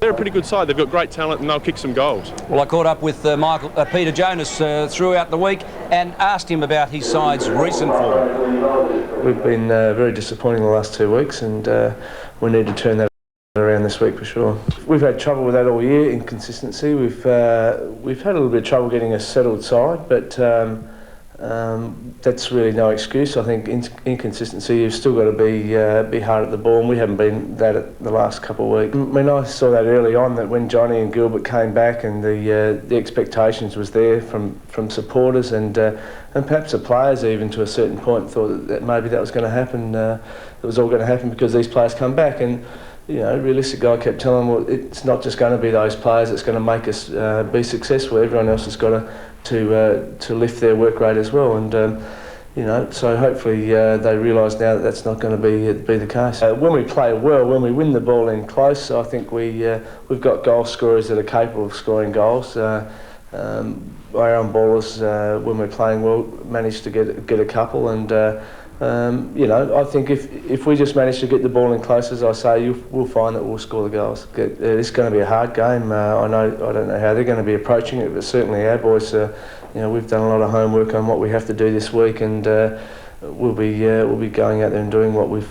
They're a pretty good side. They've got great talent and they'll kick some goals. Well, I caught up with Peter Jonas throughout the week and asked him about his side's recent form. We've been very disappointing the last 2 weeks, and we need to turn that around this week for sure. We've had trouble with that all year, inconsistency. We've had a little bit of trouble getting a settled side, but that's really no excuse. I think inconsistency, you've still got to be hard at the ball, and we haven't been that at the last couple of weeks. I mean, I saw that early on, that when Johnny and Gilbert came back, and the expectations was there from supporters and perhaps the players even to a certain point thought that maybe that was going to happen. It was all going to happen because these players come back, and you know, realistically, I kept telling them, well, it's not just going to be those players that's going to make us be successful. Everyone else has got to lift their work rate as well, and you know, so hopefully they realise now that that's not going to be the case. When we play well, when we win the ball in close, I think we've got goal scorers that are capable of scoring goals. Our own ballers, when we're playing well, manage to get a couple, and you know, I think if we just manage to get the ball in close, as I say, we'll find that we'll score the goals. It's going to be a hard game. I don't know how they're going to be approaching it, but certainly our boys, you know, we've done a lot of homework on what we have to do this week, and we'll be going out there and doing what we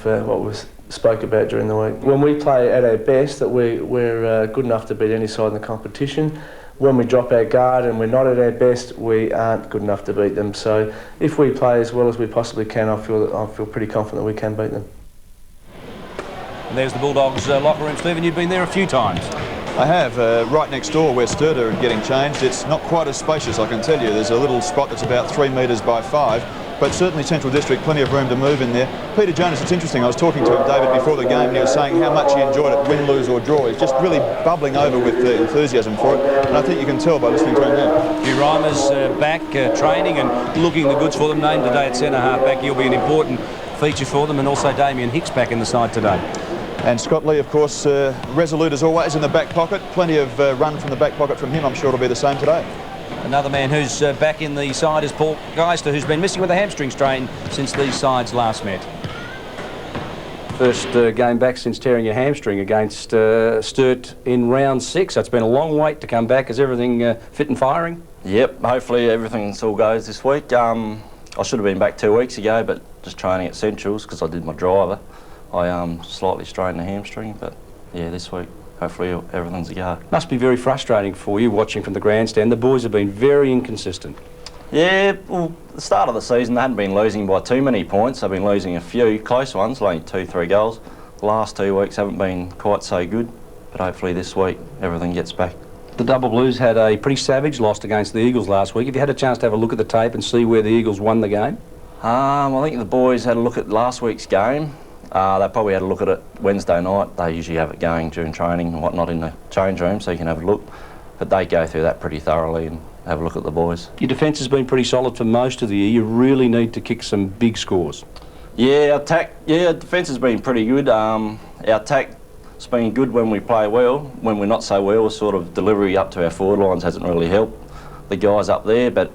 spoke about during the week. When we play at our best, that we're good enough to beat any side in the competition. When we drop our guard and we're not at our best, we aren't good enough to beat them. So if we play as well as we possibly can, I feel pretty confident we can beat them. And there's the Bulldogs locker room. Stephen, you've been there a few times. I have, right next door where Sturt are getting changed. It's not quite as spacious, I can tell you. There's a little spot that's about 3 metres by 5, but certainly Central District, plenty of room to move in there. Peter Jonas, it's interesting, I was talking to him, David, before the game, and he was saying how much he enjoyed it, win, lose or draw. He's just really bubbling over with the enthusiasm for it, and I think you can tell by listening to him now. Hugh Reimer's back training and looking the goods for them, named today at centre half back. He'll be an important feature for them, and also Damien Hicks back in the side today. And Scott Lee, of course, resolute as always in the back pocket. Plenty of run from the back pocket from him. I'm sure it'll be the same today. Another man who's back in the side is Paul Geister, who's been missing with a hamstring strain since these sides last met. First game back since tearing your hamstring against Sturt in round 6. So it's been a long wait to come back. Is everything fit and firing? Yep, hopefully everything all goes this week. I should have been back 2 weeks ago, but just training at Centrals because I did my driver. I slightly strained the hamstring, but yeah, this week hopefully everything's a go. Must be very frustrating for you watching from the grandstand. The boys have been very inconsistent. Yeah, well, the start of the season they hadn't been losing by too many points. They've been losing a few close ones, only 2-3 goals. The last 2 weeks haven't been quite so good, but hopefully this week everything gets back. The Double Blues had a pretty savage loss against the Eagles last week. Have you had a chance to have a look at the tape and see where the Eagles won the game? I think the boys had a look at last week's game. They probably had a look at it Wednesday night. They usually have it going during training and whatnot in the change room, so you can have a look. But they go through that pretty thoroughly and have a look at the boys. Your defence has been pretty solid for most of the year. You really need to kick some big scores. Yeah, defence has been pretty good. Our attack's been good when we play well. When we're not so well, sort of delivery up to our forward lines hasn't really helped the guys up there. But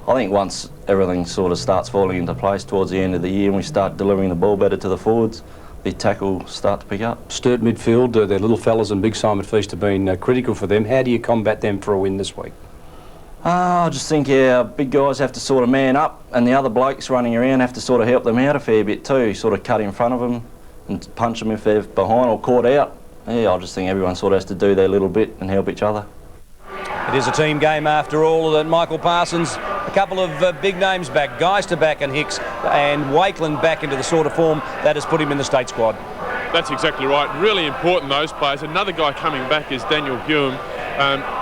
I think once everything sort of starts falling into place towards the end of the year and we start delivering the ball better to the forwards, the tackle will start to pick up. Sturt midfield, their little fellas and Big Simon Feast have been critical for them. How do you combat them for a win this week? I just think our big guys have to sort of man up, and the other blokes running around have to sort of help them out a fair bit too, sort of cut in front of them and punch them if they're behind or caught out. Yeah, I just think everyone sort of has to do their little bit and help each other. It is a team game after all. Michael Parsons, a couple of big names back, Geister back and Hicks, and Wakeland back into the sort of form that has put him in the state squad. That's exactly right. Really important, those players. Another guy coming back is Daniel Hume.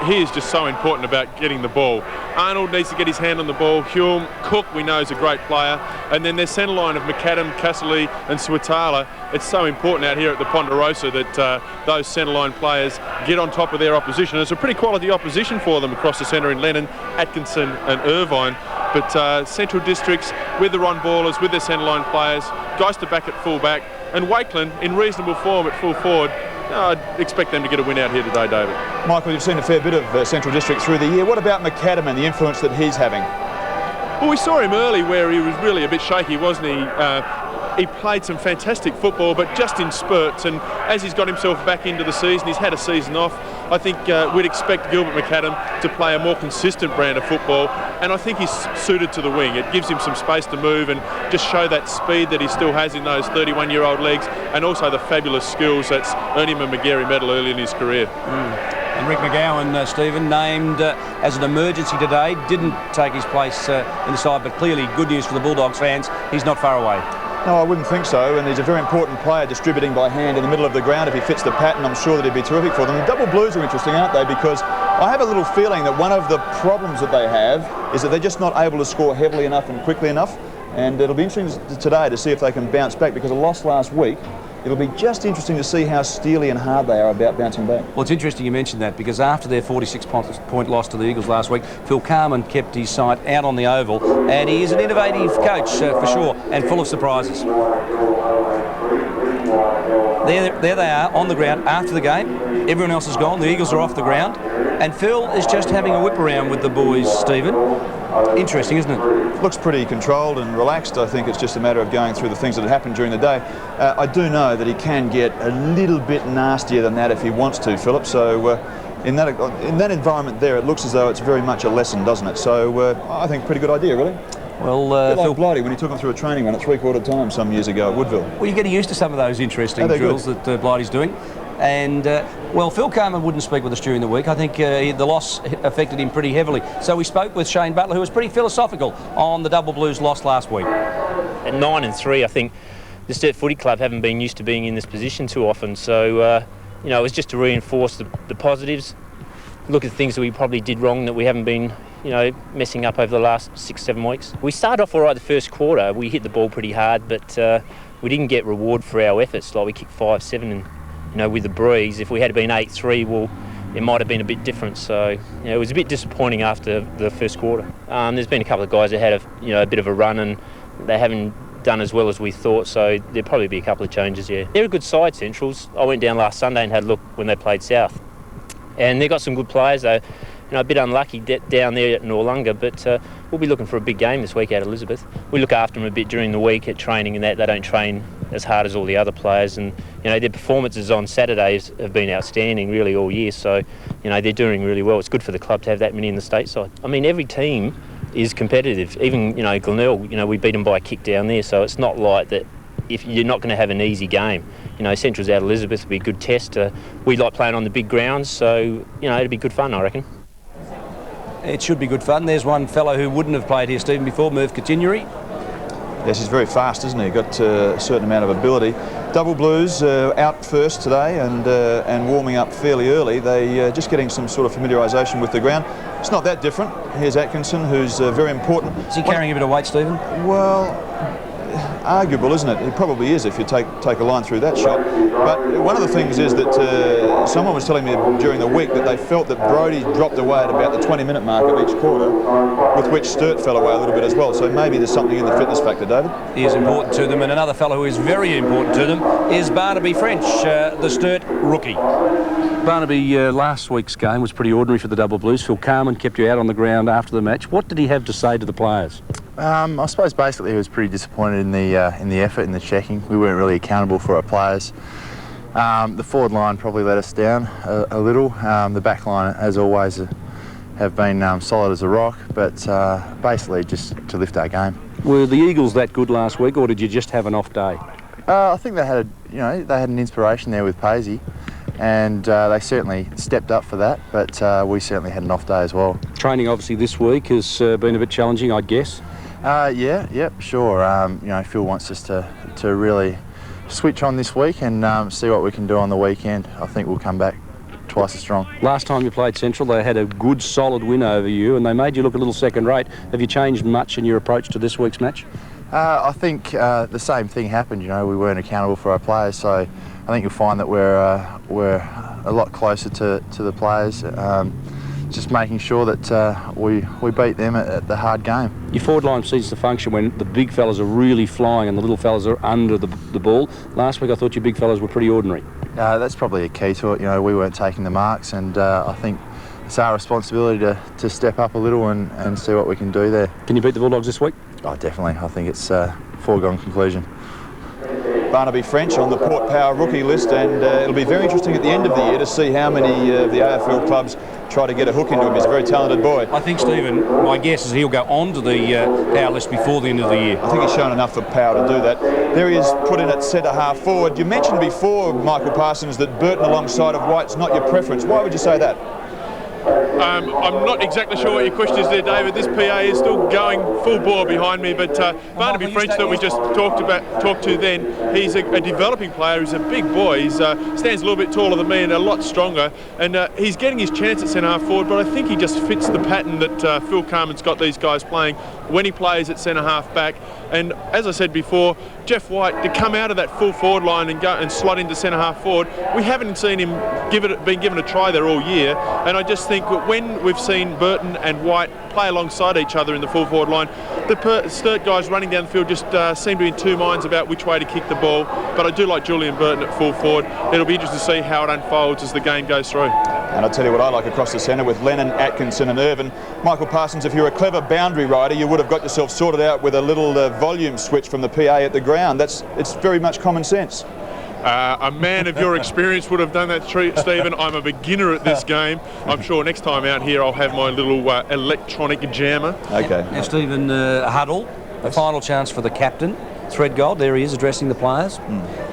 He is just so important about getting the ball. Arnold needs to get his hand on the ball. Hume, Cook, we know, is a great player. And then their centre line of McAdam, Casserly and Swatala. It's so important out here at the Ponderosa that those centre line players get on top of their opposition. It's a pretty quality opposition for them across the centre in Lennon, Atkinson and Irvine. But Central Districts, with their on-ballers, with their centre line players, Geister back at full-back, and Wakeland in reasonable form at full forward. I'd expect them to get a win out here today, David. Michael, you've seen a fair bit of Central District through the year. What about McAdam and the influence that he's having? Well, we saw him early where he was really a bit shaky, wasn't he? He played some fantastic football, but just in spurts, and as he's got himself back into the season, he's had a season off. I think we'd expect Gilbert McAdam to play a more consistent brand of football, and I think he's suited to the wing. It gives him some space to move and just show that speed that he still has in those 31-year-old legs, and also the fabulous skills that's earned him a Magarey medal early in his career. And Rick McGowan, Stephen, named as an emergency today, didn't take his place in the side, but clearly good news for the Bulldogs fans. He's not far away. No, I wouldn't think so, and he's a very important player distributing by hand in the middle of the ground. If he fits the pattern, I'm sure that he'd be terrific for them. The double blues are interesting, aren't they? Because I have a little feeling that one of the problems that they have is that they're just not able to score heavily enough and quickly enough, and it'll be interesting today to see if they can bounce back, because a loss last week, it'll be just interesting to see how steely and hard they are about bouncing back. Well, it's interesting you mentioned that, because after their 46-point loss to the Eagles last week, Phil Carman kept his side out on the oval, and he is an innovative coach for sure, and full of surprises. There they are on the ground after the game. Everyone else is gone. The Eagles are off the ground, and Phil is just having a whip around with the boys, Stephen. Interesting, isn't it? Looks pretty controlled and relaxed. I think it's just a matter of going through the things that had happened during the day. I do know that he can get a little bit nastier than that if he wants to, Philip. So in that environment there, it looks as though it's very much a lesson, doesn't it? So I think pretty good idea, really. Well, Phil, like Blighty when he took him through a training run at 3/4 time some years ago at Woodville. Well, you're getting used to some of those interesting drills that Blighty's doing. And, well, Phil Carman wouldn't speak with us during the week. I think the loss affected him pretty heavily. So we spoke with Shane Butler, who was pretty philosophical on the Double Blues loss last week. At 9-3, I think the Sturt Footy Club haven't been used to being in this position too often. So, you know, it was just to reinforce the positives, look at things that we probably did wrong that we haven't been, you know, messing up over the last 6-7 weeks. We started off all right the first quarter. We hit the ball pretty hard, but we didn't get reward for our efforts. Like we kicked 5-7 and, you know, with the breeze. If we had been 8-3, well, it might have been a bit different. So, you know, it was a bit disappointing after the first quarter. There's been a couple of guys that had a bit of a run, and they haven't done as well as we thought. So there'll probably be a couple of changes. Yeah, they're a good side, Centrals. I went down last Sunday and had a look when they played South, and they've got some good players. Though, you know, a bit unlucky down there at Noarlunga, but we'll be looking for a big game this week out of Elizabeth. We look after them a bit during the week at training, and that they don't train as hard as all the other players, and you know their performances on Saturdays have been outstanding really all year. So you know they're doing really well. It's good for the club to have that many in the stateside. I mean, every team is competitive. Even Glenelg, we beat them by a kick down there. So it's not like that. If you're not going to have an easy game, Central's out of Elizabeth will be a good test. We like playing on the big grounds, so it'll be good fun, I reckon. It should be good fun. There's one fellow who wouldn't have played here, Stephen, before, Merv Katinuri. Yes, he's very fast, isn't he? Got a certain amount of ability. Double Blues out first today and warming up fairly early. They just getting some sort of familiarisation with the ground. It's not that different. Here's Atkinson, who's very important. Is he carrying a bit of weight, Stephen? Well, arguable, isn't it? It probably is if you take a line through that shot. But one of the things is that someone was telling me during the week that they felt that Brodie dropped away at about the 20-minute mark of each quarter, with which Sturt fell away a little bit as well. So maybe there's something in the fitness factor, David. He is important to them, and another fellow who is very important to them is Barnaby French, the Sturt rookie. Barnaby, last week's game was pretty ordinary for the Double Blues. Phil Carman kept you out on the ground after the match. What did he have to say to the players? I suppose basically he was pretty disappointed in the effort, in the checking. We weren't really accountable for our players. The forward line probably let us down a little. The back line, as always, have been solid as a rock, but basically just to lift our game. Were the Eagles that good last week, or did you just have an off day? I think they had an inspiration there with Paisley, and they certainly stepped up for that, but we certainly had an off day as well. Training obviously this week has been a bit challenging, I'd guess. Sure. Phil wants us to really switch on this week and see what we can do on the weekend. I think we'll come back twice as strong. Last time you played Central, they had a good, solid win over you, and they made you look a little second-rate. Have you changed much in your approach to this week's match? I think the same thing happened. We weren't accountable for our players, so I think you'll find that we're a lot closer to the players. Just making sure that we beat them at the hard game. Your forward line seems to function when the big fellas are really flying and the little fellas are under the ball. Last week I thought your big fellas were pretty ordinary. That's probably a key to it. We weren't taking the marks, and I think it's our responsibility to step up a little and see what we can do there. Can you beat the Bulldogs this week? Oh, definitely. I think it's a foregone conclusion. Barnaby French on the Port Power rookie list, and it'll be very interesting at the end of the year to see how many of the AFL clubs try to get a hook into him. He's a very talented boy. I think, Stephen, my guess is he'll go on to the power list before the end of the year. I think he's shown enough for Power to do that. There he is, put in at centre half forward. You mentioned before, Michael Parsons, that Burton alongside of White's not your preference. Why would you say that? I'm not exactly sure what your question is there, David. This PA is still going full bore behind me, but Barnaby French that we just talked to then, he's a developing player. He's a big boy. He stands a little bit taller than me and a lot stronger, and he's getting his chance at centre half forward, but I think he just fits the pattern that Phil Carman's got these guys playing when he plays at centre half back. And as I said before, Jeff White, to come out of that full forward line and go and slot into centre half forward, we haven't seen him been given a try there all year, and I just think that when we've seen Burton and White play alongside each other in the full forward line, the Sturt guys running down the field just seem to be in two minds about which way to kick the ball. But I do like Julian Burton at full forward. It'll be interesting to see how it unfolds as the game goes through. And I'll tell you what I like across the centre with Lennon, Atkinson and Irvin. Michael Parsons, if you're a clever boundary rider, you would have got yourself sorted out with a little volume switch from the PA at the ground. It's very much common sense. A man of your experience would have done that, Stephen. I'm a beginner at this game. I'm sure next time out here I'll have my little electronic jammer. Okay. Now, Stephen, Huddle, a final chance for the captain. Threadgold, there he is addressing the players.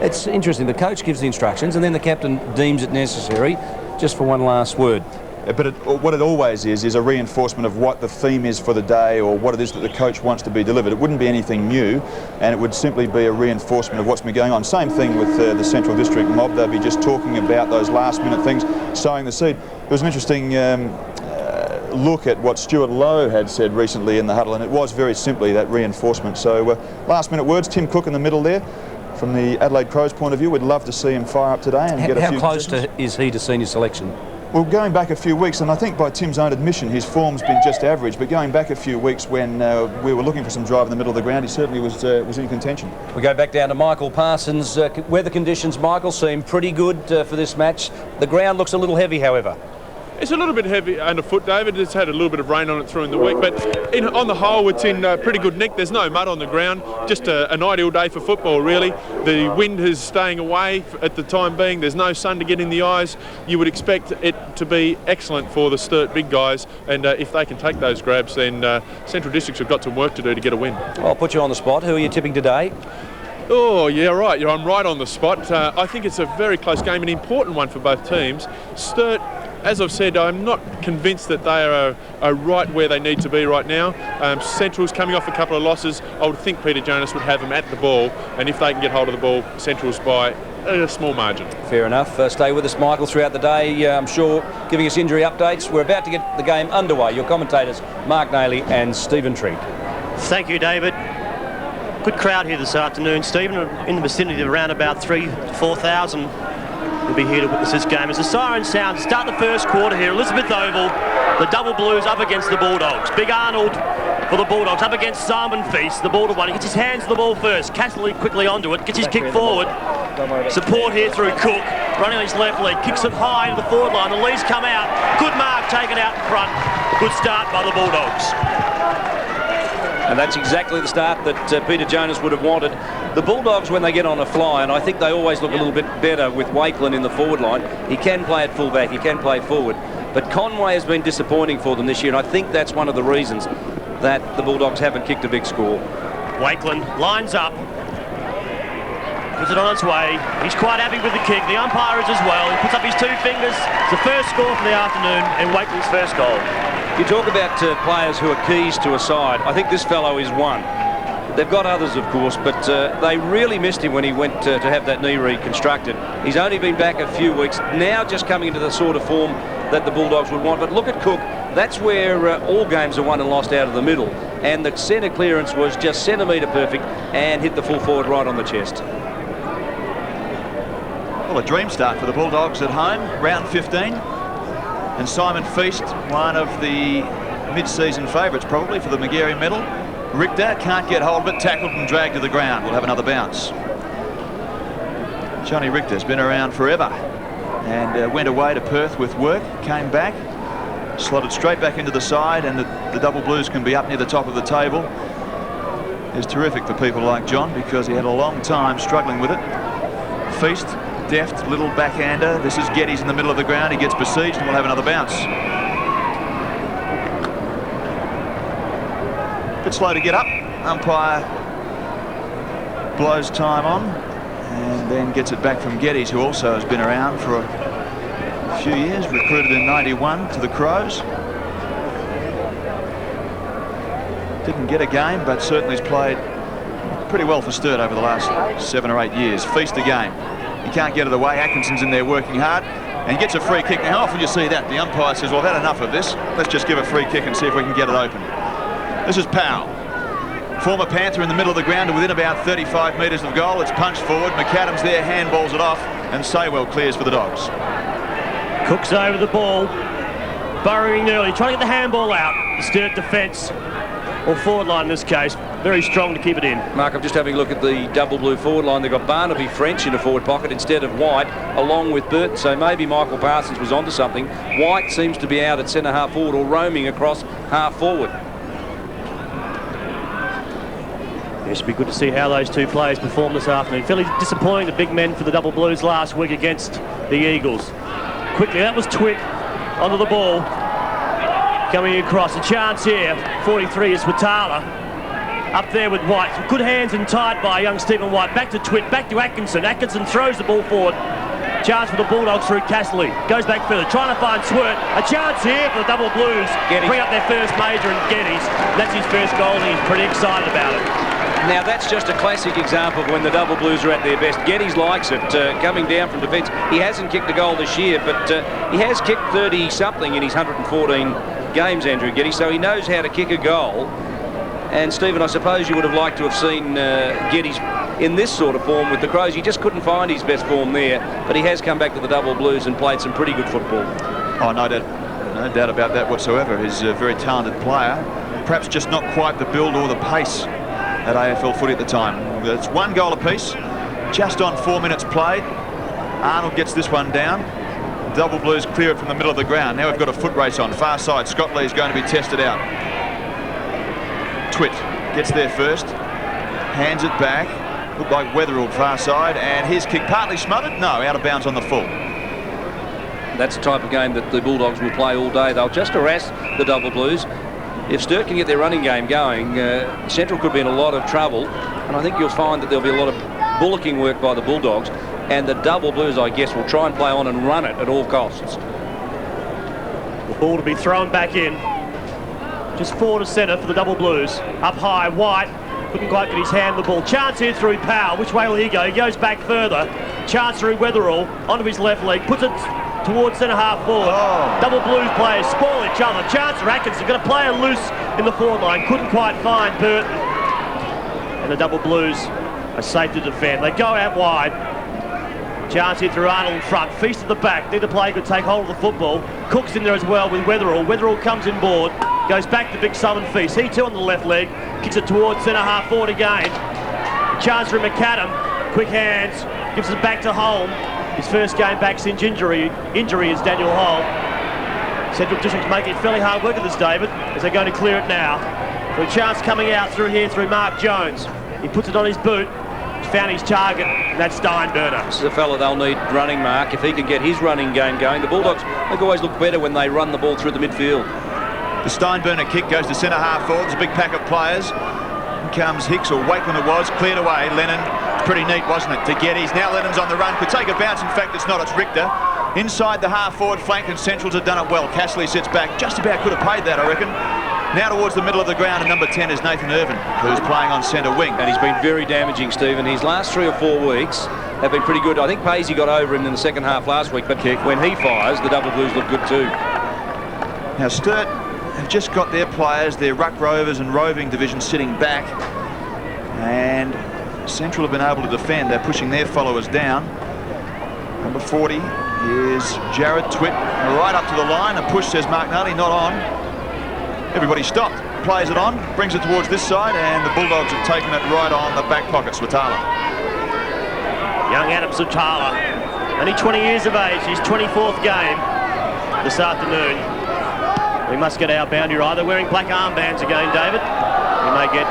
It's interesting. The coach gives the instructions and then the captain deems it necessary just for one last word. But what it always is a reinforcement of what the theme is for the day, or what it is that the coach wants to be delivered. It wouldn't be anything new, and it would simply be a reinforcement of what's been going on. Same thing with the Central District mob. They'll be just talking about those last minute things, sowing the seed. There was an interesting look at what Stuart Lowe had said recently in the huddle, and it was very simply that reinforcement. So last minute words, Tim Cook in the middle there. From the Adelaide Crows point of view, we'd love to see him fire up today and get a few. How close is he to senior selection? Well, going back a few weeks, and I think by Tim's own admission, his form's been just average, but going back a few weeks when we were looking for some drive in the middle of the ground, he certainly was in contention. We go back down to Michael Parsons. Weather conditions, Michael, seem pretty good for this match. The ground looks a little heavy, however. It's a little bit heavy underfoot, David. It's had a little bit of rain on it through in the week, but on the whole, it's in pretty good nick. There's no mud on the ground. Just an ideal day for football, really. The wind is staying away at the time being. There's no sun to get in the eyes. You would expect it to be excellent for the Sturt big guys, and if they can take those grabs, then Central Districts have got some work to do to get a win. I'll put you on the spot. Who are you tipping today? Oh, yeah, right. I'm right on the spot. I think it's a very close game, an important one for both teams. Sturt, as I've said, I'm not convinced that they are right where they need to be right now. Central's coming off a couple of losses. I would think Peter Jonas would have them at the ball, and if they can get hold of the ball, Central's by a small margin. Fair enough. Stay with us, Michael, throughout the day. I'm sure giving us injury updates. We're about to get the game underway. Your commentators, Mark Nayley and Stephen Trigg. Thank you, David. Good crowd here this afternoon, Stephen, in the vicinity of around about 3,000 to 4,000 will be here to witness this game. As the siren sounds, start the first quarter here, Elizabeth Oval, the Double Blues up against the Bulldogs. Big Arnold for the Bulldogs up against Simon Feast, the Bulldog one. He gets his hands to the ball first, Castley quickly onto it, gets his kick forward. Support here through Cook, running on his left leg, kicks it high into the forward line, the leads come out, good mark taken out in front, good start by the Bulldogs. And that's exactly the start that Peter Jonas would have wanted. The Bulldogs, when they get on a fly, and I think they always look a little bit better with Wakelin in the forward line. He can play at fullback, he can play forward. But Conway has been disappointing for them this year, and I think that's one of the reasons that the Bulldogs haven't kicked a big score. Wakelin lines up, puts it on its way. He's quite happy with the kick. The umpire is as well. He puts up his two fingers. It's the first score for the afternoon and Wakelin's first goal. You talk about players who are keys to a side. I think this fellow is one. They've got others, of course, but they really missed him when he went to have that knee reconstructed. He's only been back a few weeks, now just coming into the sort of form that the Bulldogs would want. But look at Cook. That's where all games are won and lost out of the middle. And the centre clearance was just centimetre perfect and hit the full forward right on the chest. Well, a dream start for the Bulldogs at home, round 15. And Simon Feast, one of the mid-season favourites probably for the Magarey medal. Richter can't get hold of it, tackled and dragged to the ground. We'll have another bounce. Johnny Richter's been around forever and went away to Perth with work, came back, slotted straight back into the side, and the Double Blues can be up near the top of the table is terrific for people like John because he had a long time struggling with it. Feast, deft, little backhander. This is Geddes in the middle of the ground. He gets besieged and we'll have another bounce. Bit slow to get up. Umpire blows time on and then gets it back from Geddes, who also has been around for a few years, recruited in '91 to the Crows. Didn't get a game, but certainly has played pretty well for Sturt over the last 7 or 8 years. Feast again. He can't get it away. Atkinson's in there working hard and he gets a free kick. Now, how often you see that? The umpire says, well, I've had enough of this. Let's just give a free kick and see if we can get it open. This is Powell. Former Panther in the middle of the ground to within about 35 metres of goal. It's punched forward. McAdams there handballs it off and Saywell clears for the Dogs. Cook's over the ball. Burrowing early, trying to get the handball out. The Sturt defence, or forward line in this case, very strong to keep it in. Mark, I'm just having a look at the double blue forward line. They've got Barnaby French in a forward pocket instead of White, along with Burton. So maybe Michael Parsons was onto something. White seems to be out at centre half forward or roaming across half forward. It should be good to see how those two players perform this afternoon. Fairly disappointing, the big men for the double blues last week against the Eagles. Quickly, that was Twitt onto the ball. Coming across, a chance here. 43 is Watala. Up there with White. Good hands and tied by young Stephen White. Back to Twitt, back to Atkinson. Atkinson throws the ball forward. Chance for the Bulldogs through Castley. Goes back further, trying to find Sturt. A chance here for the double blues. Bring up their first major in Geddes. That's his first goal and he's pretty excited about it. Now that's just a classic example of when the double blues are at their best. Geddes likes it, coming down from defence. He hasn't kicked a goal this year, but he has kicked 30-something in his 114 games, Andrew Geddes, so he knows how to kick a goal. And Stephen, I suppose you would have liked to have seen Geddes in this sort of form with the Crows. He just couldn't find his best form there, but he has come back to the double blues and played some pretty good football. Oh, no doubt about that whatsoever. He's a very talented player, perhaps just not quite the build or the pace at AFL footy at the time. It's 1 goal apiece, just on 4 minutes played. Arnold gets this one down. Double blues clear it from the middle of the ground. Now we've got a foot race on. Far side, Scott Lee's going to be tested out. Twitt gets there first, hands it back. Looked like Weatherall far side, and his kick partly smothered. No, out of bounds on the full. That's the type of game that the Bulldogs will play all day. They'll just harass the double blues. If Sturt can get their running game going, Central could be in a lot of trouble, and I think you'll find that there'll be a lot of bullocking work by the Bulldogs, and the double blues, I guess, will try and play on and run it at all costs. The ball to be thrown back in. Just forward to centre for the double blues. Up high, White. Couldn't quite get his hand on the ball. Chance here through Powell. Which way will he go? He goes back further. Chance through Weatherall onto his left leg. Puts it towards centre half forward. Double blues players spoil each other. Chance for Atkinson. Going to play it loose in the forward line. Couldn't quite find Burton. And the double blues are safe to defend. They go out wide. Chance here through Arnold in front. Feast at the back. Neither player could take hold of the football. Cook's in there as well with Weatherall. Weatherall comes in board. Goes back to Big Southern Feast. He too on the left leg. Kicks it towards centre half forward again. Chance for McAdam. Quick hands. Gives it back to Holm. His first game back since injury is Daniel Holm. Central District's making it fairly hard work of this, David, as they're going to clear it now. For a chance coming out through here through Mark Jones. He puts it on his boot. He's found his target, and that's Steinberner. This is a fella they'll need running, Mark. If he can get his running game going, the Bulldogs always look better when they run the ball through the midfield. The Steinberner kick goes to centre half forward. There's a big pack of players. In comes Hicks, or Wakeman it was, cleared away. Lennon, pretty neat, wasn't it, to Geddes. Now Lennon's on the run, could take a bounce. In fact, it's not, it's Richter. Inside the half forward flank, and Centrals have done it well. Castley sits back, just about could have paid that, I reckon. Now towards the middle of the ground, and number 10 is Nathan Irvin, who's playing on centre wing. And he's been very damaging, Stephen. His last 3 or 4 weeks have been pretty good. I think Paisley got over him in the second half last week, but when he fires, the double blues look good too. Now Sturt have just got their players, their Ruck Rovers and Roving division sitting back, and Central have been able to defend. They're pushing their followers down. Number 40 is Jared Twitt, right up to the line. A push, says Mark Nally, not on. Everybody stopped, plays it on, brings it towards this side, and the Bulldogs have taken it right on the back pocket. Swatala. Young Adam Swatala, only 20 years of age, his 24th game this afternoon. We must get our boundary right. They're wearing black armbands again, David. We may get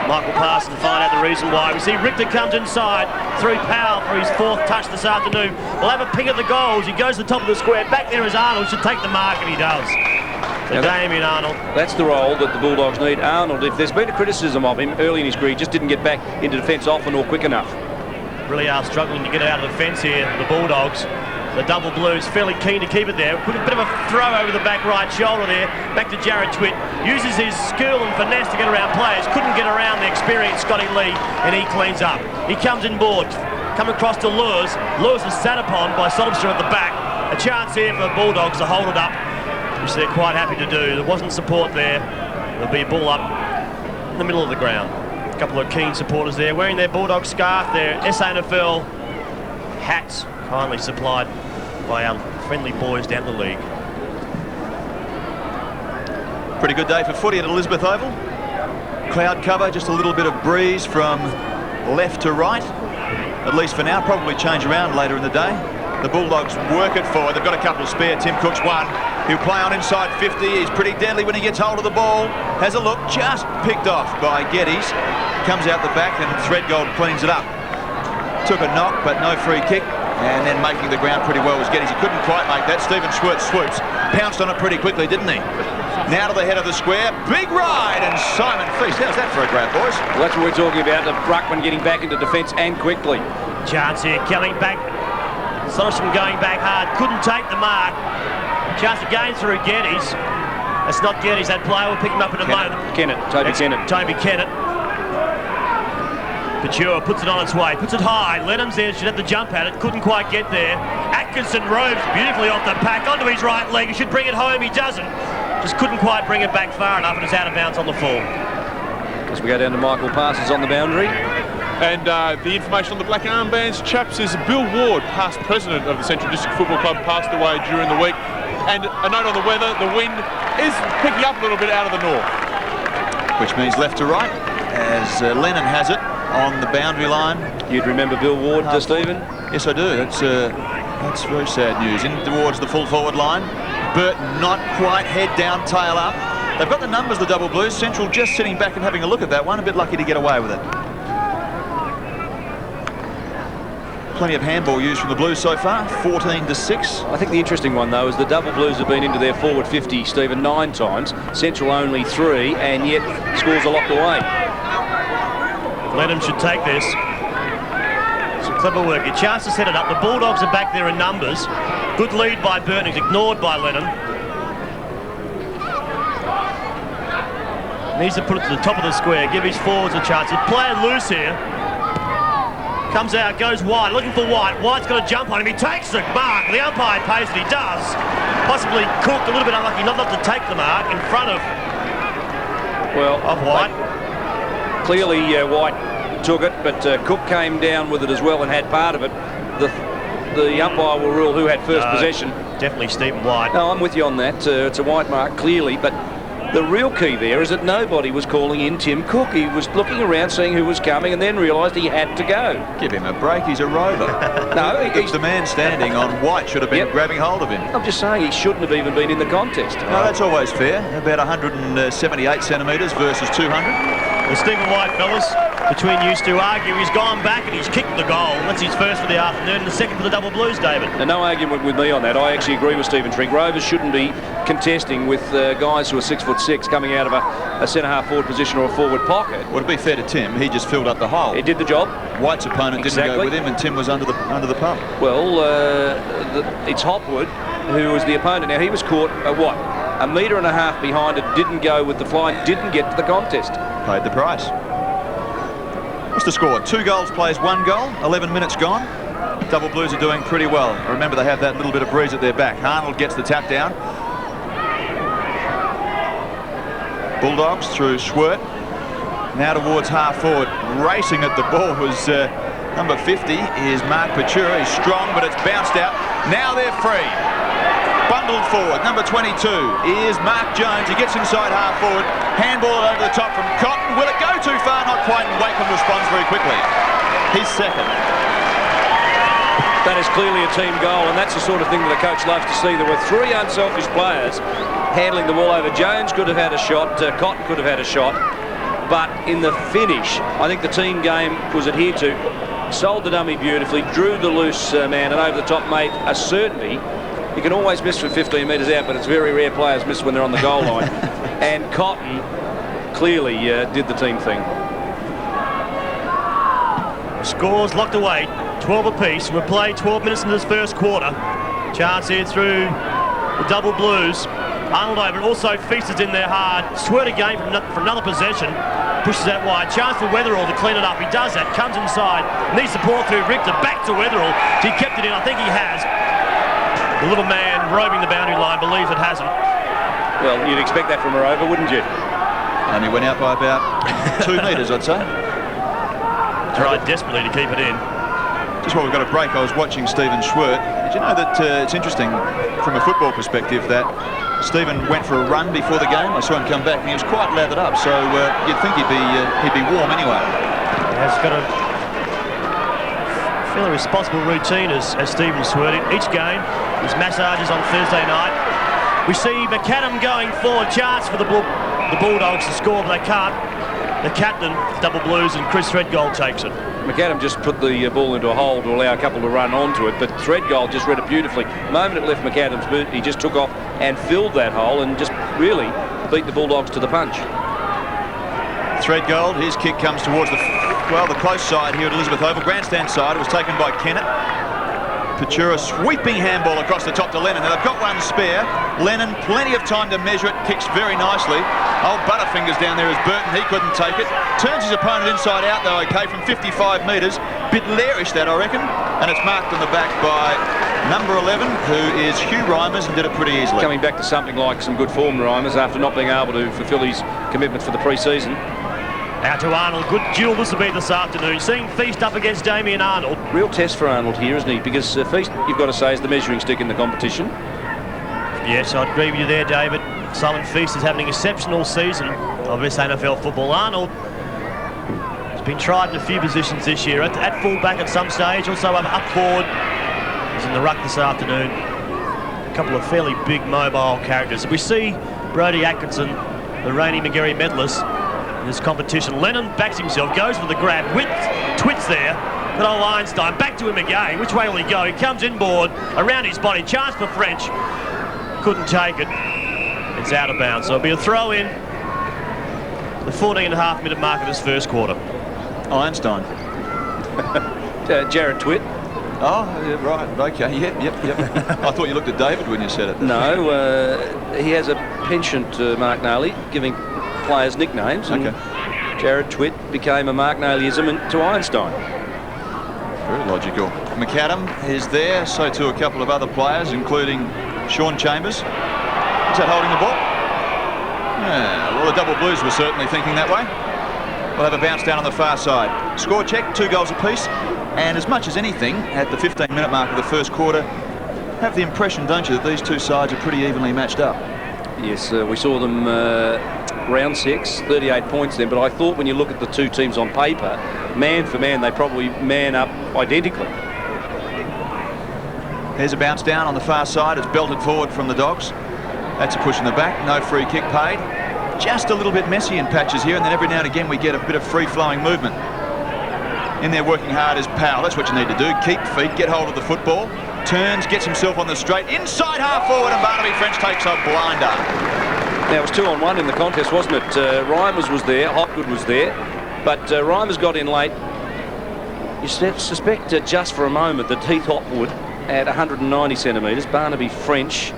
Michael Parsons to find out the reason why. We see Richter comes inside through Powell for his 4th touch this afternoon. We'll have a ping at the goals. He goes to the top of the square. Back there is Arnold. Should take the mark, and he does. So Damien Arnold. That's the role that the Bulldogs need. Arnold, if there's been a criticism of him early in his career, he just didn't get back into defence often or quick enough. Really are struggling to get out of defence here, the Bulldogs. The double blues fairly keen to keep it there. Put a bit of a throw over the back right shoulder there. Back to Jared Twitt. Uses his skill and finesse to get around players. Couldn't get around the experienced Scotty Lee, and he cleans up. He comes inboard. Come across to Lewis. Lewis is sat upon by Solomster at the back. A chance here for the Bulldogs to hold it up, which they're quite happy to do. There wasn't support there. There'll be a ball up in the middle of the ground. A couple of keen supporters there wearing their Bulldog scarf, their SANFL hats, kindly supplied by our friendly boys down the league. Pretty good day for footy at Elizabeth Oval. Cloud cover, just a little bit of breeze from left to right. At least for now, probably change around later in the day. The Bulldogs work it forward. They've got a couple of spare. Tim Cook's one. He'll play on inside 50. He's pretty deadly when he gets hold of the ball. Has a look, just picked off by Geddes. Comes out the back and Threadgold cleans it up. Took a knock, but no free kick. And then making the ground pretty well was Geddes. He couldn't quite make that. Stephen Schwartz swoops. Pounced on it pretty quickly, didn't he? Now to the head of the square. Big ride, and Simon Feast. How's that for a grab, boys? Well, that's what we're talking about. The Ruckman getting back into defence and quickly. Chance here, coming back. Soderstrom going back hard. Couldn't take the mark. Chance again through Geddes. That's not Geddes, that player. We'll pick him up in a moment. Toby Kennett. Pature puts it on its way, puts it high. Lenham's there, should have to jump at it, couldn't quite get there. Atkinson roves beautifully off the pack, onto his right leg. He should bring it home, he doesn't. Just couldn't quite bring it back far enough, and it's out of bounds on the full. As we go down to Michael Parsons on the boundary. And the information on the black armbands, chaps, is Bill Ward, past president of the Central District Football Club, passed away during the week. And a note on the weather, the wind is picking up a little bit out of the north. Which means left to right, as Lennon has it on the boundary line. You'd remember Bill Ward, Stephen? Yes, I do. That's very sad news. In towards the full forward line. Burton not quite head down, tail up. They've got the numbers, the Double Blues. Central just sitting back and having a look at that one. A bit lucky to get away with it. Plenty of handball used from the Blues so far, 14-6. I think the interesting one, though, is the Double Blues have been into their forward 50, Stephen, 9 times. Central only 3, and yet scores are locked away. Lenham should take this. Some clever work. A chance to set it up. The Bulldogs are back there in numbers. Good lead by Burton, ignored by Lenham. Needs to put it to the top of the square, give his forwards a chance. He's playing loose here. Comes out, goes wide, looking for White. White's got to jump on him. He takes the mark. The umpire pays it. He does. Possibly Cook, a little bit unlucky not to take the mark in front of White. Clearly, White took it, but Cook came down with it as well and had part of it. The umpire will rule who had first possession. Definitely Stephen White. No, I'm with you on that. It's a White mark, clearly, but the real key there is that nobody was calling in Tim Cook. He was looking around, seeing who was coming, and then realised he had to go. Give him a break, he's a rover. No, he's the man standing on White, should have been grabbing hold of him. I'm just saying he shouldn't have even been in the contest. No, that's always fair. About 178 centimetres versus 200. Well, Stephen White, fellas, between you two argue, he's gone back and he's kicked the goal. That's his first for the afternoon and the second for the Double Blues, David. And no argument with me on that. I actually agree with Stephen Trigg. Rovers shouldn't be contesting with guys who are 6'6" coming out of a centre-half forward position or a forward pocket. Well, to be fair to Tim, he just filled up the hole. He did the job. White's opponent didn't go with him, and Tim was under the pump. Well, it's Hopwood who was the opponent. Now, he was caught a metre and a half behind it, didn't go with the fly, didn't get to the contest. Paid the price. What's the score? 2 goals plays 1 goal, 11 minutes gone. Double Blues are doing pretty well. Remember, they have that little bit of breeze at their back. Arnold gets the tap down. Bulldogs through Schwert. Now towards half forward. Racing at the ball was number 50 is Mark Patura. He's strong, but it's bounced out. Now they're free. Bundled forward. Number 22 is Mark Jones. He gets inside half forward. Handball it over the top from Cotton. Will it go too far? Not quite. And Wakeman responds very quickly. He's second. That is clearly a team goal, and that's the sort of thing that a coach loves to see. There were 3 unselfish players handling the ball over. Jones could have had a shot. Cotton could have had a shot. but in the finish, I think the team game was adhered to. Sold the dummy beautifully, drew the loose man, and over the top made a certainty. You can always miss from 15 metres out, but it's very rare players miss when they're on the goal line. And Cotton clearly did the team thing. Scores locked away, 12 apiece. We've played 12 minutes in this first quarter. Chance here through the double blues. Arnold over, also Feast is in there hard. Sturt again for another possession. Pushes that wide. Chance for Weatherall to clean it up. He does that. Comes inside. Needs support through Richter. Back to Weatherall. He kept it in. I think he has. The little man roving the boundary line believes it hasn't. Well, you'd expect that from a rover, wouldn't you? Only went out by about 2 metres, I'd say. Tried desperately to keep it in. Just while we've got a break, I was watching Stephen Sturt. Did you know that it's interesting from a football perspective that Stephen went for a run before the game? I saw him come back and he was quite lathered up, so you'd think he'd be warm anyway. He's got a fairly responsible routine as Stephen Sturt. Each game, his massages on Thursday night. We see McAdam going forward. Chance for the Bulldogs to score, but they can't. The captain, double blues, and Chris Threadgold takes it. McAdam just put the ball into a hole to allow a couple to run onto it, but Threadgold just read it beautifully. The moment it left McAdam's boot, he just took off and filled that hole and just really beat the Bulldogs to the punch. Threadgold, his kick comes towards the close side here at Elizabeth Oval. Grandstand side, it was taken by Kennett. Pachura sweeping handball across the top to Lennon. Now they've got one spare. Lennon, plenty of time to measure it, kicks very nicely. Old Butterfingers down there is Burton, he couldn't take it. Turns his opponent inside out though, okay, from 55 metres. Bit lairish that, I reckon. And it's marked on the back by number 11, who is Hugh Reimers, and did it pretty easily. Coming back to something like some good form, Reimers, after not being able to fulfil his commitments for the pre-season. Out to Arnold. Good duel this will be this afternoon. Seeing Feast up against Damien Arnold. Real test for Arnold here, isn't he? Because Feast, you've got to say, is the measuring stick in the competition. Yes, I'd agree with you there, David. Simon Feast is having an exceptional season of this NFL football. Arnold has been tried in a few positions this year. At full-back at some stage, also up forward. He's in the ruck this afternoon. A couple of fairly big mobile characters. We see Brodie Atkinson, the reigning Magarey medalist, this competition. Lennon backs himself, goes for the grab, twits there, but old Einstein back to him again. Which way will he go? He comes inboard, around his body, chance for French, couldn't take it. It's out of bounds, so it'll be a throw in the 14.5 minute mark of this first quarter. Einstein. Jared Twitt. Oh, yeah, right, okay, yep. I thought you looked at David when you said it. No, he has a penchant, Mark Naley, giving players nicknames, and Jared Twitt became a Mark Naleyism to Einstein. Very logical. McAdam is there, so too a couple of other players, including Sean Chambers. Is that holding the ball? Yeah, well, the double blues were certainly thinking that way. We'll have a bounce down on the far side. Score check, 2 goals apiece, and as much as anything, at the 15-minute mark of the first quarter, have the impression, don't you, that these two sides are pretty evenly matched up? Yes, we saw them round 6, 38 points then, but I thought when you look at the two teams on paper, man for man, they probably man up identically. There's a bounce down on the far side. It's belted forward from the Dogs. That's a push in the back. No free kick paid. Just a little bit messy in patches here, and then every now and again we get a bit of free-flowing movement. In there working hard is Powell. That's what you need to do. Keep feet, get hold of the football. Turns, gets himself on the straight. Inside half forward, and Barnaby French takes a blinder. Now, it was 2-on-1 in the contest, wasn't it? Reimers was there, Hopgood was there, but Reimers got in late. You suspect just for a moment that Heath Hopwood at 190 centimetres, Barnaby French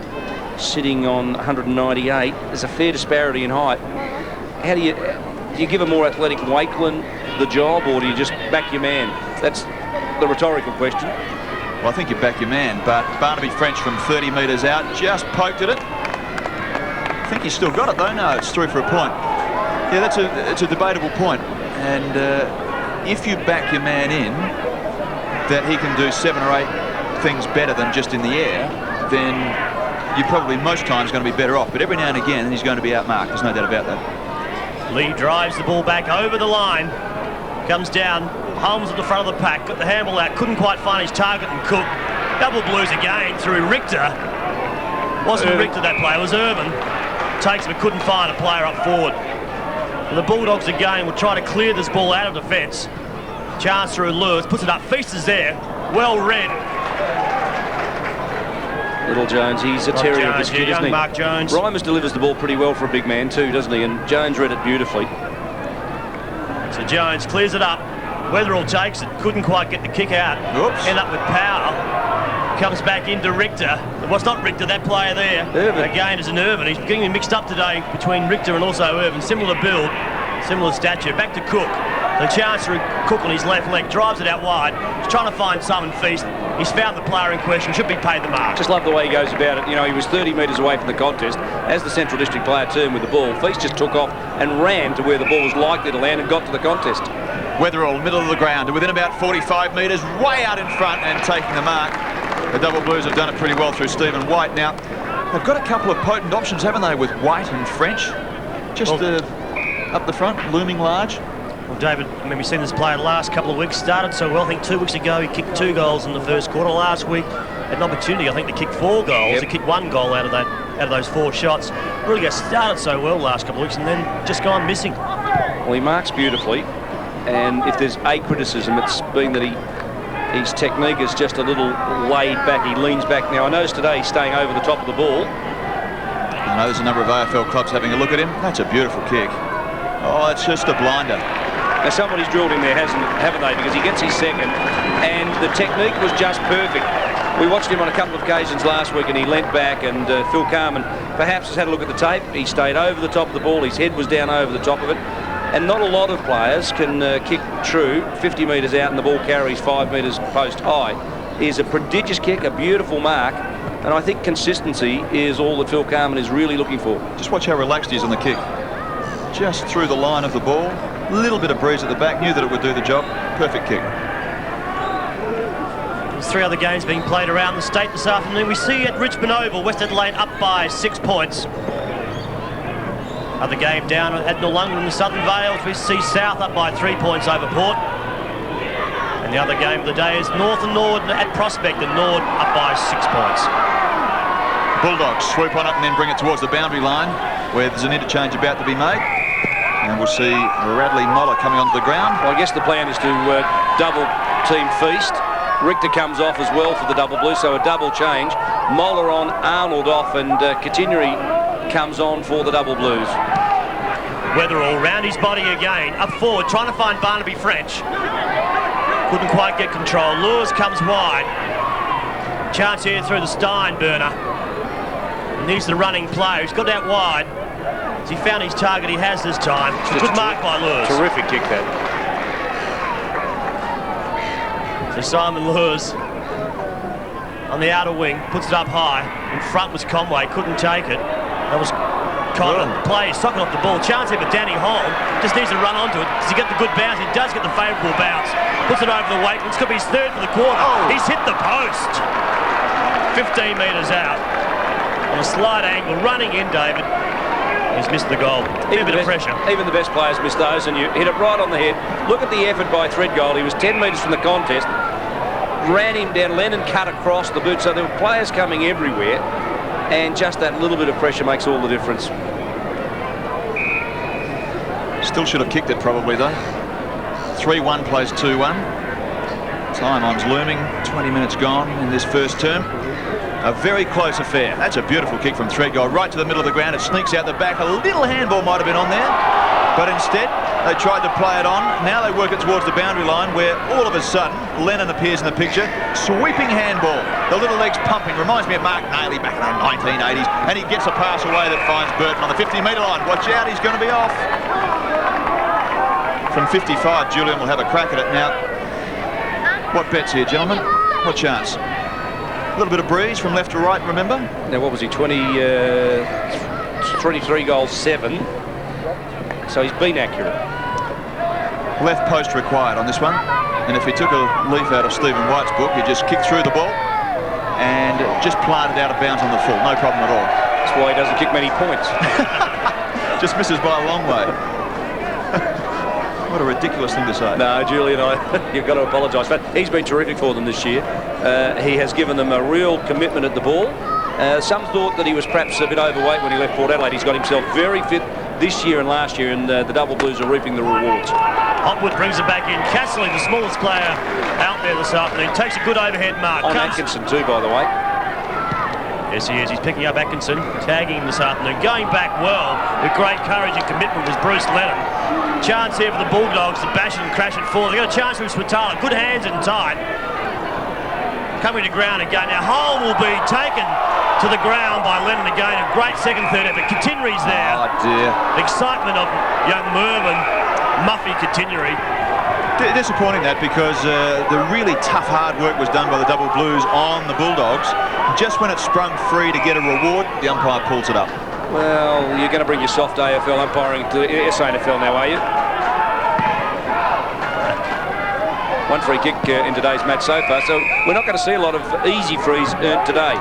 sitting on 198. There's a fair disparity in height. How do you give a more athletic Wakeland the job, or do you just back your man? That's the rhetorical question. Well, I think you back your man, but Barnaby French from 30 metres out just poked at it. I think he's still got it though. No, it's through for a point. Yeah, it's a debatable point. And if you back your man in that he can do 7 or 8 things better than just in the air, then you're probably most times going to be better off. But every now and again, he's going to be outmarked. There's no doubt about that. Lee drives the ball back over the line. Comes down. Holmes at the front of the pack. Got the handball out. Couldn't quite find his target, and Cook. Double blues again through Richter. Wasn't Richter that play. It was Irvin. Takes him, but couldn't find a player up forward. And the Bulldogs again will try to clear this ball out of defence. Chance through Lewis, puts it up. Feast is there. Well read. Little Jones, he's a terrier of this kid, isn't he? Mark Jones. Reimers delivers the ball pretty well for a big man too, doesn't he? And Jones read it beautifully. So Jones clears it up. Weatherall takes it. Couldn't quite get the kick out. Oops. End up with power. Comes back into Richter. Well, it's not Richter, that player there. Irvin. Again is an Irvin. He's getting mixed up today between Richter and also Irvin. Similar build, similar stature. Back to Cook. The chance for Cook on his left leg. Drives it out wide. He's trying to find Simon Feast. He's found the player in question. Should be paid the mark. Just love the way he goes about it. You know, he was 30 metres away from the contest. As the Central District player turned with the ball, Feast just took off and ran to where the ball was likely to land and got to the contest. Weatherall, middle of the ground, to within about 45 metres, way out in front and taking the mark. The Double Blues have done it pretty well through Stephen White. Now, they've got a couple of potent options, haven't they, with White and French? Just up the front, looming large. Well, David, I mean, we've seen this player the last couple of weeks. Started so well. I think 2 weeks ago he kicked 2 goals in the first quarter. Last week had an opportunity, I think, to kick 4 goals. Yep. He kicked 1 goal out of those 4 shots. Really got started so well last couple of weeks and then just gone missing. Well, he marks beautifully, and if there's a criticism, it's been that his technique is just a little laid back. He leans back. Now, I noticed today he's staying over the top of the ball. I know there's a number of AFL clubs having a look at him. That's a beautiful kick. Oh, it's just a blinder. Now, somebody's drilled him there, haven't they? Because he gets his second, and the technique was just perfect. We watched him on a couple of occasions last week, and he leant back, and Phil Carman perhaps has had a look at the tape. He stayed over the top of the ball. His head was down over the top of it. And not a lot of players can kick true 50 metres out and the ball carries 5 metres post high. It is a prodigious kick, a beautiful mark, and I think consistency is all that Phil Carman is really looking for. Just watch how relaxed he is on the kick. Just through the line of the ball. Little bit of breeze at the back, knew that it would do the job. Perfect kick. There's 3 other games being played around the state this afternoon. We see at Richmond Oval, West Adelaide up by 6 points. Other game down at Noongar in the Southern Vales, we see South up by 3 points over Port. And the other game of the day is North and Nord at Prospect, and Nord up by 6 points. Bulldogs swoop on it and then bring it towards the boundary line, where there's an interchange about to be made. And we'll see Radley Moller coming onto the ground. Well, I guess the plan is to double team Feast. Richter comes off as well for the Double Blue, so a double change. Moller on, Arnold off, and Katineri comes on for the Double Blues. Weatherall round his body again, up forward, trying to find Barnaby French. Couldn't quite get control. Lewis comes wide. Chance here through the Steinburner. Needs the running play. He's got out wide. He found his target. He has this time. Good mark by Lewis. Terrific kick that. So Simon Lewis on the outer wing, puts it up high. In front was Conway, couldn't take it. That was Cotton. Plays, socking off the ball. Chance here for Danny Holm. Just needs to run onto it. Does he get the good bounce? He does get the favourable bounce. Puts it over the weight. It's going to be his 3rd for the quarter. Oh. He's hit the post. 15 metres out. On a slight angle, running in, David. He's missed the goal. A bit of pressure. Even the best players miss those, and you hit it right on the head. Look at the effort by Threadgold. He was 10 metres from the contest. Ran him down. Lennon cut across the boot, so there were players coming everywhere. And just that little bit of pressure makes all the difference. Still should have kicked it probably though. 3-1 plays 2-1. Time on's looming. 20 minutes gone in this first term. A very close affair. That's a beautiful kick from Threadgold right to the middle of the ground. It sneaks out the back. A little handball might have been on there, but instead they tried to play it on. Now they work it towards the boundary line, where all of a sudden Lennon appears in the picture. Sweeping handball. The little legs pumping. Reminds me of Mark Nailey back in the 1980s. And he gets a pass away that finds Burton on the 50-metre line. Watch out, he's going to be off. From 55, Julian will have a crack at it now. What bets here, gentlemen? What chance? A little bit of breeze from left to right, remember? Now, what was he, 23 goals, 7. So he's been accurate. Left post required on this one. And if he took a leaf out of Stephen White's book, he just kicked through the ball and just planted out of bounds on the full. No problem at all. That's why he doesn't kick many points. Just misses by a long way. What a ridiculous thing to say. No, Julian, you've got to apologise for that. He's been terrific for them this year. He has given them a real commitment at the ball. Some thought that he was perhaps a bit overweight when he left Port Adelaide. He's got himself very fit, this year and last year, and the Double Blues are reaping the rewards. Hopwood brings it back in. Castley, the smallest player out there this afternoon, takes a good overhead mark. On Atkinson too, by the way. Yes, he is. He's picking up Atkinson, tagging him this afternoon. Going back well with great courage and commitment was Bruce Lennon. Chance here for the Bulldogs to bash it and crash it forward. They've got a chance with Swatala. Good hands and tight. Coming to ground again. Now, Hole will be taken to the ground by Lennon again. A great second, third effort. Continue's there. Oh, dear. Excitement of young Mervyn. Muffy Continuary. Disappointing that, because the really tough hard work was done by the Double Blues on the Bulldogs. Just when it sprung free to get a reward, the umpire pulls it up. Well, you're going to bring your soft AFL umpiring to SANFL now, are you? One free kick in today's match so far, so we're not going to see a lot of easy frees earned today.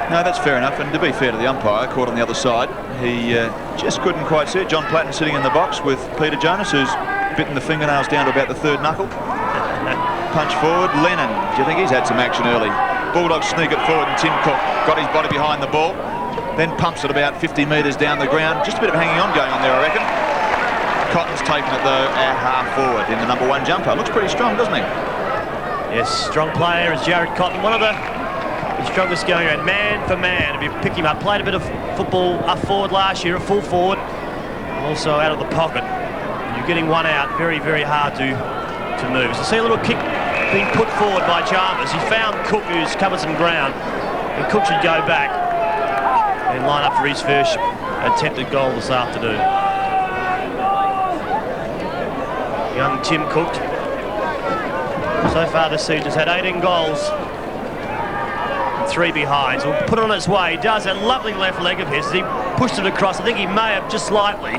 No, that's fair enough, and to be fair to the umpire, caught on the other side, he just couldn't quite see it. John Platten sitting in the box with Peter Jonas, who's bitten the fingernails down to about the third knuckle. Punch forward, Lennon. Do you think he's had some action early? Bulldogs sneak it forward, and Tim Cook got his body behind the ball, then pumps it about 50 metres down the ground. Just a bit of hanging on going on there, I reckon. Cotton's taken it, though, at half forward in the number 1 jumper. Looks pretty strong, doesn't he? Yes, strong player is Jared Cotton. One of the strongest going around, man for man. If you pick him up, played a bit of football up forward last year, a full forward, also out of the pocket. You're getting one out, very, very hard to move. So see a little kick being put forward by Chalmers. He found Cook, who's covered some ground, and Cook should go back and line up for his first attempted goal this afternoon. Young Tim Cook, so far this season, has had 18 goals. 3 behinds. Will put it on its way. He does that lovely left leg of his. He pushed it across. I think he may have just slightly,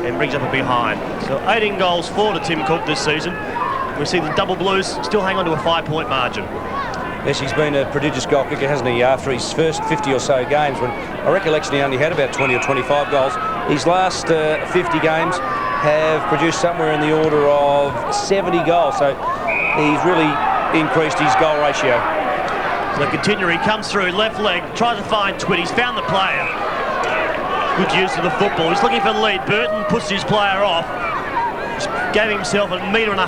and brings up a behind. So 18 goals for Tim Cook this season. We see the Double Blues still hang on to a 5-point margin. Yes, he's been a prodigious goal kicker, hasn't he, after his first 50 or so games, when I recollection he only had about 20 or 25 goals. His last 50 games have produced somewhere in the order of 70 goals, so he's really increased his goal ratio. So Continuary comes through, left leg, tries to find Twit. He's found the player. Good use of the football. He's looking for the lead. Burton puts his player off. Gave himself 1.5 metres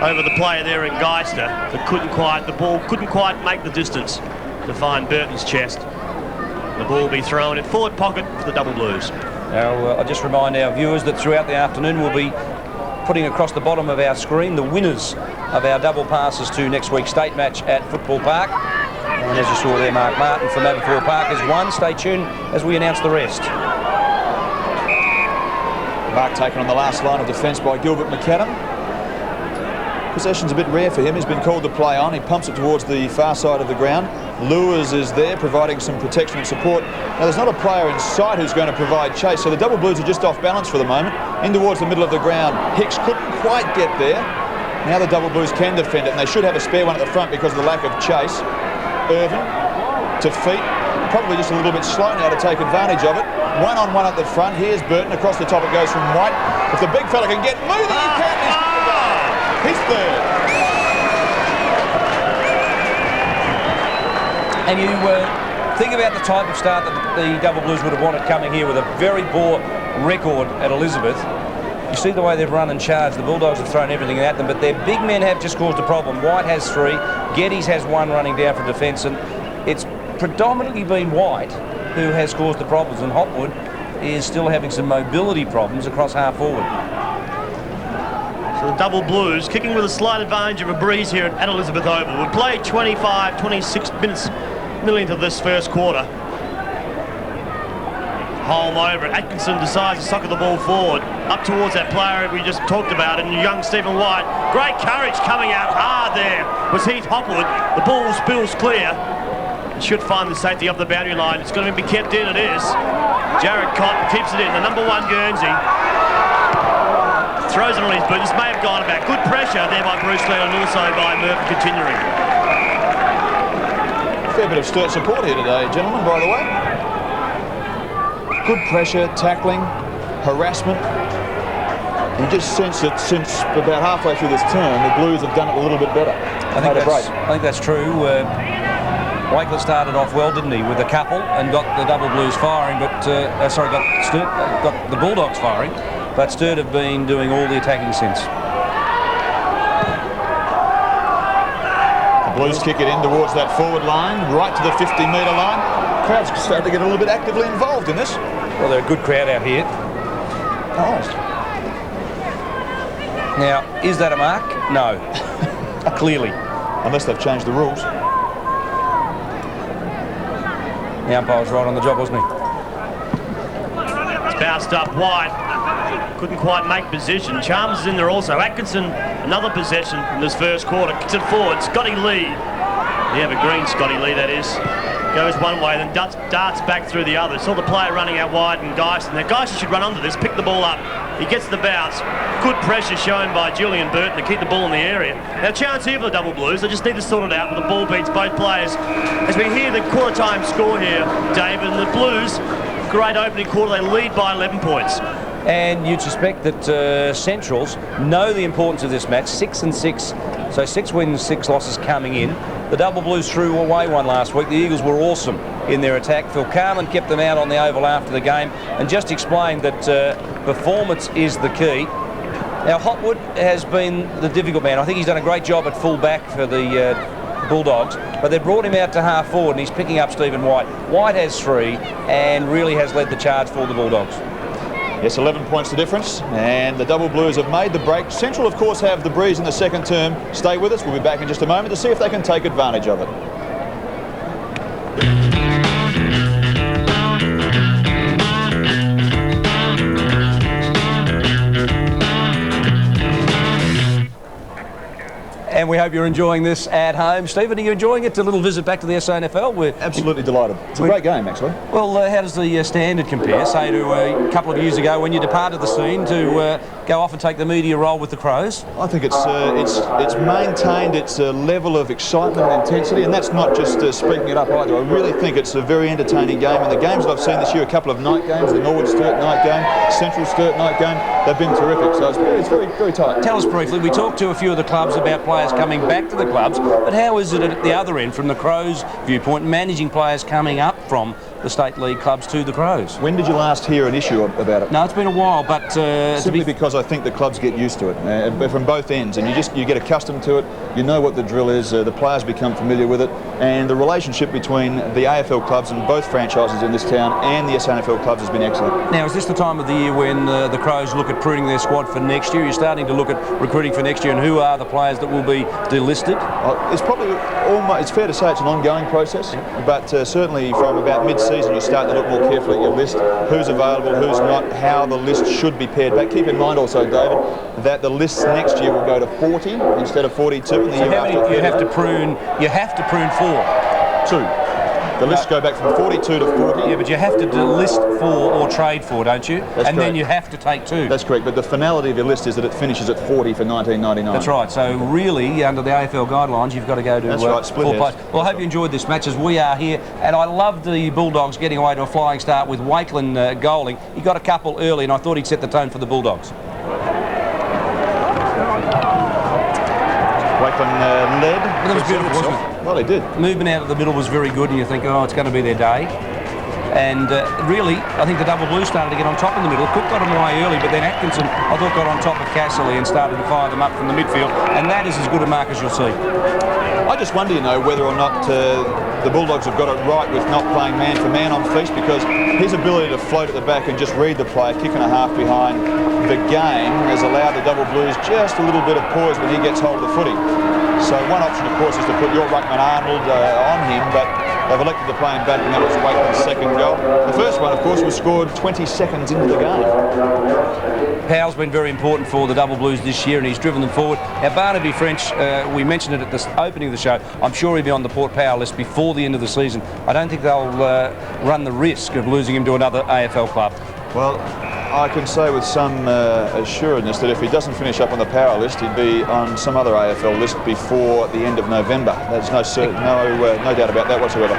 over the player there in Geister, but the ball couldn't quite make the distance to find Burton's chest. The ball will be thrown in forward pocket for the Double Blues. Now, I'll just remind our viewers that throughout the afternoon we'll be putting across the bottom of our screen the winners of our double passes to next week's state match at Football Park. And as you saw there, Mark Martin from Aberfoyle Park has won. Stay tuned as we announce the rest. Mark taken on the last line of defence by Gilbert McAdam. Possession's a bit rare for him. He's been called to play on. He pumps it towards the far side of the ground. Lewis is there providing some protection and support. Now there's not a player in sight who's going to provide chase, so the Double Blues are just off balance for the moment. In towards the middle of the ground. Hicks couldn't quite get there. Now the Double Blues can defend it, and they should have a spare one at the front because of the lack of chase. Irvin to feet, probably just a little bit slow now to take advantage of it. 1-on-1 at the front. Here's Burton. Across the top it goes from White. If the big fella can get moving, he can. He's got the goal. He's third. And you think about the type of start that the Double Blues would have wanted coming here with a very poor record at Elizabeth. You see the way they've run and charged. The Bulldogs have thrown everything at them, but their big men have just caused a problem. White has 3, Geddes has 1 running down for defence, and it's predominantly been White who has caused the problems, and Hopwood is still having some mobility problems across half forward. So the Double Blues kicking with a slight advantage of a breeze here at Elizabeth Oval. We've played 25, 26 minutes nearly into this first quarter. Holm over it. Atkinson decides to soccer the ball forward up towards that player we just talked about, and young Stephen White. Great courage coming out hard there was Heath Hopwood. The ball spills clear. It should find the safety up the boundary line. It's going to be kept in. It is. Jared Cotton keeps it in. The number 1 Guernsey throws it on his boot. This may have gone about. Good pressure there by Bruce Lee and also by Murphy Continuing. Fair bit of Sturt support here today, gentlemen, by the way. Good pressure, tackling, harassment. You just sense that since about halfway through this term, the Blues have done it a little bit better. I think that's true. Wakelet started off well, didn't he, with a couple and got the double blues firing, but got the Bulldogs firing, but Sturt have been doing all the attacking since. The Blues kick it in towards that forward line, right to the 50-metre line. Crowd's starting to get a little bit actively involved in this. Well, they're a good crowd out here. Nice. Now, is that a mark? No. Clearly. Unless they've changed the rules. The umpire was right on the job, wasn't he? It's bounced up wide. Couldn't quite make position. Chalmers is in there also. Atkinson, another possession in this first quarter. Kicks it forward. Scotty Lee. The evergreen Scotty Lee, that is. Goes one way, then darts back through the other. Saw the player running out wide and Geisen. Now Geisen should run under this, pick the ball up. He gets the bounce. Good pressure shown by Julian Burton to keep the ball in the area. Now chance here for the double blues. They just need to sort it out, but the ball beats both players. As we hear the quarter time score here, David, and the Blues, great opening quarter, they lead by 11 points. And you'd suspect that Centrals know the importance of this match. 6 and 6, so 6 wins, 6 losses coming in. The double blues threw away one last week. The Eagles were awesome in their attack. Phil Carman kept them out on the oval after the game and just explained that performance is the key. Now Hotwood has been the difficult man. I think he's done a great job at full back for the Bulldogs, but they brought him out to half forward and he's picking up Stephen White. White has 3 and really has led the charge for the Bulldogs. Yes, 11 points the difference, and the double blues have made the break. Central, of course, have the breeze in the second term. Stay with us. We'll be back in just a moment to see if they can take advantage of it. And we hope you're enjoying this at home. Stephen, are you enjoying it? A little visit back to the SANFL? We're absolutely delighted. It's a great game, actually. Well, how does the standard compare, say, to a couple of years ago when you departed the scene to go off and take the media role with the Crows? I think it's maintained its level of excitement and intensity, and that's not just speaking it up either. I really think it's a very entertaining game, and the games that I've seen this year, a couple of night games, the Norwood Sturt night game, Central Sturt night game, they've been terrific. So it's very, very tight. Tell us briefly, we talked to a few of the clubs about players coming back to the clubs, but how is it at the other end, from the Crows' viewpoint, managing players coming up from the State League clubs to the Crows? When did you last hear an issue about it? No, it's been a while, but simply because I think the clubs get used to it from both ends, and you get accustomed to it. You know what the drill is. The players become familiar with it, and the relationship between the AFL clubs and both franchises in this town and the SANFL clubs has been excellent. Now, is this the time of the year when the Crows look at pruning their squad for next year? You're starting to look at recruiting for next year, and who are the players that will be delisted? It's probably it's fair to say it's an ongoing process, but certainly from about mid-season you start to look more carefully at your list, who's available, who's not, how the list should be paired back. Keep in mind also, David, that the lists next year will go to 40 instead of 42. And the so year how many after you have to prune? You have to prune 4. 2. The lists go back from 42 to 40. Yeah, but you have to delist 4 or trade 4, don't you? That's and correct. Then you have to take 2. That's correct, but the finality of your list is that it finishes at 40 for 1999. That's right, so really, under the AFL guidelines, you've got to go to right, split 4 hairs. players. Well, I hope you enjoyed this match as we are here, and I loved the Bulldogs getting away to a flying start with Wakeland goaling. He got a couple early, and I thought he'd set the tone for the Bulldogs. Wakeland led. Well, that was beautiful, wasn't it? Well, he did. Movement out of the middle was very good, and you think, oh, it's going to be their day. And really, I think the double blue started to get on top in the middle. Cook got them away early, but then Atkinson, I thought, got on top of Casserly and started to fire them up from the midfield, and that is as good a mark as you'll see. I just wonder, whether or not the Bulldogs have got it right with not playing man for man on Feast, because his ability to float at the back and just read the player, kick and a half behind the game, has allowed the double blues just a little bit of poise when he gets hold of the footy. So one option, of course, is to put your ruckman Arnold on him, but they've elected to play him back, and that was Wakeland's second goal. The first one, of course, was scored 20 seconds into the game. Powell's been very important for the double blues this year, and he's driven them forward. Now, Barnaby French, we mentioned it at the opening of the show, I'm sure he'll be on the Port Power list before the end of the season. I don't think they'll run the risk of losing him to another AFL club. Well, I can say with some assuredness that if he doesn't finish up on the power list, he'd be on some other AFL list before the end of November. There's no doubt about that whatsoever.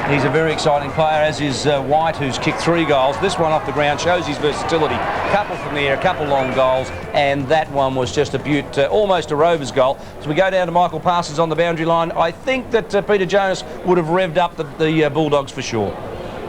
He's a very exciting player, as is White, who's kicked 3 goals. This one off the ground shows his versatility. Couple from the air, a couple long goals, and that one was just a beaut, almost a Rovers goal. So we go down to Michael Parsons on the boundary line. I think that Peter Jonas would have revved up the Bulldogs for sure.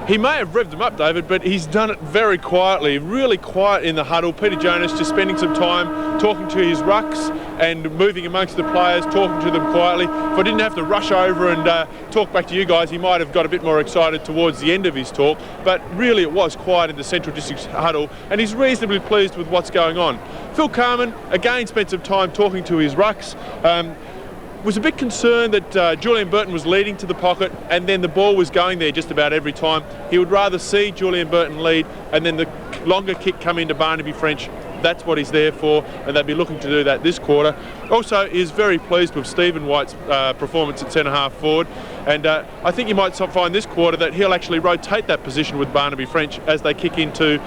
He may have revved them up, David, but he's done it very quietly, really quiet in the huddle. Peter Jonas just spending some time talking to his rucks and moving amongst the players, talking to them quietly. If I didn't have to rush over and talk back to you guys, he might have got a bit more excited towards the end of his talk, but really it was quiet in the Central District's huddle, and he's reasonably pleased with what's going on. Phil Carman, again, spent some time talking to his rucks. Was a bit concerned that Julian Burton was leading to the pocket and then the ball was going there just about every time. He would rather see Julian Burton lead and then the longer kick come into Barnaby French. That's what he's there for, and they'll be looking to do that this quarter. Also, is very pleased with Stephen White's performance at centre-half forward, and I think you might find this quarter that he'll actually rotate that position with Barnaby French as they kick into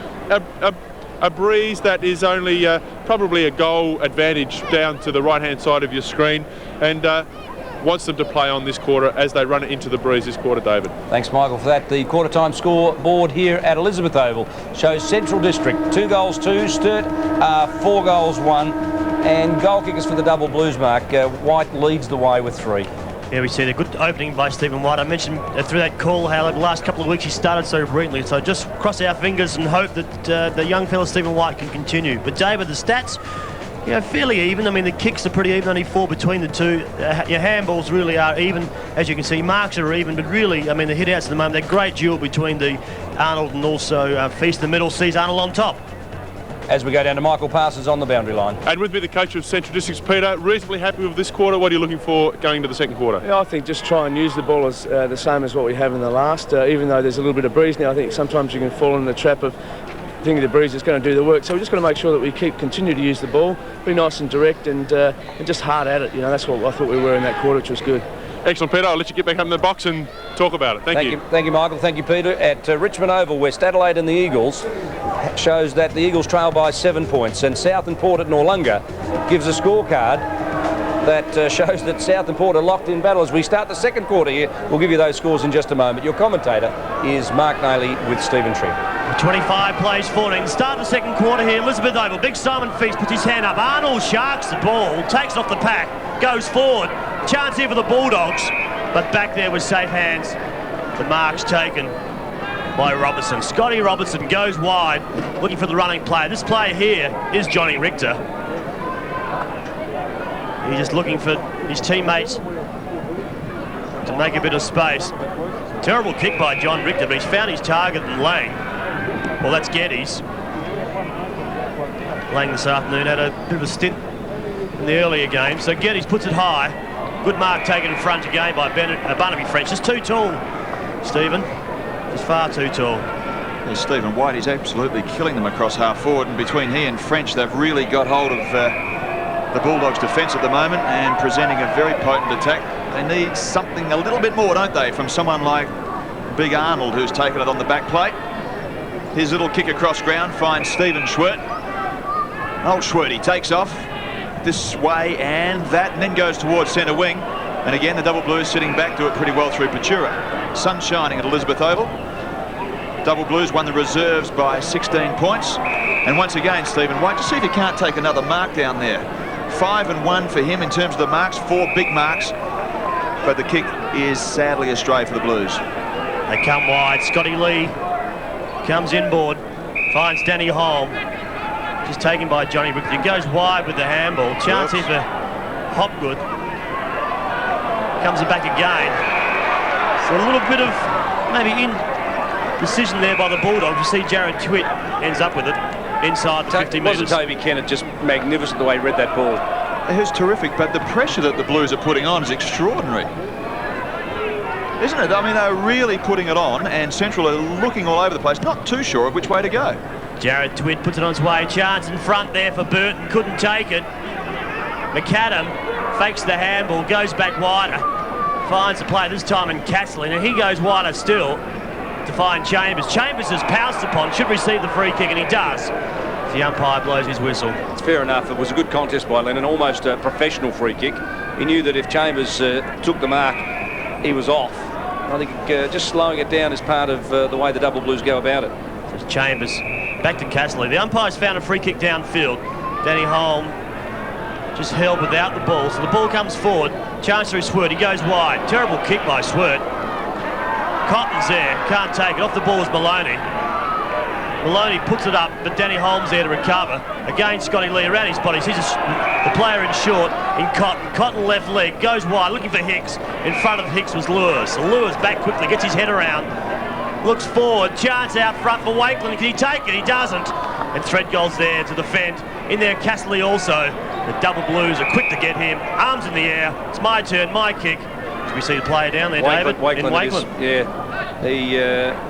a breeze that is only probably a goal advantage down to the right-hand side of your screen, and wants them to play on this quarter as they run it into the breeze this quarter, David. Thanks, Michael, for that. The quarter-time score board here at Elizabeth Oval shows Central District 2 goals 2, Sturt 4 goals 1, and goal kickers for the double Blues, Mark. White leads the way with 3. Yeah, we see a good opening by Stephen White. I mentioned through that call how the last couple of weeks he started so brilliantly. So just cross our fingers and hope that the young fella Stephen White can continue. But David, the stats, you know, fairly even. I mean, the kicks are pretty even, only 4 between the two. Your handballs really are even, as you can see. Marks are even, but really, I mean, the hit-outs at the moment, they're great duel between the Arnold and also Feast in the middle sees Arnold on top. As we go down to Michael Parsons on the boundary line. And with me, the coach of Central Districts, Peter. Reasonably happy with this quarter. What are you looking for going into the second quarter? Yeah, I think just try and use the ball as the same as what we have in the last. Even though there's a little bit of breeze now, I think sometimes you can fall in the trap of thinking the breeze is going to do the work. So we're just going to make sure that we continue to use the ball, be nice and direct, and just hard at it. You know, that's what I thought we were in that quarter, which was good. Excellent, Peter. I'll let you get back up in the box and talk about it. Thank you. Thank you, Michael. Thank you, Peter. At Richmond Oval, West Adelaide and the Eagles shows that the Eagles trail by 7 points, and South and Port at Noarlunga gives a scorecard that shows that South and Port are locked in battle as we start the second quarter here. We'll give you those scores in just a moment. Your commentator is Mark Nailey with Stephen Tripp. 25 plays 14. Start the second quarter here. Elizabeth Oval. Big Simon Feast puts his hand up. Arnold sharks the ball, takes off the pack, goes forward. Chance here for the Bulldogs, but back there with safe hands. The mark's taken by Robertson. Scotty Robertson goes wide, looking for the running player. This player here is Johnny Richter. He's just looking for his teammates to make a bit of space. Terrible kick by John Richter, but he's found his target in Lang. Well, that's Geddes. Lang this afternoon had a bit of a stint in the earlier game, so Geddes puts it high. Good mark taken in front again by Barnaby French. Just too tall, Stephen. Just far too tall. There's Stephen White. He's absolutely killing them across half forward, and between he and French, they've really got hold of the Bulldogs' defence at the moment and presenting a very potent attack. They need something a little bit more, don't they, from someone like Big Arnold, who's taken it on the back plate. His little kick across ground finds Stephen Schwert. Old Schwert, he takes off this way and that, and then goes towards centre wing. And again, the Double Blues sitting back do it pretty well through Patura. Sun shining at Elizabeth Oval. Double Blues won the reserves by 16 points. And once again, Stephen White, just see if he can't take another mark down there. 5 and 1 for him in terms of the marks, 4 big marks. But the kick is sadly astray for the Blues. They come wide. Scotty Lee comes inboard, finds Danny Holm. Just taken by Johnny Richter. He goes wide with the handball. Chance here for Hopgood. Comes it back again. So a little bit of maybe indecision there by the Bulldogs. You see Jared Twitt ends up with it inside the 50 metres. Wasn't Toby Kennett just magnificent the way he read that ball? It was terrific, but the pressure that the Blues are putting on is extraordinary. Isn't it? I mean, they're really putting it on, and Central are looking all over the place, not too sure of which way to go. Jared Twitt puts it on its way. Chance in front there for Burton. Couldn't take it. McAdam fakes the handball, goes back wider. Finds the play this time in Castley, and he goes wider still to find Chambers. Chambers is pounced upon, should receive the free kick, and he does. The umpire blows his whistle. It's fair enough. It was a good contest by Lennon, almost a professional free kick. He knew that if Chambers took the mark, he was off. I think just slowing it down is part of the way the Double Blues go about it. There's Chambers back to Castley. The umpire's found a free kick downfield. Danny Holm just held without the ball, so the ball comes forward. Chance through Sturt, he goes wide. Terrible kick by Sturt. Cotton's there, can't take it. Off the ball is Maloney. Maloney puts it up, but Danny Holm's there to recover. Again, Scotty Lee around his body. Sees the player in short in Cotton. Cotton left leg, goes wide, looking for Hicks. In front of Hicks was Lewis. So Lewis back quickly, gets his head around. Looks forward, chance out front for Wakeland. Can he take it? He doesn't. And Threadgold's there to defend. In there, Castley also. The Double Blues are quick to get him. Arms in the air. It's my turn, my kick. Did we see the player down there, David? Wakeland. Yeah. He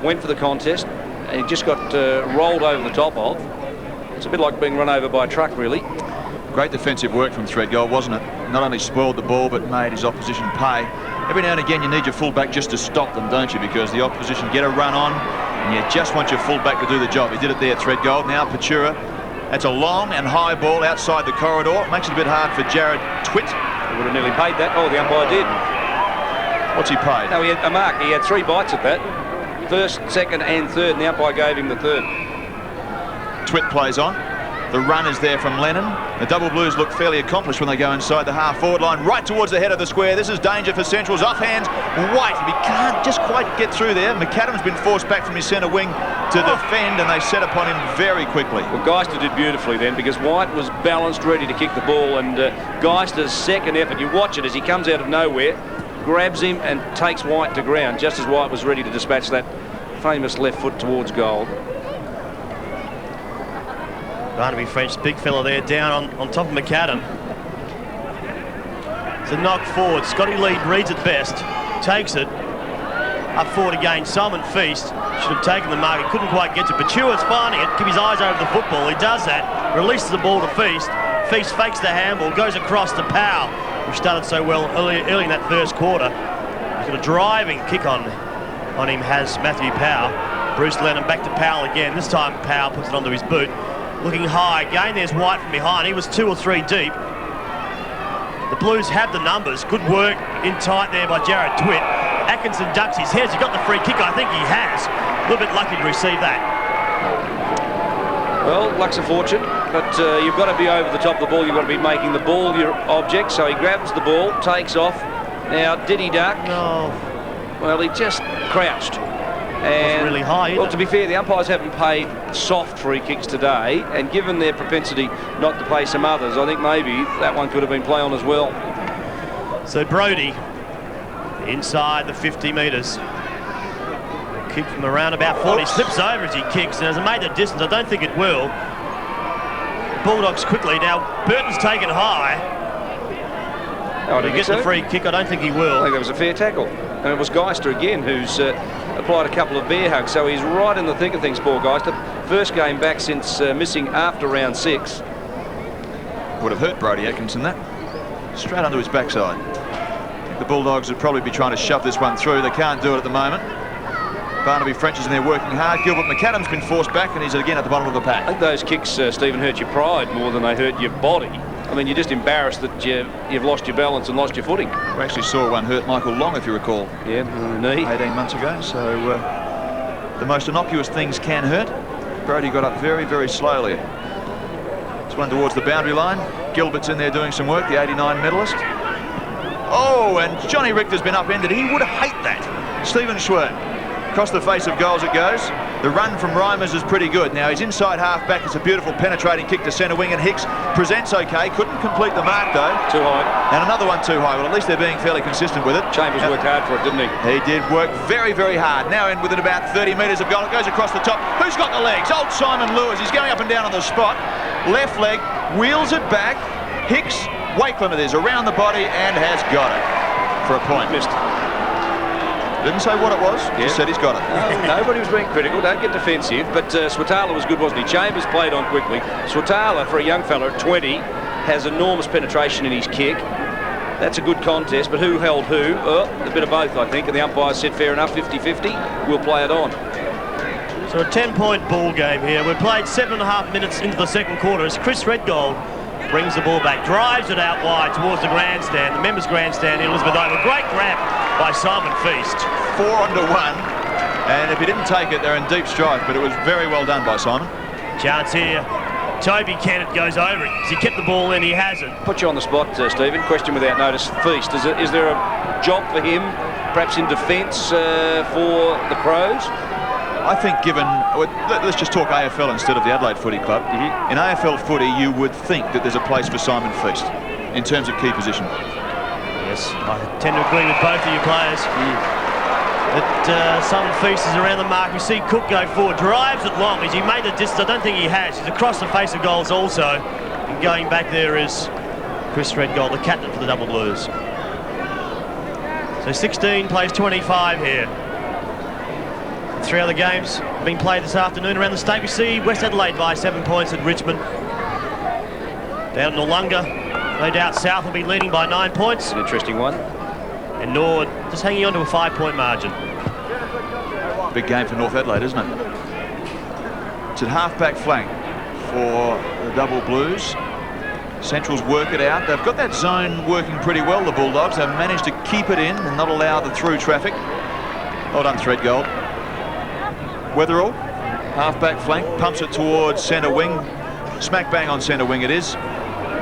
went for the contest. And he just got rolled over the top of. It's a bit like being run over by a truck, really. Great defensive work from Threadgold, wasn't it? Not only spoiled the ball, but made his opposition pay. Every now and again, you need your fullback just to stop them, don't you? Because the opposition get a run on, and you just want your fullback to do the job. He did it there, Threadgold. Now Patura. That's a long and high ball outside the corridor. Makes it a bit hard for Jared Twitt. He would have nearly paid that. Oh, the umpire did. What's he paid? No, he had a mark. He had 3 bites at that. First, second and third, and the umpire gave him the third. Twitt plays on. The run is there from Lennon. The Double Blues look fairly accomplished when they go inside the half-forward line, right towards the head of the square. This is danger for Central's offhand. White, he can't just quite get through there. McAdam's been forced back from his centre wing to defend, and they set upon him very quickly. Well, Geister did beautifully then, because White was balanced, ready to kick the ball, and Geister's second effort, you watch it as he comes out of nowhere, grabs him and takes White to ground, just as White was ready to dispatch that famous left foot towards goal. Barnaby French, big fella there, down on top of McAdam. It's a knock forward. Scotty Lee reads it best, takes it. Up forward again, Simon Feast should have taken the mark. He couldn't quite get to Pachua's finding it. Keep his eyes over the football. He does that, releases the ball to Feast. Feast fakes the handball, goes across to Powell, who started so well early in that first quarter. He's got a driving kick on him, has Matthew Powell. Bruce Lennon back to Powell again. This time Powell puts it onto his boot. Looking high again, there's White from behind. He was 2 or 3 deep. The Blues have the numbers. Good work in tight there by Jared Twitt. Atkinson ducks his head. He's got the free kick. I think he has. A little bit lucky to receive that. Well, luck's a fortune, but you've got to be over the top of the ball. You've got to be making the ball your object. So he grabs the ball, takes off. Now, did he duck? No. Well, he just crouched. And, really high, well, to be fair, the umpires haven't paid soft free kicks today, and given their propensity not to pay some others, I think maybe that one could have been play on as well. So Brodie, inside the 50 metres. Kick from around about 40, slips over as he kicks, and as it made the distance, I don't think it will. Bulldogs quickly, now Burton's taken high. Oh, he gets the free kick, I don't think he will. I think that was a fair tackle. And it was Geister again who's applied a couple of bear hugs, so he's right in the thick of things, poor Geister. First game back since missing after round 6. Would have hurt Brodie Atkinson, that. Straight onto his backside. I think the Bulldogs would probably be trying to shove this one through. They can't do it at the moment. Barnaby French is in there working hard. Gilbert McAdam's been forced back, and he's again at the bottom of the pack. I think those kicks, Stephen, hurt your pride more than they hurt your body. I mean, you're just embarrassed that you've lost your balance and lost your footing. We actually saw one hurt Michael Long, if you recall. Yeah, knee. 18 months ago, so the most innocuous things can hurt. Brodie got up very, very slowly. It's one towards the boundary line. Gilbert's in there doing some work, the 89 medalist. Oh, and Johnny Richter's been upended. He would hate that. Stephen Sturt. Across the face of goals it goes. The run from Reimers is pretty good. Now he's inside half-back. It's a beautiful penetrating kick to centre wing, and Hicks presents okay. Couldn't complete the mark, though. Too high. And another one too high. Well, at least they're being fairly consistent with it. Chambers worked hard for it, didn't he? He did work very, very hard. Now in within about 30 metres of goal. It goes across the top. Who's got the legs? Old Simon Lewis. He's going up and down on the spot. Left leg, wheels it back. Hicks, Wakeland it is, around the body, and has got it for a point. Missed. Didn't say what it was, just said he's got it. Nobody was being critical, don't get defensive, but Swatala was good, wasn't he? Chambers played on quickly. Swatala, for a young fella at 20, has enormous penetration in his kick. That's a good contest, but who held who? A bit of both, I think, and the umpire said fair enough, 50-50, we'll play it on. So a 10-point ball game here. We've played 7.5 minutes into the second quarter as Chris Threadgold brings the ball back, drives it out wide towards the grandstand, the members' grandstand in Elizabeth Oval. Great grab by Simon Feast. 4 under 1, and if he didn't take it, they're in deep strife, but it was very well done by Simon. Chance here. Toby Kennett goes over it. He kept the ball in, he hasn't. Put you on the spot, Stephen. Question without notice. Feast, is there a job for him, perhaps in defence for the Crows? I think given, let's just talk AFL instead of the Adelaide Footy Club. In AFL footy, you would think that there's a place for Simon Feast in terms of key position. Yes, I tend to agree with both of you players. But Simon Feast is around the mark. We see Cook go forward, drives it long. Has he made the distance? I don't think he has. He's across the face of goals also. And going back there is Chris Redgold, the captain for the Double Blues. So 16 plays 25 here. 3 other games have been played this afternoon around the state. We see West Adelaide by 7 points at Richmond. Down in Noarlunga, no doubt South will be leading by 9 points. An interesting one. And Nord just hanging on to a 5-point margin. Big game for North Adelaide, isn't it? It's at half-back flank for the Double Blues. Centrals work it out. They've got that zone working pretty well, the Bulldogs. They've managed to keep it in and not allow the through traffic. Well done, Threadgold. Weatherall, half-back flank, pumps it towards centre wing. Smack bang on centre wing it is.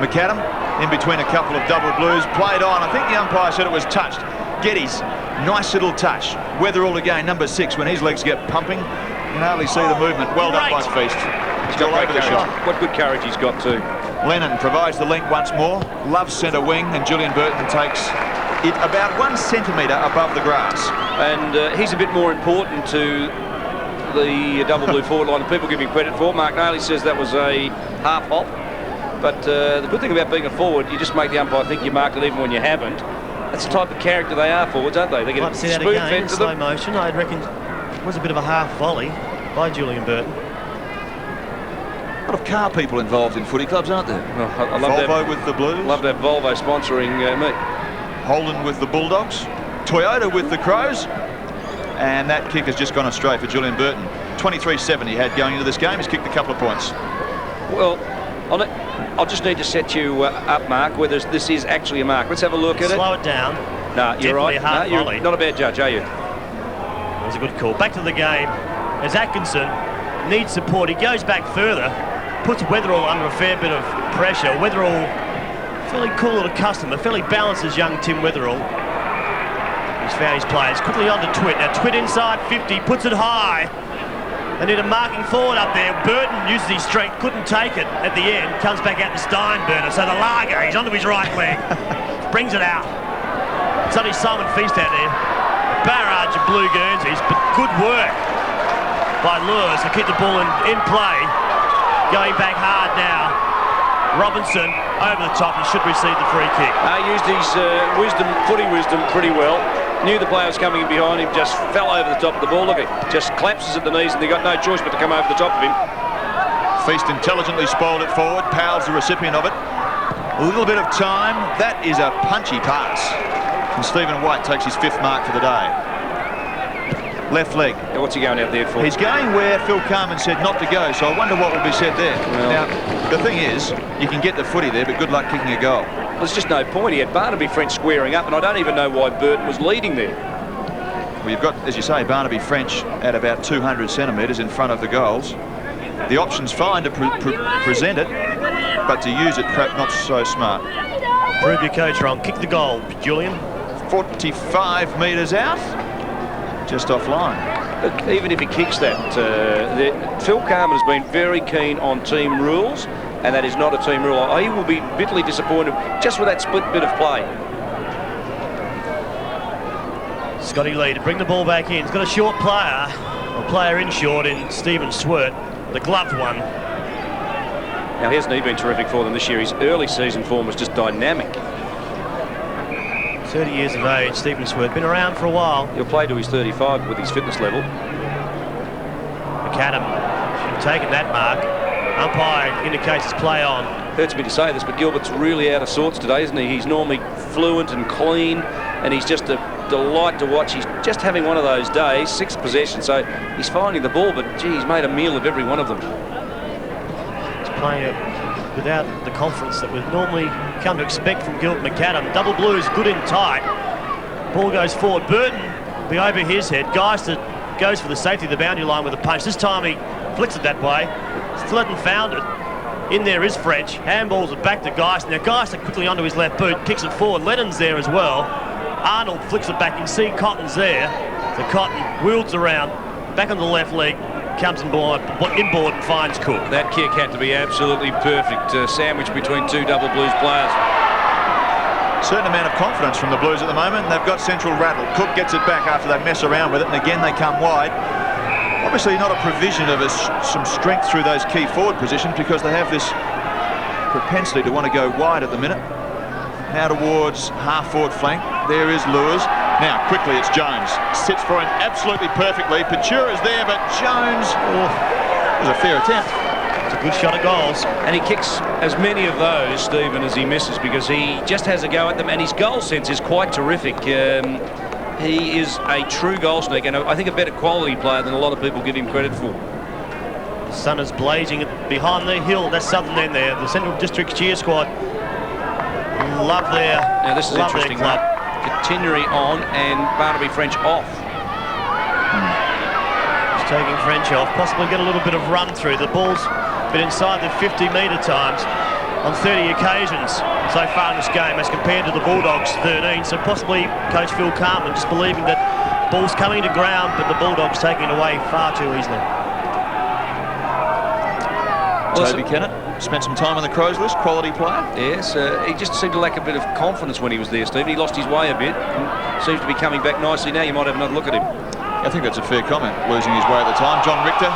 McAdam in between a couple of Double Blues, played on. I think the umpire said it was touched. Geddes, nice little touch. Weatherall again, number 6, when his legs get pumping. You can hardly see the movement. Well done by Feast. He's got over the shot. What good courage he's got too. Lennon provides the link once more. Loves centre wing, and Julian Burton takes it about 1 centimetre above the grass. And he's a bit more important to the Double Blue forward line than people give him credit for. Mark Nayley says that was a half hop. But the good thing about being a forward, you just make the umpire think you marked it even when you haven't. That's the type of character they are, forwards, aren't they? They get I'd see that again in slow motion. I'd reckon it was a bit of a half volley by Julian Burton. A lot of car people involved in footy clubs, aren't there? Well, I love Volvo with the Blues. Love to have Volvo sponsoring me. Holden with the Bulldogs. Toyota with the Crows. And that kick has just gone astray for Julian Burton. 23-7 he had going into this game. He's kicked a couple of points. Well, I'll just need to set you up, Mark, whether this is actually a mark. Let's have a look at it. Slow it down. No, you're right. No, you're not a bad judge, are you? That was a good call. Back to the game. As Atkinson needs support, he goes back further, puts Weatherall under a fair bit of pressure. Weatherall, fairly cool little customer, fairly balanced as young Tim Weatherall. He's found his players. Quickly on to Twitt. Now Twitt inside 50, puts it high. They need a marking forward up there. Burton uses his strength, couldn't take it at the end. Comes back out to Steinburner. So the Lager, he's onto his right leg. Brings it out. It's only Simon Feast out there. Barrage of Blue Guernseys, but good work by Lewis to keep the ball in play. Going back hard now. Robinson over the top and should receive the free kick. Used his footy wisdom pretty well. Knew the player was coming in behind him, just fell over the top of the ball. Look, it just collapses at the knees and they got no choice but to come over the top of him. Feast intelligently spoiled it forward. Powell's the recipient of it. A little bit of time. That is a punchy pass. And Stephen White takes his 5th mark for the day. Left leg. Now, what's he going out there for? He's going where Phil Carman said not to go, so I wonder what will be said there. Well, now, the thing is, you can get the footy there, but good luck kicking a goal. There's just no point. He had Barnaby French squaring up, and I don't even know why Burton was leading there. Well, you've got, as you say, Barnaby French at about 200 centimetres in front of the goals. The option's fine to present it, but to use it, perhaps not so smart. Prove your coach wrong. Kick the goal, Julian. 45 metres out. Just offline. But even if he kicks that, Phil Carman has been very keen on team rules, and that is not a team rule. He will be bitterly disappointed just with that split bit of play. Scotty Lee to bring the ball back in. He's got a short player, a player in short in Stephen Sturt, the gloved one. Now, hasn't he been terrific for them this year? His early season form was just dynamic. 30 years of age, Stephen Sturt, been around for a while. He'll play to his 35 with his fitness level. McAdam should have taken that mark. Umpire indicates his play on. Hurts me to say this, but Gilbert's really out of sorts today, isn't he? He's normally fluent and clean, and he's just a delight to watch. He's just having one of those days, 6th possession, so he's finding the ball, but gee, he's made a meal of every one of them. He's playing a without the confidence that we've normally come to expect from Gilbert McAdam. Double Blues good in tight. Ball goes forward. Burton be over his head. Geister goes for the safety of the boundary line with a punch. This time he flicks it that way. Still hadn't found it. In there is French. Handballs it back to Geister. Now Geister quickly onto his left boot, kicks it forward. Lennon's there as well. Arnold flicks it back. You can see Cotton's there. So Cotton wields around, back on the left leg, comes inboard and finds Cook. That kick had to be absolutely perfect. Sandwich between two Double Blues players. Certain amount of confidence from the Blues at the moment. They've got central rattled. Cook gets it back after they mess around with it, and again they come wide. Obviously not a provision of some strength through those key forward positions, because they have this propensity to want to go wide at the minute. Now towards half-forward flank. There is Lewis. Now quickly it's Jones. Sits for him absolutely perfectly. Petura's there, but Jones... it was a fair attempt. It's a good shot at goals. And he kicks as many of those, Stephen, as he misses, because he just has a go at them, and his goal sense is quite terrific. He is a true goal sneak, and I think a better quality player than a lot of people give him credit for. The sun is blazing behind the hill. That's Southern End there. The Central District cheer squad. Love there. Now this is interesting. Continually on, and Barnaby French off. He's taking French off. Possibly get a little bit of run through. The ball's been inside the 50-metre times on 30 occasions so far in this game, as compared to the Bulldogs 13. So possibly Coach Phil Carman just believing that ball's coming to ground, but the Bulldogs taking it away far too easily. Toby Kennett spent some time on the Crows list, quality player. Yes, he just seemed to lack a bit of confidence when he was there, Steve. He lost his way a bit. Seems to be coming back nicely now. You might have another look at him. I think that's a fair comment, losing his way at the time. John Richter.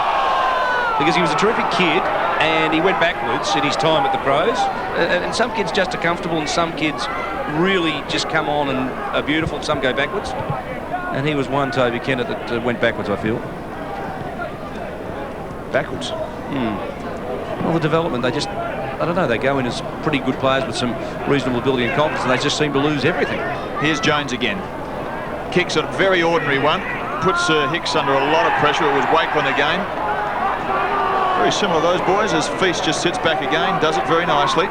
Because he was a terrific kid, and he went backwards in his time at the Crows. And some kids just are comfortable, and some kids really just come on and are beautiful, and some go backwards. And he was one, Toby Kennett, that went backwards, I feel. Backwards? Well, the development, they just, I don't know, they go in as pretty good players with some reasonable ability and confidence, and they just seem to lose everything. Here's Jones again. Kicks a very ordinary one. Puts Hicks under a lot of pressure. It was Wakelin again. Very similar to those boys, as Feast just sits back again, does it very nicely.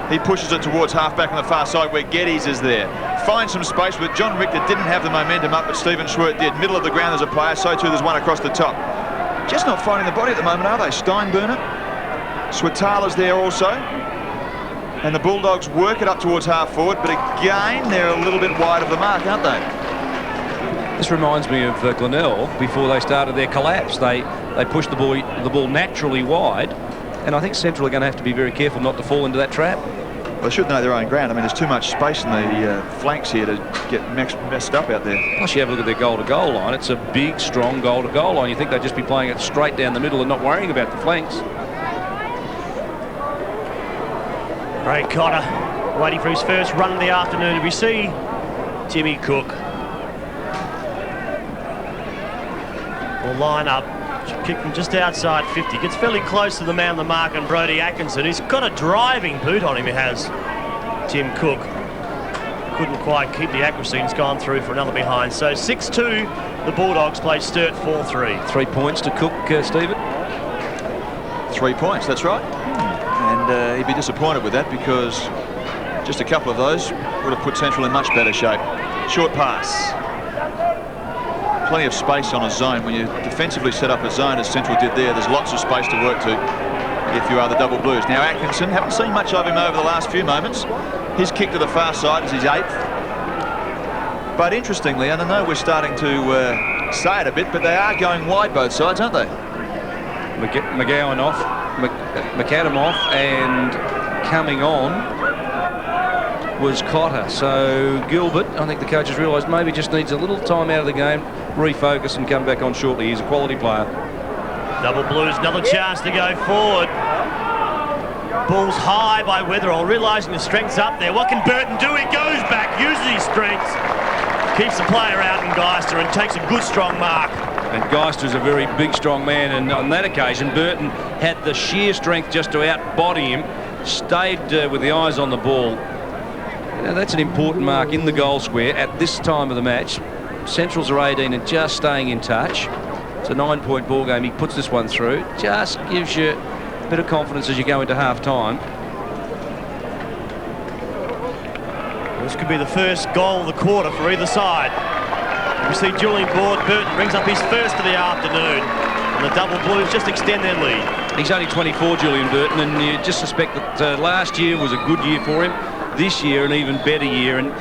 He pushes it towards half-back on the far side where Geddes is there. Finds some space, but John Richter didn't have the momentum up, but Stephen Schwert did. Middle of the ground there's a player, so too there's one across the top. Just not finding the body at the moment, are they? Steinburner. Swatala's there also. And the Bulldogs work it up towards half-forward, but again, they're a little bit wide of the mark, aren't they? This reminds me of Glenelg before they started their collapse. They pushed the ball naturally wide, and I think Central are going to have to be very careful not to fall into that trap. Well, they should know their own ground. I mean, there's too much space in the flanks here to get messed up out there. Plus, you have a look at their goal-to-goal line. It's a big, strong goal-to-goal line. You think they'd just be playing it straight down the middle and not worrying about the flanks. Ray Cotter waiting for his first run of the afternoon. We see Jimmy Cook will line up, kick from just outside 50. Gets fairly close to the man on the mark, and Brodie Atkinson, who's got a driving boot on him, he has, Tim Cook. Couldn't quite keep the accuracy, and it's gone through for another behind. So 6-2, the Bulldogs play Sturt 4-3. 3 points to Cook, Stephen. 3 points, that's right. And he'd be disappointed with that, because just a couple of those would have put Central in much better shape. Short pass. Plenty of space on a zone. When you defensively set up a zone, as Central did there, there's lots of space to work to if you are the Double Blues. Now Atkinson, haven't seen much of him over the last few moments. His kick to the far side is his 8th. But interestingly, and I know we're starting to say it a bit, but they are going wide both sides, aren't they? McGowan off, McAdam off, and coming on was Cotter. So Gilbert, I think the coach has realised, maybe just needs a little time out of the game, refocus and come back on shortly. He's a quality player. Double Blues, another chance to go forward. Ball's high by Weatherall, realising the strength's up there. What can Burton do? He goes back, uses his strengths, keeps the player out in Geister, and takes a good strong mark. And Geister's a very big, strong man, and on that occasion, Burton had the sheer strength just to out-body him, stayed with the eyes on the ball. Now, that's an important mark in the goal square at this time of the match. Centrals are 18 and just staying in touch. It's a 9-point ball game. He puts this one through. Just gives you bit of confidence as you go into half-time. This could be the first goal of the quarter for either side. We see Julian Burton brings up his first of the afternoon, and the Double Blues just extend their lead. He's only 24, Julian Burton, and you just suspect that last year was a good year for him. This year, an even better year, and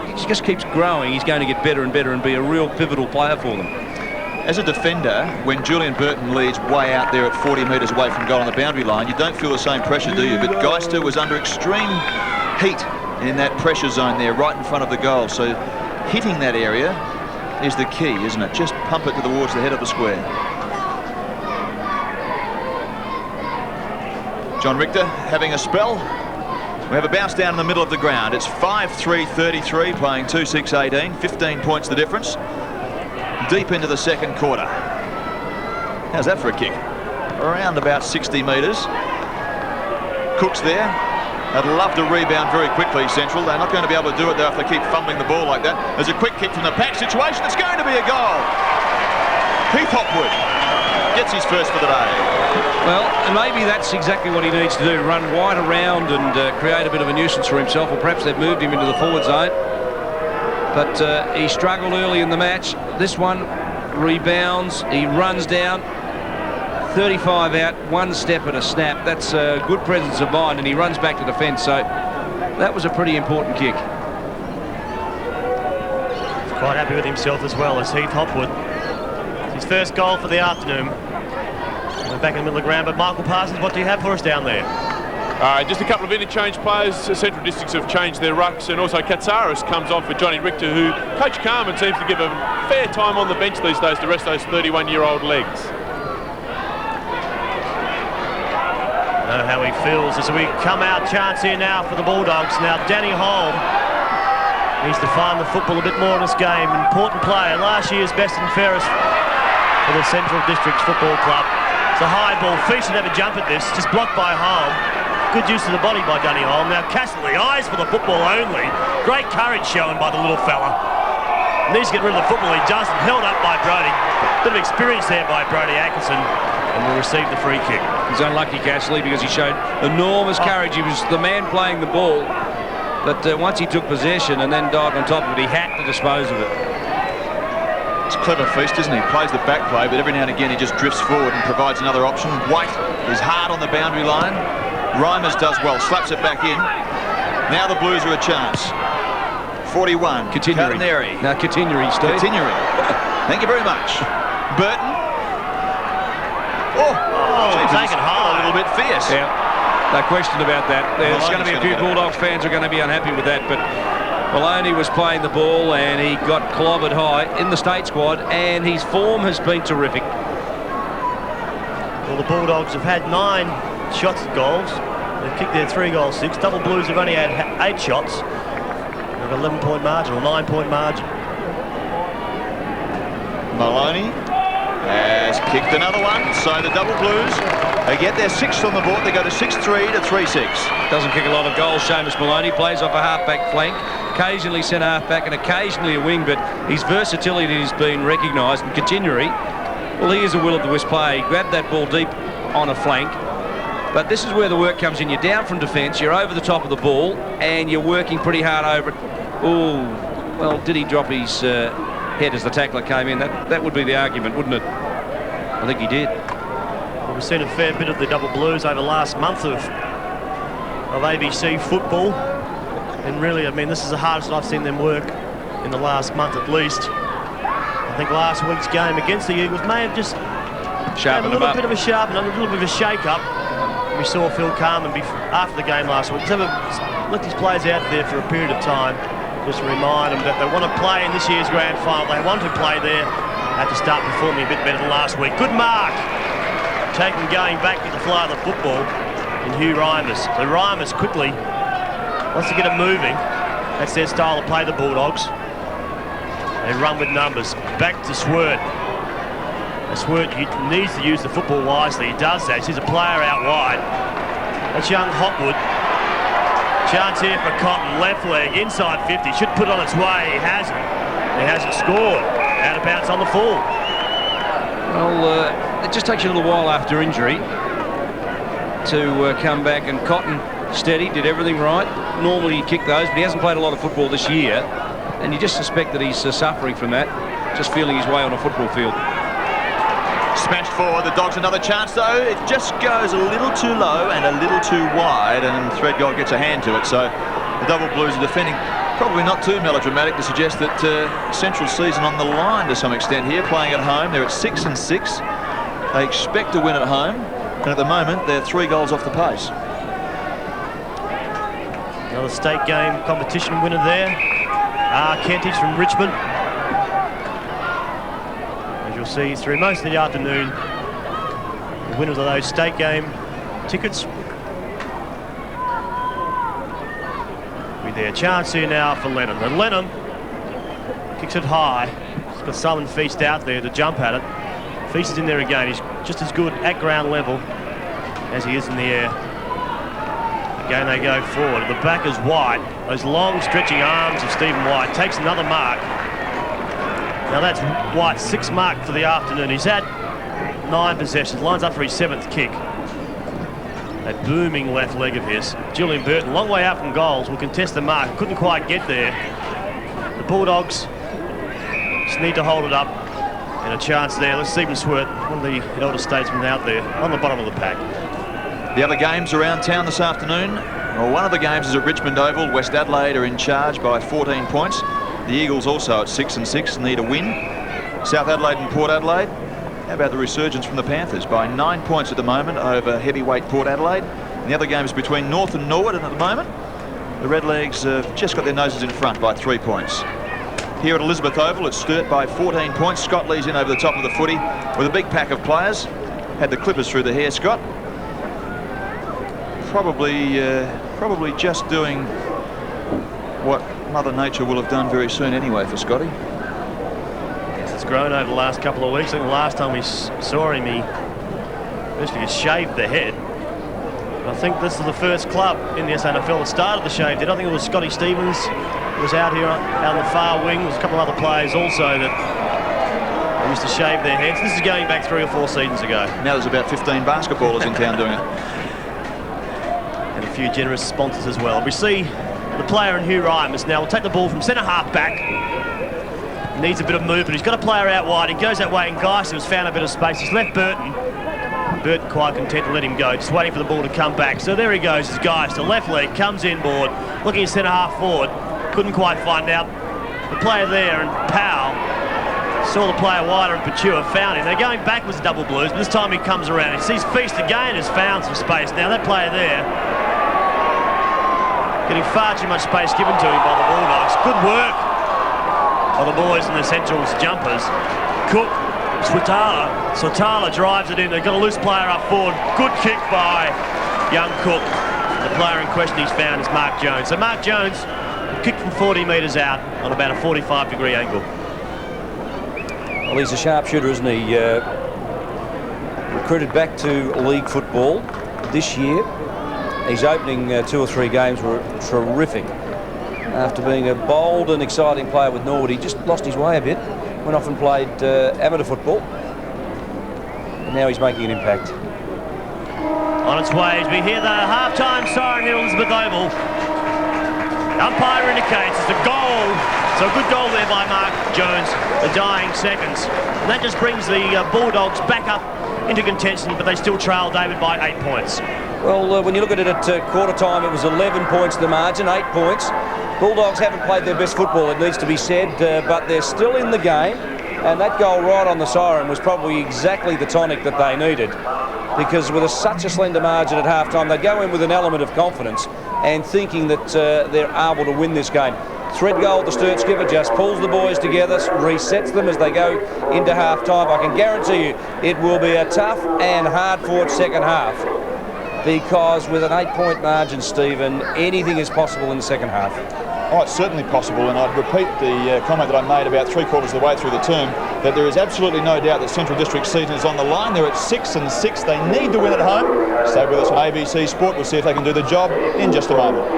he just keeps growing. He's going to get better and better and be a real pivotal player for them. As a defender, when Julian Burton leads way out there at 40 metres away from goal on the boundary line, you don't feel the same pressure, do you? But Geister was under extreme heat in that pressure zone there, right in front of the goal. So hitting that area is the key, isn't it? Just pump it towards the head of the square. John Richter having a spell. We have a bounce down in the middle of the ground. It's 5-3-33, playing 2-6-18, 15 points the difference. Deep into the second quarter. How's that for a kick? Around about 60 metres. Cook's there. I'd love to rebound very quickly, Central. They're not going to be able to do it, though, if they keep fumbling the ball like that. There's a quick kick from the pack situation. It's going to be a goal. Keith Hopwood gets his first for the day. Well, maybe that's exactly what he needs to do, run wide around and create a bit of a nuisance for himself, or perhaps they've moved him into the forward zone. But he struggled early in the match. This one rebounds, he runs down, 35 out, one step and a snap. That's a good presence of mind, and he runs back to defence, so that was a pretty important kick. He's quite happy with himself as well as Heath Hopwood. His first goal for the afternoon. We're back in the middle of the ground, but Michael Parsons, what do you have for us down there? Just a couple of interchange players. Central Districts have changed their rucks, and also Katsaris comes on for Johnny Richter, who Coach Carman seems to give a fair time on the bench these days to rest those 31-year-old legs. I know how he feels as we come out. Chance here now for the Bulldogs. Now Danny Holm needs to find the football a bit more in this game. Important player, last year's best and fairest for the Central Districts Football Club. It's a high ball. Feast should have a jump at this. Just blocked by Holm. Good use of the body by Danny Holm. Now Castley, eyes for the football only. Great courage shown by the little fella. Needs to get rid of the football. He doesn't. Held up by Brody. Bit of experience there by Brody Atkinson, and will receive the free kick. He's unlucky, Castley, because he showed enormous courage. He was the man playing the ball, but once he took possession and then dived on top of it, he had to dispose of it. It's clever Feast, isn't he? Plays the back play, but every now and again he just drifts forward and provides another option. White is hard on the boundary line. Reimers does well, slaps it back in. Now the Blues are a chance. 41. Continuing. Now continuing, Steve. Continuing. Thank you very much. Burton. Taken high. A little bit fierce. Yeah, no question about that. There's going to be a few Bulldogs fans who are going to be unhappy with that, but Maloney was playing the ball and he got clobbered high in the state squad, and his form has been terrific. Well, the Bulldogs have had 9 shots at goals. They've kicked their 3 goals 6. Double Blues have only had 8 shots. They've got 11-point margin or 9-point margin. Maloney has kicked another one, so the Double Blues, they get their 6th on the board. They go to 6-3 to 3-6. Doesn't kick a lot of goals, Seamus Maloney. Plays off a half-back flank, occasionally centre half-back and occasionally a wing, but his versatility has been recognised, and continually, well, he is a will-of-the-wisp player. He grabbed that ball deep on a flank, but this is where the work comes in. You're down from defence, you're over the top of the ball, and you're working pretty hard over it. Oh, well, did he drop his head as the tackler came in? That would be the argument, wouldn't it? I think he did. Well, we've seen a fair bit of the Double Blues over the last month of ABC football, and really, I mean, this is the hardest I've seen them work in the last month at least. I think last week's game against the Eagles may have just sharpened a little bit of a sharpen, a little bit of a shake-up. We saw Phil Carman after the game last week. He's ever let his players out there for a period of time, just to remind them that they want to play in this year's grand final. They want to play there. Have to start performing a bit better than last week. Good mark. Going back with the fly of the football in Hugh Reimers. So Reimers quickly wants to get it moving. That's their style to play, the Bulldogs. They run with numbers. Back to Sturt. Sturt needs to use the football wisely. He does that. He sees a player out wide. That's young Hopwood. Chance here for Cotton. Left leg, inside 50. Should put it on its way. He hasn't. He hasn't scored. Out of bounds on the full. Well, it just takes you a little while after injury. to come back, and Cotton steady, did everything right. Normally he'd kick those, but he hasn't played a lot of football this year, and you just suspect that he's suffering from that, just feeling his way on a football field. Smashed forward, the Dogs another chance though. It just goes a little too low and a little too wide, and Threadgold gets a hand to it. So the Double Blues are defending. Probably not too melodramatic to suggest that Central season on the line to some extent here, playing at home. They're at 6-6. They expect to win at home, and at the moment they're 3 goals off the pace. Another state game competition winner there. Kentridge from Richmond. As you'll see through most of the afternoon, the winners of those state game tickets. With their chance here now for Lennon. And Lennon kicks it high. He's got Simon Feast out there to jump at it. Feast is in there again. He's just as good at ground level as he is in the air. Again they go forward. The back is White. Those long stretching arms of Stephen White. Takes another mark. Now that's White's 6th mark for the afternoon. He's had 9 possessions. Lines up for his 7th kick. That booming left leg of his. Julian Burton, long way out from goals, will contest the mark. Couldn't quite get there. The Bulldogs just need to hold it up. And a chance there. Let's Stephen Sturt, one of the elder statesmen out there, on the bottom of the pack. The other games around town this afternoon. Well, one of the games is at Richmond Oval. West Adelaide are in charge by 14 points. The Eagles also at 6-6 need a win. South Adelaide and Port Adelaide. How about the resurgence from the Panthers by 9 points at the moment over heavyweight Port Adelaide. And the other game is between North and Norwood, and at the moment the Redlegs have just got their noses in front by 3 points. Here at Elizabeth Oval, it's Sturt by 14 points. Scott Lee's in over the top of the footy with a big pack of players. Had the clippers through the hair, Scott. Probably just doing what Mother Nature will have done very soon anyway for Scotty. Yes, it's grown over the last couple of weeks. I think the last time we saw him, he basically shaved the head. I think this is the first club in the SANFL that started the shaved head. I think it was Scotty Stevens who was out here out on the far wing. There's a couple of other players also that used to shave their heads. This is going back 3 or 4 seasons ago. Now there's about 15 basketballers in town doing it. And a few generous sponsors as well. We see the player in Hugh Rhymes now will take the ball from centre half back. Needs a bit of movement. He's got a player out wide. He goes that way, and Geiser has found a bit of space. He's left Burton. Burton quite content to let him go, just waiting for the ball to come back. So there he goes, his Geiser, left leg, comes inboard, looking at centre half forward. Couldn't quite find out the player there, and Powell saw the player wider, and Patua found him. They're going backwards, Double Blues, but this time he comes around. He sees Feast again, has found some space. Now that player there, getting far too much space given to him by the Bulldogs. Good work by the boys in the Centrals jumpers. Cook, Swatala drives it in. They've got a loose player up forward. Good kick by young Cook. The player in question he's found is Mark Jones. So Mark Jones kicked from 40 metres out on about a 45-degree angle. Well, he's a sharpshooter, isn't he? Recruited back to league football this year. His opening 2 or 3 games were terrific. After being a bold and exciting player with Norwood, he just lost his way a bit. Went off and played amateur football. And now he's making an impact. On its way as we hear the half-time siren here at Elizabeth Oval. Umpire indicates it's a goal. So a good goal there by Mark Jones, the dying seconds. And that just brings the Bulldogs back up into contention, but they still trail David by 8 points. Well, when you look at it at quarter time, it was 11 points the margin, 8 points. Bulldogs haven't played their best football, it needs to be said, but they're still in the game. And that goal right on the siren was probably exactly the tonic that they needed. Because with such a slender margin at half-time, they go in with an element of confidence and thinking that they're able to win this game. Threadgold, the Sturt skipper, just pulls the boys together, resets them as they go into half-time. I can guarantee you it will be a tough and hard-fought second half. Because with an 8-point margin, Stephen, anything is possible in the second half. Oh, it's certainly possible, and I'd repeat the comment that I made about 3/4 of the way through the term, that there is absolutely no doubt that Central District's season is on the line. They're at 6-6. They need to win at home. Stay with us on ABC Sport. We'll see if they can do the job in just a moment.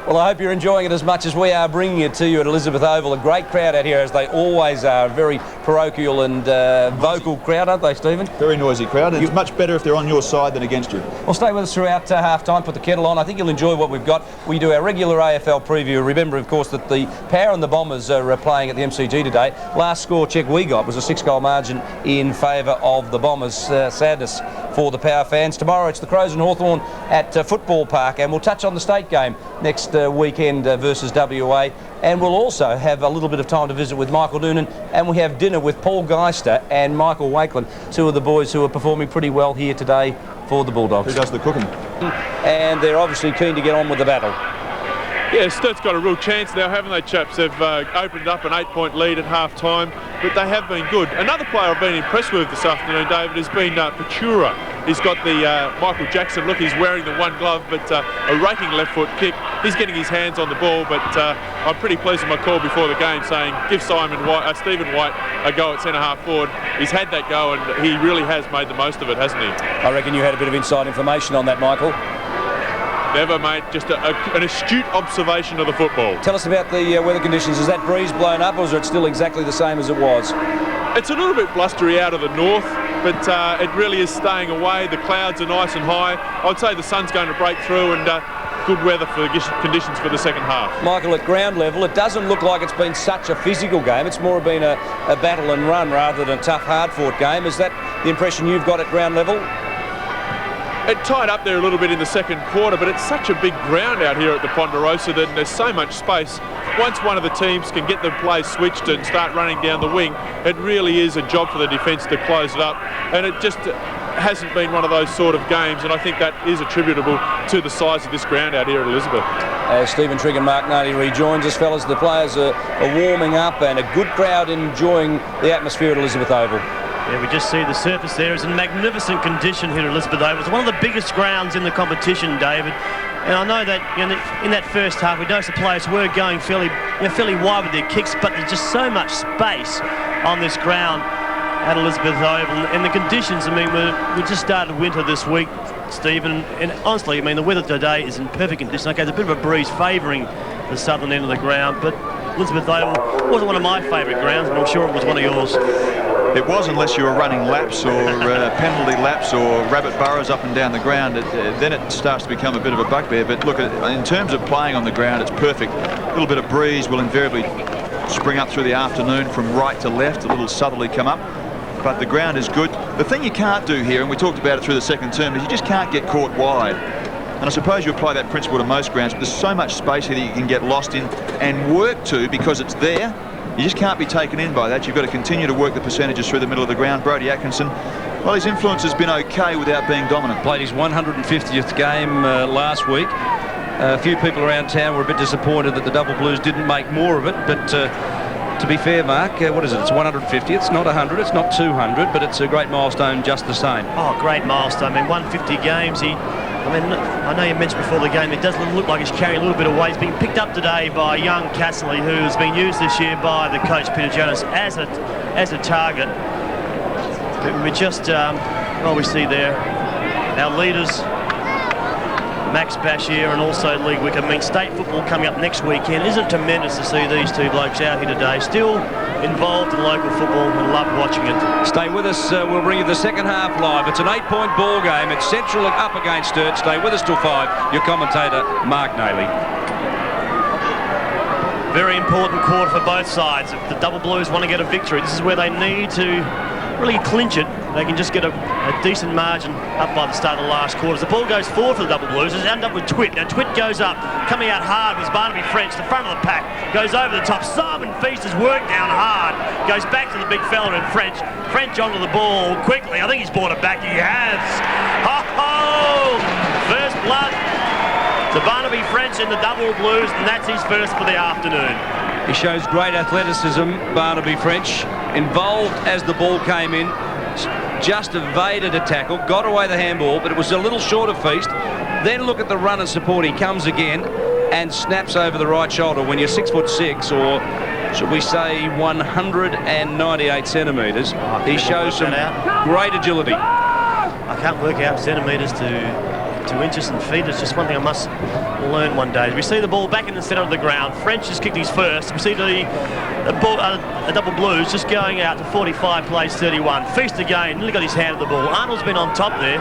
Well, I hope you're enjoying it as much as we are bringing it to you at Elizabeth Oval. A great crowd out here, as they always are. A very parochial and vocal crowd, aren't they, Stephen? Very noisy crowd. It's much better if they're on your side than against you. Well, stay with us throughout half-time. Put the kettle on. I think you'll enjoy what we've got. We do our regular AFL preview. Remember, of course, that the Power and the Bombers are playing at the MCG today. Last score check we got was a 6-goal margin in favour of the Bombers. Sadness for the Power fans. Tomorrow it's the Crows and Hawthorn at Football Park, and we'll touch on the state game next weekend versus WA, and we'll also have a little bit of time to visit with Michael Noonan, and we have dinner with Paul Geister and Michael Wakeland, two of the boys who are performing pretty well here today for the Bulldogs. Who does the cooking? And they're obviously keen to get on with the battle. Yeah, Sturt's got a real chance now, haven't they, chaps? They've opened up an 8-point lead at half-time, but they have been good. Another player I've been impressed with this afternoon, David, has been Patura. He's got the Michael Jackson look. He's wearing the one glove, but a raking left foot kick. He's getting his hands on the ball, but I'm pretty pleased with my call before the game saying give Stephen White a go at centre-half forward. He's had that go, and he really has made the most of it, hasn't he? I reckon you had a bit of inside information on that, Michael. Never, mate. Just an astute observation of the football. Tell us about the weather conditions. Is that breeze blown up, or is it still exactly the same as it was? It's a little bit blustery out of the north, but it really is staying away. The clouds are nice and high. I'd say the sun's going to break through, and good weather for conditions for the second half. Michael, at ground level, it doesn't look like it's been such a physical game. It's more been a battle and run rather than a tough, hard-fought game. Is that the impression you've got at ground level? It tied up there a little bit in the second quarter, but it's such a big ground out here at the Ponderosa that there's so much space. Once one of the teams can get the play switched and start running down the wing, it really is a job for the defence to close it up. And it just hasn't been one of those sort of games, and I think that is attributable to the size of this ground out here at Elizabeth. As Stephen Trigg and Mark Nardi rejoins us, fellas, the players are warming up, and a good crowd enjoying the atmosphere at Elizabeth Oval. Yeah, we just see the surface there is in magnificent condition here at Elizabeth Oval. It's one of the biggest grounds in the competition, David. And I know that in that first half, we noticed the players were going fairly wide with their kicks, but there's just so much space on this ground at Elizabeth Oval. And the conditions, I mean, we just started winter this week, Stephen, and honestly, I mean, the weather today is in perfect condition. Okay, there's a bit of a breeze favouring the southern end of the ground, but Elizabeth Oval wasn't one of my favourite grounds, but I'm sure it was one of yours. It was, unless you were running laps or penalty laps or rabbit burrows up and down the ground. Then it starts to become a bit of a bugbear. But look, in terms of playing on the ground, it's perfect. A little bit of breeze will invariably spring up through the afternoon from right to left, a little southerly come up. But the ground is good. The thing you can't do here, and we talked about it through the second term, is you just can't get caught wide. And I suppose you apply that principle to most grounds, but there's so much space here that you can get lost in and work to because it's there. You just can't be taken in by that. You've got to continue to work the percentages through the middle of the ground. Brodie Atkinson, well, his influence has been okay without being dominant. Played his 150th game last week. A few people around town were a bit disappointed that the Double Blues didn't make more of it, but to be fair, Mark, what is it? It's 150. It's not 100. It's not 200, but it's a great milestone just the same. Oh, great milestone. I mean, 150 games. I know you mentioned before the game, it does look like he's carrying a little bit of weight. He's been picked up today by young Casserly, who's been used this year by the coach, Peter Jonas, as a target. But we just, we see there our leaders, Max Bashir and also Lee Wicker. I mean, state football coming up next weekend. Isn't it tremendous to see these two blokes out here today, still involved in local football, and love watching it. Stay with us. We'll bring you the second half live. It's an 8-point ball game. It's Central up against Sturt. Stay with us till 5. Your commentator, Mark Nayley. Very important quarter for both sides. If the Double Blues want to get a victory, this is where they need to really clinch it. They can just get a decent margin up by the start of the last quarter. As the ball goes forward for the Double Blues, it's ended up with Twitt. Now Twitt goes up, coming out hard with Barnaby French, the front of the pack, goes over the top. Simon Feast has worked down hard, goes back to the big fella in French. French onto the ball quickly. I think he's brought it back. He has. Ho-ho! First blood to Barnaby French in the Double Blues, and that's his first for the afternoon. He shows great athleticism, Barnaby French, involved as the ball came in, just evaded a tackle, got away the handball, but it was a little short of Feast. Then look at the run and support. He comes again and snaps over the right shoulder. When you're 6'6", or should we say 198 centimetres, he shows some great agility. I can't work out centimetres to to inches and feet. It's just one thing I must learn one day. We see the ball back in the centre of the ground. French has kicked his first. We see the double blues just going out to 45 plays 31. Feast again, nearly got his hand on the ball. Arnold's been on top there.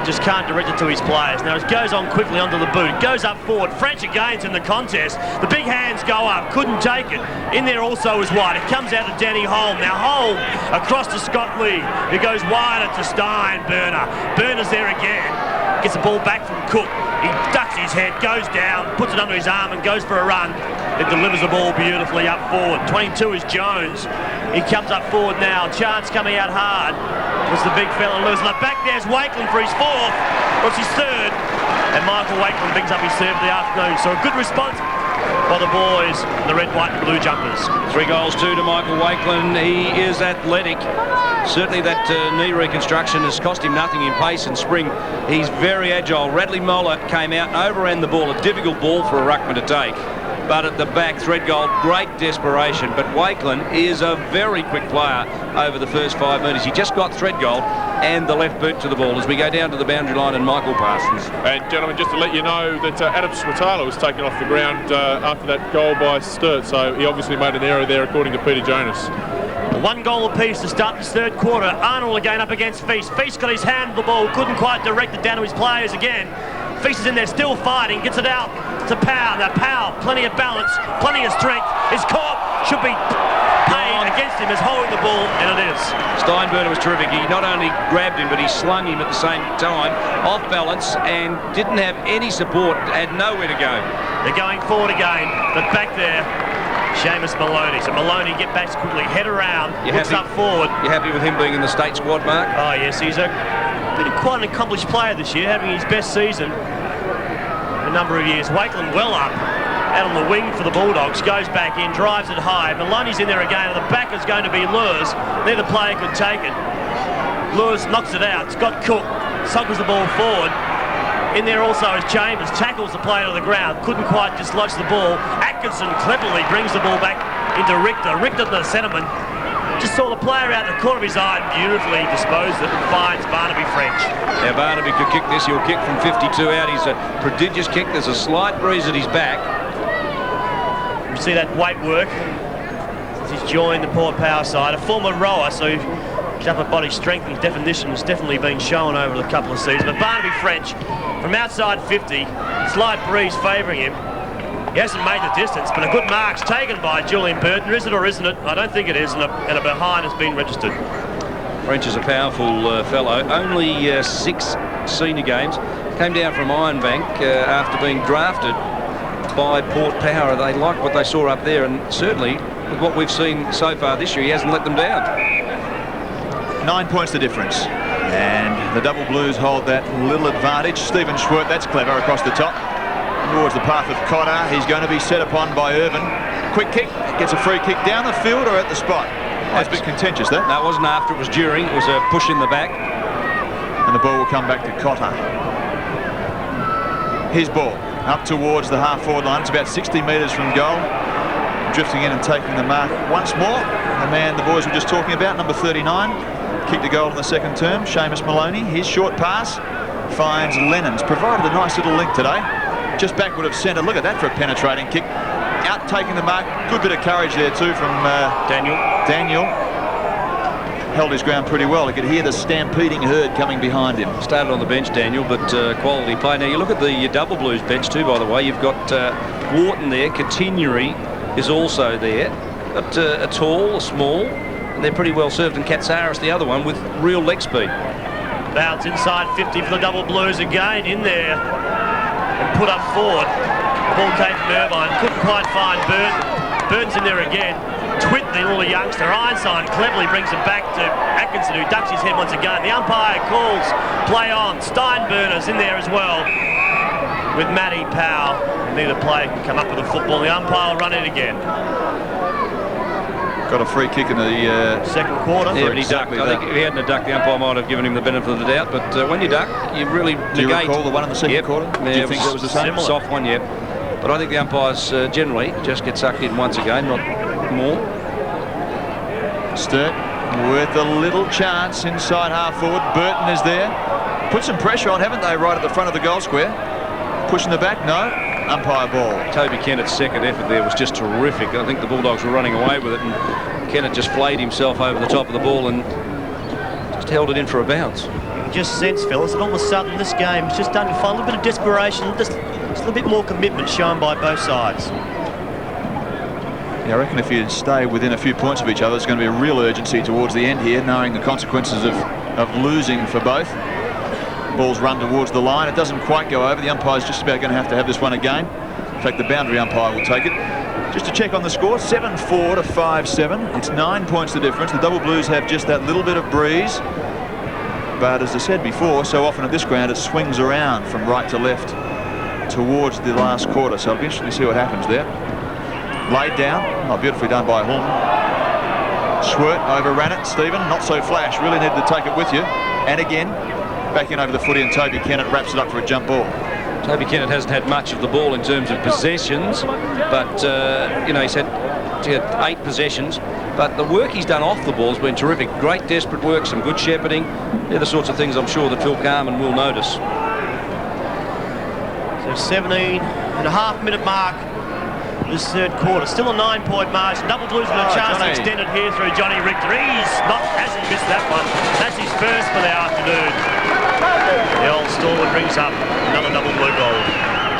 Just can't direct it to his players. Now it goes on quickly onto the boot. Goes up forward. French again's in the contest. The big hands go up. Couldn't take it. In there also is White. It comes out to Danny Holm. Now Holm across to Scott Lee. He goes wider to Steinburner. Burner's there again. Gets the ball back from Cook. He ducks his head, goes down, puts it under his arm and goes for a run. It delivers the ball beautifully up forward. 22 is Jones. He comes up forward now. Chance coming out hard. Was the big fella losing up. Back there's Wakeland for his fourth. What's his third? And Michael Wakeland brings up his third for the afternoon. So a good response by the boys, the red, white and blue jumpers. 3 goals, 2 to Michael Wakeland. He is athletic. Certainly that knee reconstruction has cost him nothing in pace and spring. He's very agile. Radley Moller came out and overran the ball. A difficult ball for a ruckman to take. But at the back, Threadgold, great desperation. But Wakeland is a very quick player over the first 5 metres. He just got Threadgold and the left boot to the ball as we go down to the boundary line and Michael Parsons. And gentlemen, just to let you know that Adam Swatala was taken off the ground after that goal by Sturt, so he obviously made an error there according to Peter Jonas. 1 goal apiece to start this third quarter. Arnold again up against Feast. Feast got his hand on the ball, couldn't quite direct it down to his players again. Feast is in there still fighting, gets it out to Powell. Now Powell, plenty of balance, plenty of strength, is caught, should be paid against him as holding the ball, and it is. Steinburner was terrific. He not only grabbed him, but he slung him at the same time, off balance, and didn't have any support, had nowhere to go. They're going forward again, but back there, Seamus Maloney. So Maloney get back quickly, head around, looks up forward. You're happy with him being in the state squad, Mark? Oh yes, he's been quite an accomplished player this year, having his best season in a number of years. Wakeland well up, out on the wing for the Bulldogs, goes back in, drives it high. Maloney's in there again, and the back is going to be Lewis. Neither player could take it. Lewis knocks it out. Scott Cook suckles the ball forward. In there also is Chambers, tackles the player to the ground, couldn't quite dislodge the ball. Atkinson cleverly brings the ball back into Richter. Richter, the centreman, just saw the player out the corner of his eye and beautifully disposed it and finds Barnaby French. Now Barnaby could kick this. He'll kick from 52 out. He's a prodigious kick. There's a slight breeze at his back. You see that weight work since he's joined the Port Power side. A former rower, so his upper body strength and definition has definitely been shown over the couple of seasons. But Barnaby French, from outside 50, slight breeze favouring him. He hasn't made the distance, but a good mark's taken by Julian Burton. Is it or isn't it? I don't think it is, and a behind has been registered. French is a powerful fellow. Only 6 senior games. Came down from Ironbank after being drafted by Port Power. They like what they saw up there, and certainly with what we've seen so far this year, he hasn't let them down. 9 points the difference. And the double blues hold that little advantage. Stephen Schwert, that's clever, across the top. Towards the path of Cotter. He's going to be set upon by Irvin. Quick kick, gets a free kick down the field or at the spot. That's a bit contentious, that. No, it wasn't after, it was during. It was a push in the back. And the ball will come back to Cotter. His ball up towards the half-forward line. It's about 60 metres from goal. Drifting in and taking the mark once more. The man the boys were just talking about, number 39. Kicked a goal in the second term, Seamus Maloney. His short pass finds Lennon's. Provided a nice little link today. Just backward of centre. Look at that for a penetrating kick. Out taking the mark. Good bit of courage there too from Daniel. Daniel held his ground pretty well. He could hear the stampeding herd coming behind him. Started on the bench, Daniel, but quality play. Now you look at the double blues bench too, by the way. You've got Wharton there. Continuary is also there. But a tall, a small, and they're pretty well served. And Katsaris, the other one, with real leg speed. Bounce inside 50 for the double blues again in there. And put up forward. The ball came from Irvine. Couldn't quite find Burton. Burton's in there again. Twit, the little youngster. Ironside cleverly brings it back to Atkinson, who ducks his head once again. The umpire calls play on. Steinburner's in there as well with Matty Powell. Neither player can come up with a football. The umpire will run it again. Got a free kick in the second quarter. Yeah, but he ducked. I think if he hadn't have ducked, the umpire might have given him the benefit of the doubt. But when you duck, you really negate. Do you recall the one in the second quarter? Yeah, do you think it was the same? Soft one, yeah. But I think the umpires generally just get sucked in once again, not more. Sturt with a little chance inside half forward. Burton is there. put some pressure on, haven't they, right at the front of the goal square? Pushing the back, no. Umpire ball. Toby Kennett's second effort there was just terrific. I think the Bulldogs were running away with it, and Kennett just flayed himself over the top of the ball and just held it in for a bounce. You can just sense, fellas, that all of a sudden this game is just starting to find a little bit of desperation, just a little bit more commitment shown by both sides. Yeah, I reckon if you stay within a few points of each other, there's going to be a real urgency towards the end here, knowing the consequences of losing for both. Ball's run towards the line. It doesn't quite go over. The umpire's just about going to have this one again. In fact, the boundary umpire will take it. Just to check on the score, 7-4 to 5-7. It's 9 points the difference. The Double Blues have just that little bit of breeze. But as I said before, so often at this ground, it swings around from right to left towards the last quarter. So it'll be interesting to see what happens there. Laid down. Oh, beautifully done by Holm. Sturt overran it. Stephen, not so flash. Really needed to take it with you. And again, back in over the footy, and Toby Kennett wraps it up for a jump ball. Toby Kennett hasn't had much of the ball in terms of possessions, but you know, he's had 8 possessions. But the work he's done off the ball has been terrific. Great desperate work, some good shepherding. They're the sorts of things I'm sure that Phil Carman will notice. So 17.5-minute mark. This third quarter, still a 9-point margin. Double Blues with a chance to extend it here through Johnny Richter. Hasn't missed that one. That's his first for the afternoon. The old stalwart brings up another Double Blue goal.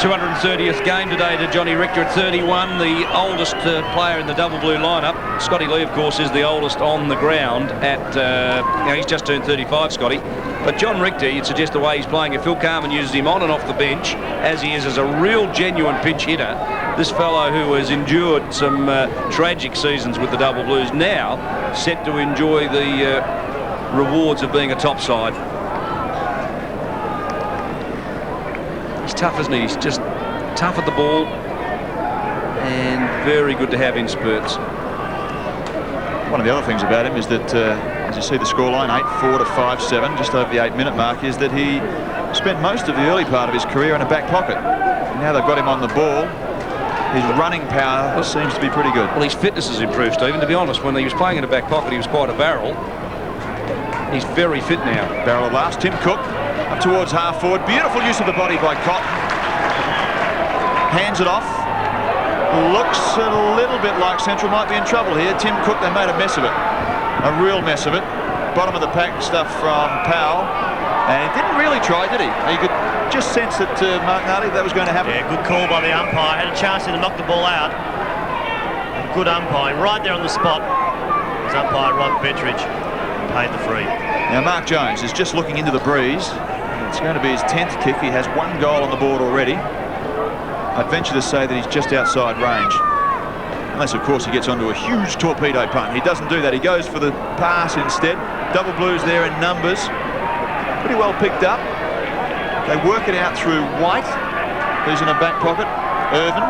230th game today to Johnny Richter at 31, the oldest player in the Double Blue lineup. Scotty Lee, of course, is the oldest on the ground at, he's just turned 35, Scotty. But John Richter, you'd suggest the way he's playing, if Phil Carman uses him on and off the bench, as he is as a real genuine pinch hitter, this fellow who has endured some tragic seasons with the Double Blues, now set to enjoy the rewards of being a top side. He's tough, isn't he? He's just tough at the ball and very good to have in spurts. One of the other things about him is that, as you see the scoreline, 8-4 to 5-7, just over the 8-minute mark, is that he spent most of the early part of his career in a back pocket. Now they've got him on the ball. His running power seems to be pretty good. Well, his fitness has improved, Stephen. To be honest, when he was playing in a back pocket, he was quite a barrel. He's very fit now. Barrel at last. Tim Cook up towards half forward. Beautiful use of the body by Cotton. Hands it off. Looks a little bit like Central might be in trouble here. Tim Cook, they made a mess of it. A real mess of it. Bottom of the pack stuff from Powell. And he didn't really try, did he? He could just sense that Mark Nardi, that was going to happen. Yeah, good call by the umpire. Had a chance to knock the ball out. Good umpiring right there on the spot. His umpire, Rod Bettridge, paid the free. Now Mark Jones is just looking into the breeze. It's going to be his 10th kick. He has 1 goal on the board already. I'd venture to say that he's just outside range. Unless, of course, he gets onto a huge torpedo punt. He doesn't do that. He goes for the pass instead. Double Blues there in numbers. Pretty well picked up. They work it out through White, who's in a back pocket, Irvin,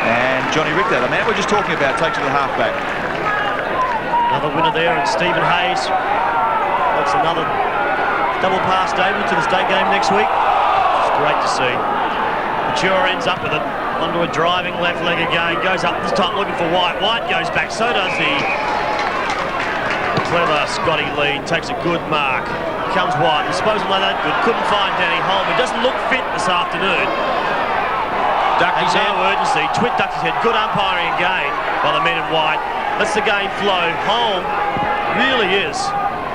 and Johnny Richter. The man we're just talking about takes it to the halfback. Another winner there, and Stephen Hayes. That's another double pass, David, to the state game next week. It's great to see. Mature ends up with it onto a driving left leg again. Goes up this time looking for White. White goes back. So does the clever Scotty Lee. Takes a good mark. Comes White. Disposal not that good. Couldn't find Danny Holm. He doesn't look fit this afternoon. Ducked his head. No urgency. Twit ducked his head. Good umpiring again by the men in white. Lets the game flow. Holm really is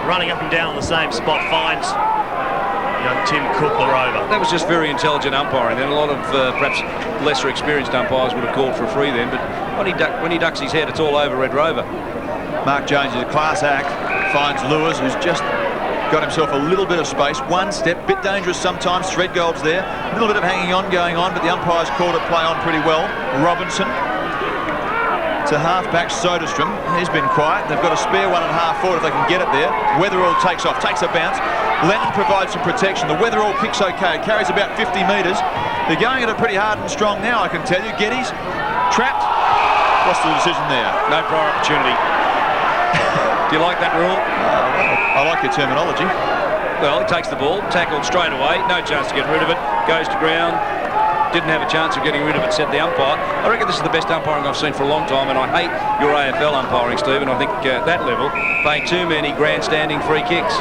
running up and down on the same spot. Finds young Tim Cook, the rover. That was just very intelligent umpiring. Then a lot of perhaps lesser experienced umpires would have called for a free then, but when he ducks his head, it's all over Red Rover. Mark Jones is a class act. Finds Lewis, who's just got himself a little bit of space. 1 step, bit dangerous sometimes. Threadgold's there. A little bit of hanging on going on, but the umpires called it play on pretty well. Robinson to half-back Soderstrom. He's been quiet. They've got a spare 1 and half forward if they can get it there. Weatherall takes off, takes a bounce. Lennon provides some protection. The Weatherall kick's okay. It carries about 50 metres. They're going at it pretty hard and strong now, I can tell you. Geddes trapped. What's the decision there? No prior opportunity. Do you like that rule? I like your terminology. Well, he takes the ball, tackled straight away, no chance to get rid of it, goes to ground, didn't have a chance of getting rid of it, said the umpire. I reckon this is the best umpiring I've seen for a long time, and I hate your AFL umpiring, Stephen. I think at that level, playing too many grandstanding free kicks.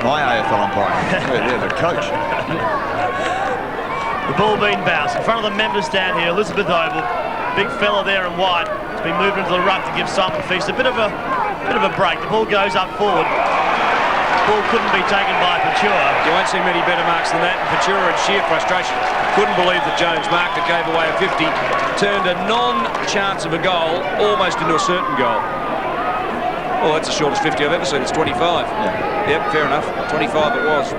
My AFL umpire. They're the coach. The ball being bounced in front of the members stand here. Elizabeth Oval, big fella there in white, has been moved into the ruck to give Simon Feast a bit of a break. The ball goes up forward. The ball couldn't be taken by Patura. You won't see many better marks than that. And Patura, in sheer frustration, couldn't believe that Jones marked it, gave away a 50, turned a non-chance of a goal almost into a certain goal. Well, that's the shortest 50 I've ever seen. It's 25. Yeah. Yep, fair enough. 25 it was.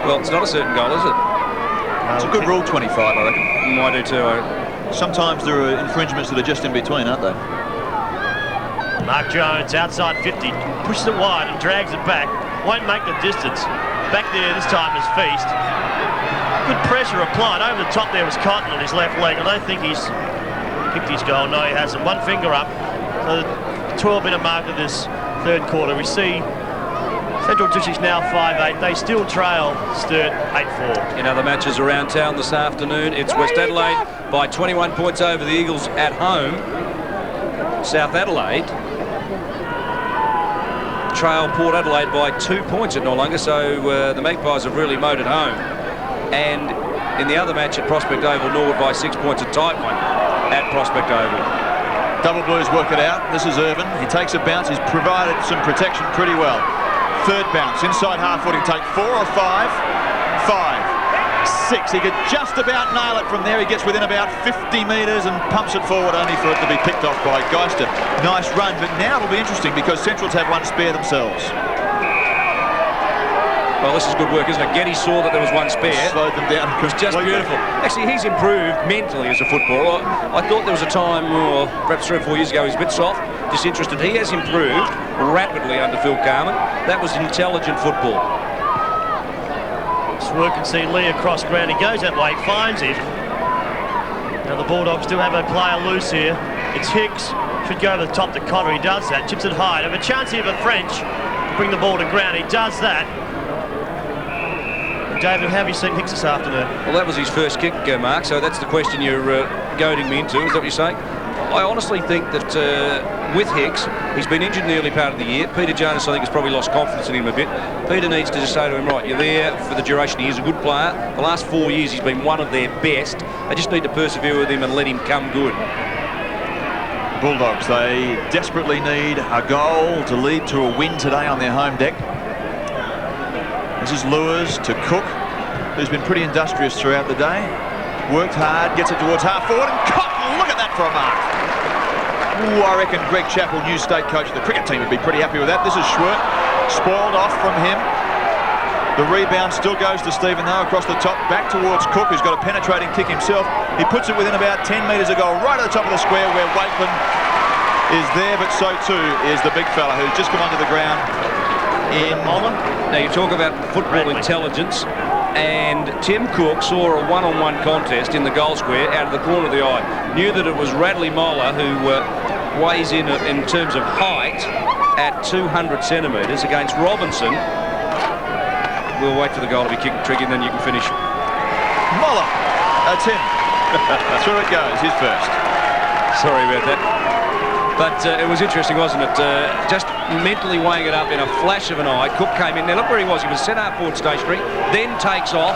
Well, it's not a certain goal, is it? It's a good rule, 25, I reckon. I do too. Sometimes there are infringements that are just in between, aren't they? Mark Jones, outside 50, pushes it wide and drags it back. Won't make the distance. Back there this time is Feast. Good pressure applied. Over the top there was Cotton on his left leg. I don't think he's kicked his goal. No, he hasn't. One finger up. So 12-minute mark of this third quarter. We see Central District's now 5-8. They still trail Sturt 8-4. In other matches around town this afternoon, it's West Adelaide by 21 points over the Eagles at home. South Adelaide trail Port Adelaide by 2 points at Noarlunga, so the Magpies have really mowed it home. And in the other match at Prospect Oval, Norwood by 6 points, a tight one at Prospect Oval. Double Blues work it out. This is Irvin. He takes a bounce. He's provided some protection pretty well. Third bounce. Inside half footing. Take 4 or 5. 5. 6. He could just about nail it from there. He gets within about 50 metres and pumps it forward only for it to be picked off by Geister. Nice run. But now it'll be interesting because Centrals have one spare themselves. Well, this is good work, isn't it? Getty saw that there was one spare. Slowed them down. It was just beautiful. Actually, he's improved mentally as a footballer. I thought there was a time, perhaps 3 or 4 years ago, he was a bit soft, disinterested. He has improved rapidly under Phil Carman. That was intelligent football. Swerk can see Lee across ground. He goes that way, finds it. Now the Bulldogs do have a player loose here. It's Hicks. Should go to the top to Cotter. He does that. Chips it high. Have a chance here for French to bring the ball to ground. He does that. David, how have you seen Hicks this afternoon? Well, that was his first kick, Mark, so that's the question you're goading me into. Is that what you're saying? I honestly think that with Hicks, he's been injured in the early part of the year. Peter Jonas, I think, has probably lost confidence in him a bit. Peter needs to just say to him, right, you're there for the duration. He is a good player. The last 4 years, he's been one of their best. They just need to persevere with him and let him come good. Bulldogs, they desperately need a goal to lead to a win today on their home deck. This is Lewis to Cook, who's been pretty industrious throughout the day. Worked hard, gets it towards half forward, and Cotton, look at that for a mark. Ooh, I reckon Greg Chappell, new state coach of the cricket team, would be pretty happy with that. This is Sturt, spoiled off from him. The rebound still goes to Stephen though, across the top, back towards Cook, who's got a penetrating kick himself. He puts it within about 10 metres of goal, right at the top of the square where Wakeland is there, but so too is the big fella who's just come onto the ground in Moller. Now you talk about football intelligence, and Tim Cook saw a one-on-one contest in the goal square out of the corner of the eye. Knew that it was Radley Moller, who weighs in terms of height at 200 centimetres against Robinson. We'll wait for the goal to be kicked, Triggy, and then you can finish. Moller, that's him. Through it goes, his first. Sorry about that. But it was interesting, wasn't it? Just mentally weighing it up in a flash of an eye. Cook came in. Now look where he was. He was set up forward stationary, then takes off,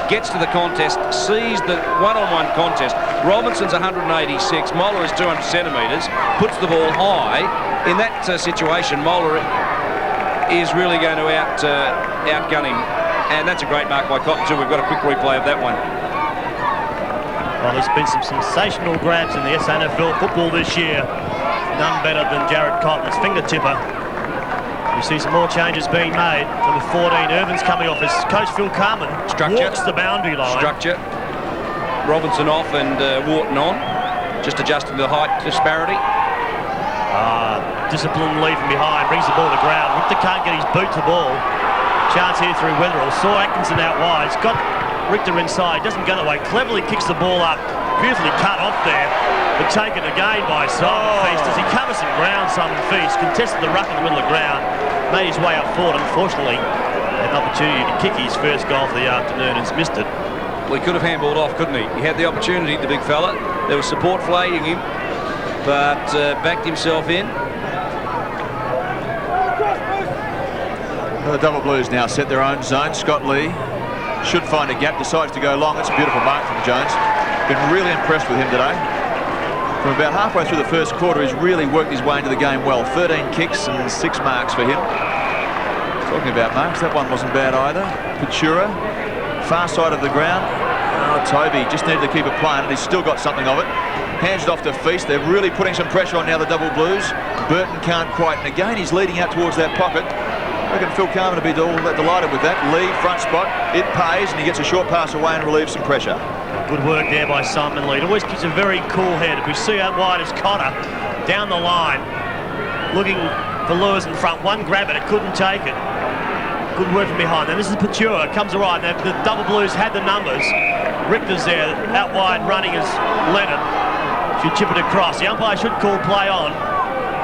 gets to the contest, sees the one-on-one contest. Robinson's 186, Moller is 200 centimetres, puts the ball high. In that situation, Moller is really going to outgun him. And that's a great mark by Cotton too. We've got a quick replay of that one. Well, there's been some sensational grabs in the SANFL football this year. None better than Jared Cotton's finger-tipper. We see some more changes being made. Number 14, Irvin's coming off as coach Phil Carman walks the boundary line. Structure. Robinson off and Wharton on. Just adjusting the height disparity. Discipline lead from behind, brings the ball to ground. Richter can't get his boot to ball. Chance here through Wetherell. Saw Atkinson out wide. He's got Richter inside. Doesn't go that way. Cleverly kicks the ball up. Beautifully cut off there. But taken again by Simon Feast as he covers some ground. Simon Feast contested the ruck in the middle of the ground, made his way up forward. Unfortunately, had an opportunity to kick his first goal for the afternoon and has missed it. Well, he could have handballed off, couldn't he? He had the opportunity, the big fella. There was support flagging him, but backed himself in. The Double Blues now set their own zone. Scott Lee should find a gap, decides to go long. It's a beautiful mark from Jones. Been really impressed with him today. From about halfway through the first quarter, he's really worked his way into the game well. 13 kicks and 6 marks for him. Talking about marks, that one wasn't bad either. Patura, far side of the ground. Oh, Toby just needed to keep it playing, and he's still got something of it. Hands it off to Feast. They're really putting some pressure on now, the Double Blues. Burton can't quite, and again he's leading out towards that pocket. I reckon Phil Carman will be delighted with that. Lee, front spot, it pays, and he gets a short pass away and relieves some pressure. Good work there by Simon Lee. It always keeps a very cool head. If we see out wide as Cotter down the line, looking for Lewis in front. One grab it couldn't take it. Good work from behind. Then this is Patura, comes right. Now the Double Blues had the numbers. Richter's there, out wide running as Leonard. Should chip it across. The umpire should call play on.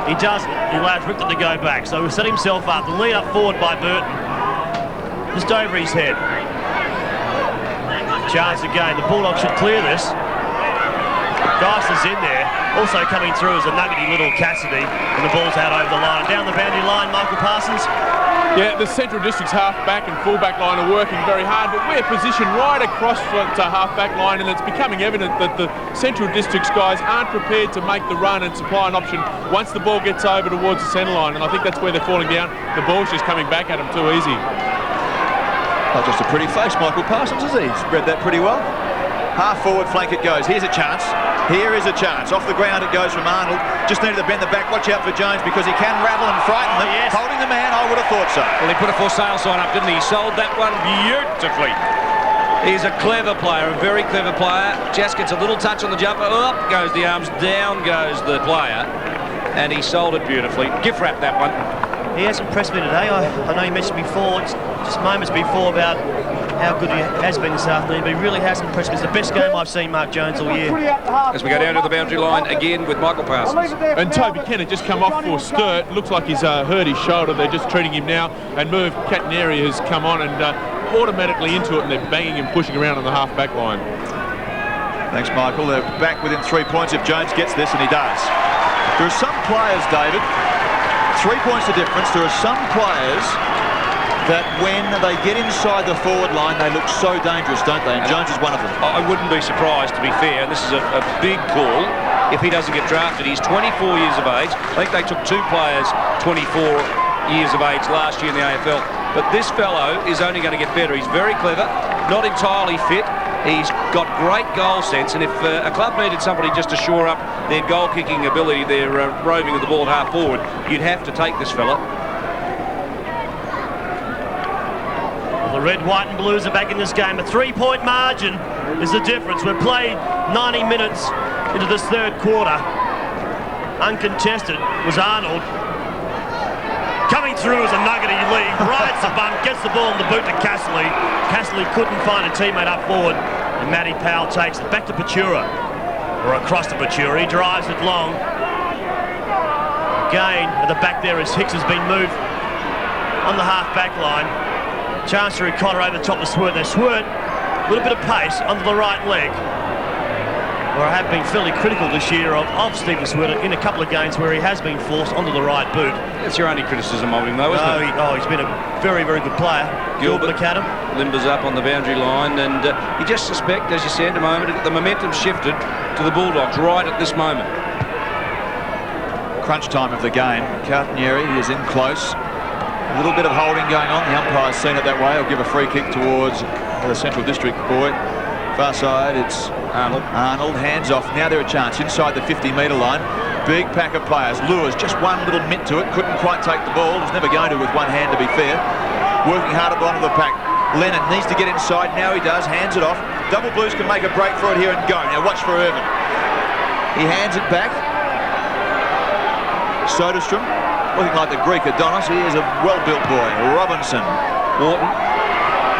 He doesn't. He allows Richter to go back. So he'll set himself up. The lead up forward by Burton. Just over his head. Chance again. The Bulldogs should clear this. Geister's in there. Also coming through is a nuggety little Cassidy. And the ball's out over the line. Down the boundary line, Michael Parsons. Yeah, the Central District's half-back and full-back line are working very hard, but we're positioned right across to half-back line, and it's becoming evident that the Central District's guys aren't prepared to make the run and supply an option once the ball gets over towards the centre line, and I think that's where they're falling down. The ball's just coming back at them too easy. Oh, just a pretty face, Michael Parsons, is he? He's read that pretty well. Half forward flank it goes. Here's a chance. Here is a chance. Off the ground it goes from Arnold. Just needed to bend the back. Watch out for Jones because he can rattle and frighten them. Yes. Holding the man, I would have thought so. Well, he put a for sale sign up, didn't he? He sold that one beautifully. He's a clever player, a very clever player. Just gets a little touch on the jumper. Up goes the arms, down goes the player. And he sold it beautifully. Gift wrap that one. He has impressed me today. I know you mentioned before, just moments before, about how good he has been this afternoon, but he really has impressed me. It's the best game I've seen Mark Jones all year. As we go down to the boundary line again with Michael Parsons. And Toby Kennett just come off for Sturt. Looks like he's hurt his shoulder. They're just treating him now. And Merv Cataneri has come on and automatically into it, and they're banging and pushing around on the half-back line. Thanks, Michael. They're back within 3 points if Jones gets this, and he does. There are some players, David, 3 points of difference. There are some players that when they get inside the forward line, they look so dangerous, don't they? And Jones is one of them. I wouldn't be surprised, to be fair. This is a big call if he doesn't get drafted. He's 24 years of age. I think they took 2 players 24 years of age last year in the AFL. But this fellow is only going to get better. He's very clever, not entirely fit. He's got great goal sense, and if a club needed somebody just to shore up their goal-kicking ability, their roving of the ball at half-forward, you'd have to take this fella. Well, the red, white and blues are back in this game. A 3-point margin is the difference. We've played 90 minutes into this third quarter. Uncontested was Arnold. Coming through as a nuggety lead, rides the bump, gets the ball in the boot to Castley. Castley couldn't find a teammate up forward, and Matty Powell takes it back to Patura, or across to Patura. He drives it long. Again, at the back there as Hicks has been moved on the half-back line. Chance to Cotter over the top of Sturt. Now Sturt, a little bit of pace onto the right leg. Where I have been fairly critical this year of Stephen Sturt in a couple of games where he has been forced onto the right boot. That's your only criticism of him, though, isn't it? He's been a very, very good player. Gilbert McAdam limbers up on the boundary line, and you just suspect, as you said a moment, the momentum shifted to the Bulldogs right at this moment. Crunch time of the game. Cartanieri is in close. A little bit of holding going on. The umpire's seen it that way. He'll give a free kick towards the Central District boy. Far side, it's Arnold. Arnold, hands off. Now they're a chance inside the 50-metre line. Big pack of players. Lewis, just one little mitt to it. Couldn't quite take the ball. Was never going to with one hand, to be fair. Working hard at the bottom of the pack. Leonard needs to get inside. Now he does. Hands it off. Double Blues can make a break for it here and go. Now watch for Irvin. He hands it back. Soderstrom, looking like the Greek Adonis. He is a well-built boy. Robinson.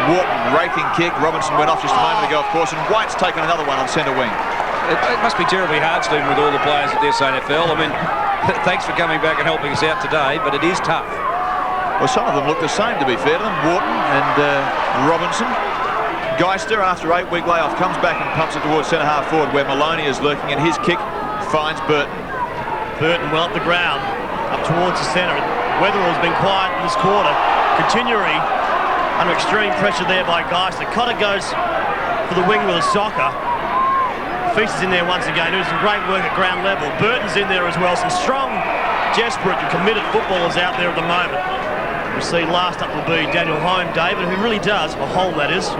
Wharton, raking kick. Robinson went off just a moment ago, of course, and White's taken another one on centre wing. It must be terribly hard, Stephen, with all the players at this AFL. I mean, thanks for coming back and helping us out today, but it is tough. Well, some of them look the same, to be fair to them. Wharton and Robinson. Geister, after 8-week layoff, comes back and pumps it towards centre-half forward, where Maloney is lurking, and his kick finds Burton. Burton well up the ground, up towards the centre. Weatherall's been quiet in this quarter. Continuary under extreme pressure there by Geisler. Cotter goes for the wing with a soccer. Feast is in there once again, doing some great work at ground level. Burton's in there as well. Some strong, desperate and committed footballers out there at the moment. We see last up will be Daniel Home, David, who really does, or Holm that is, who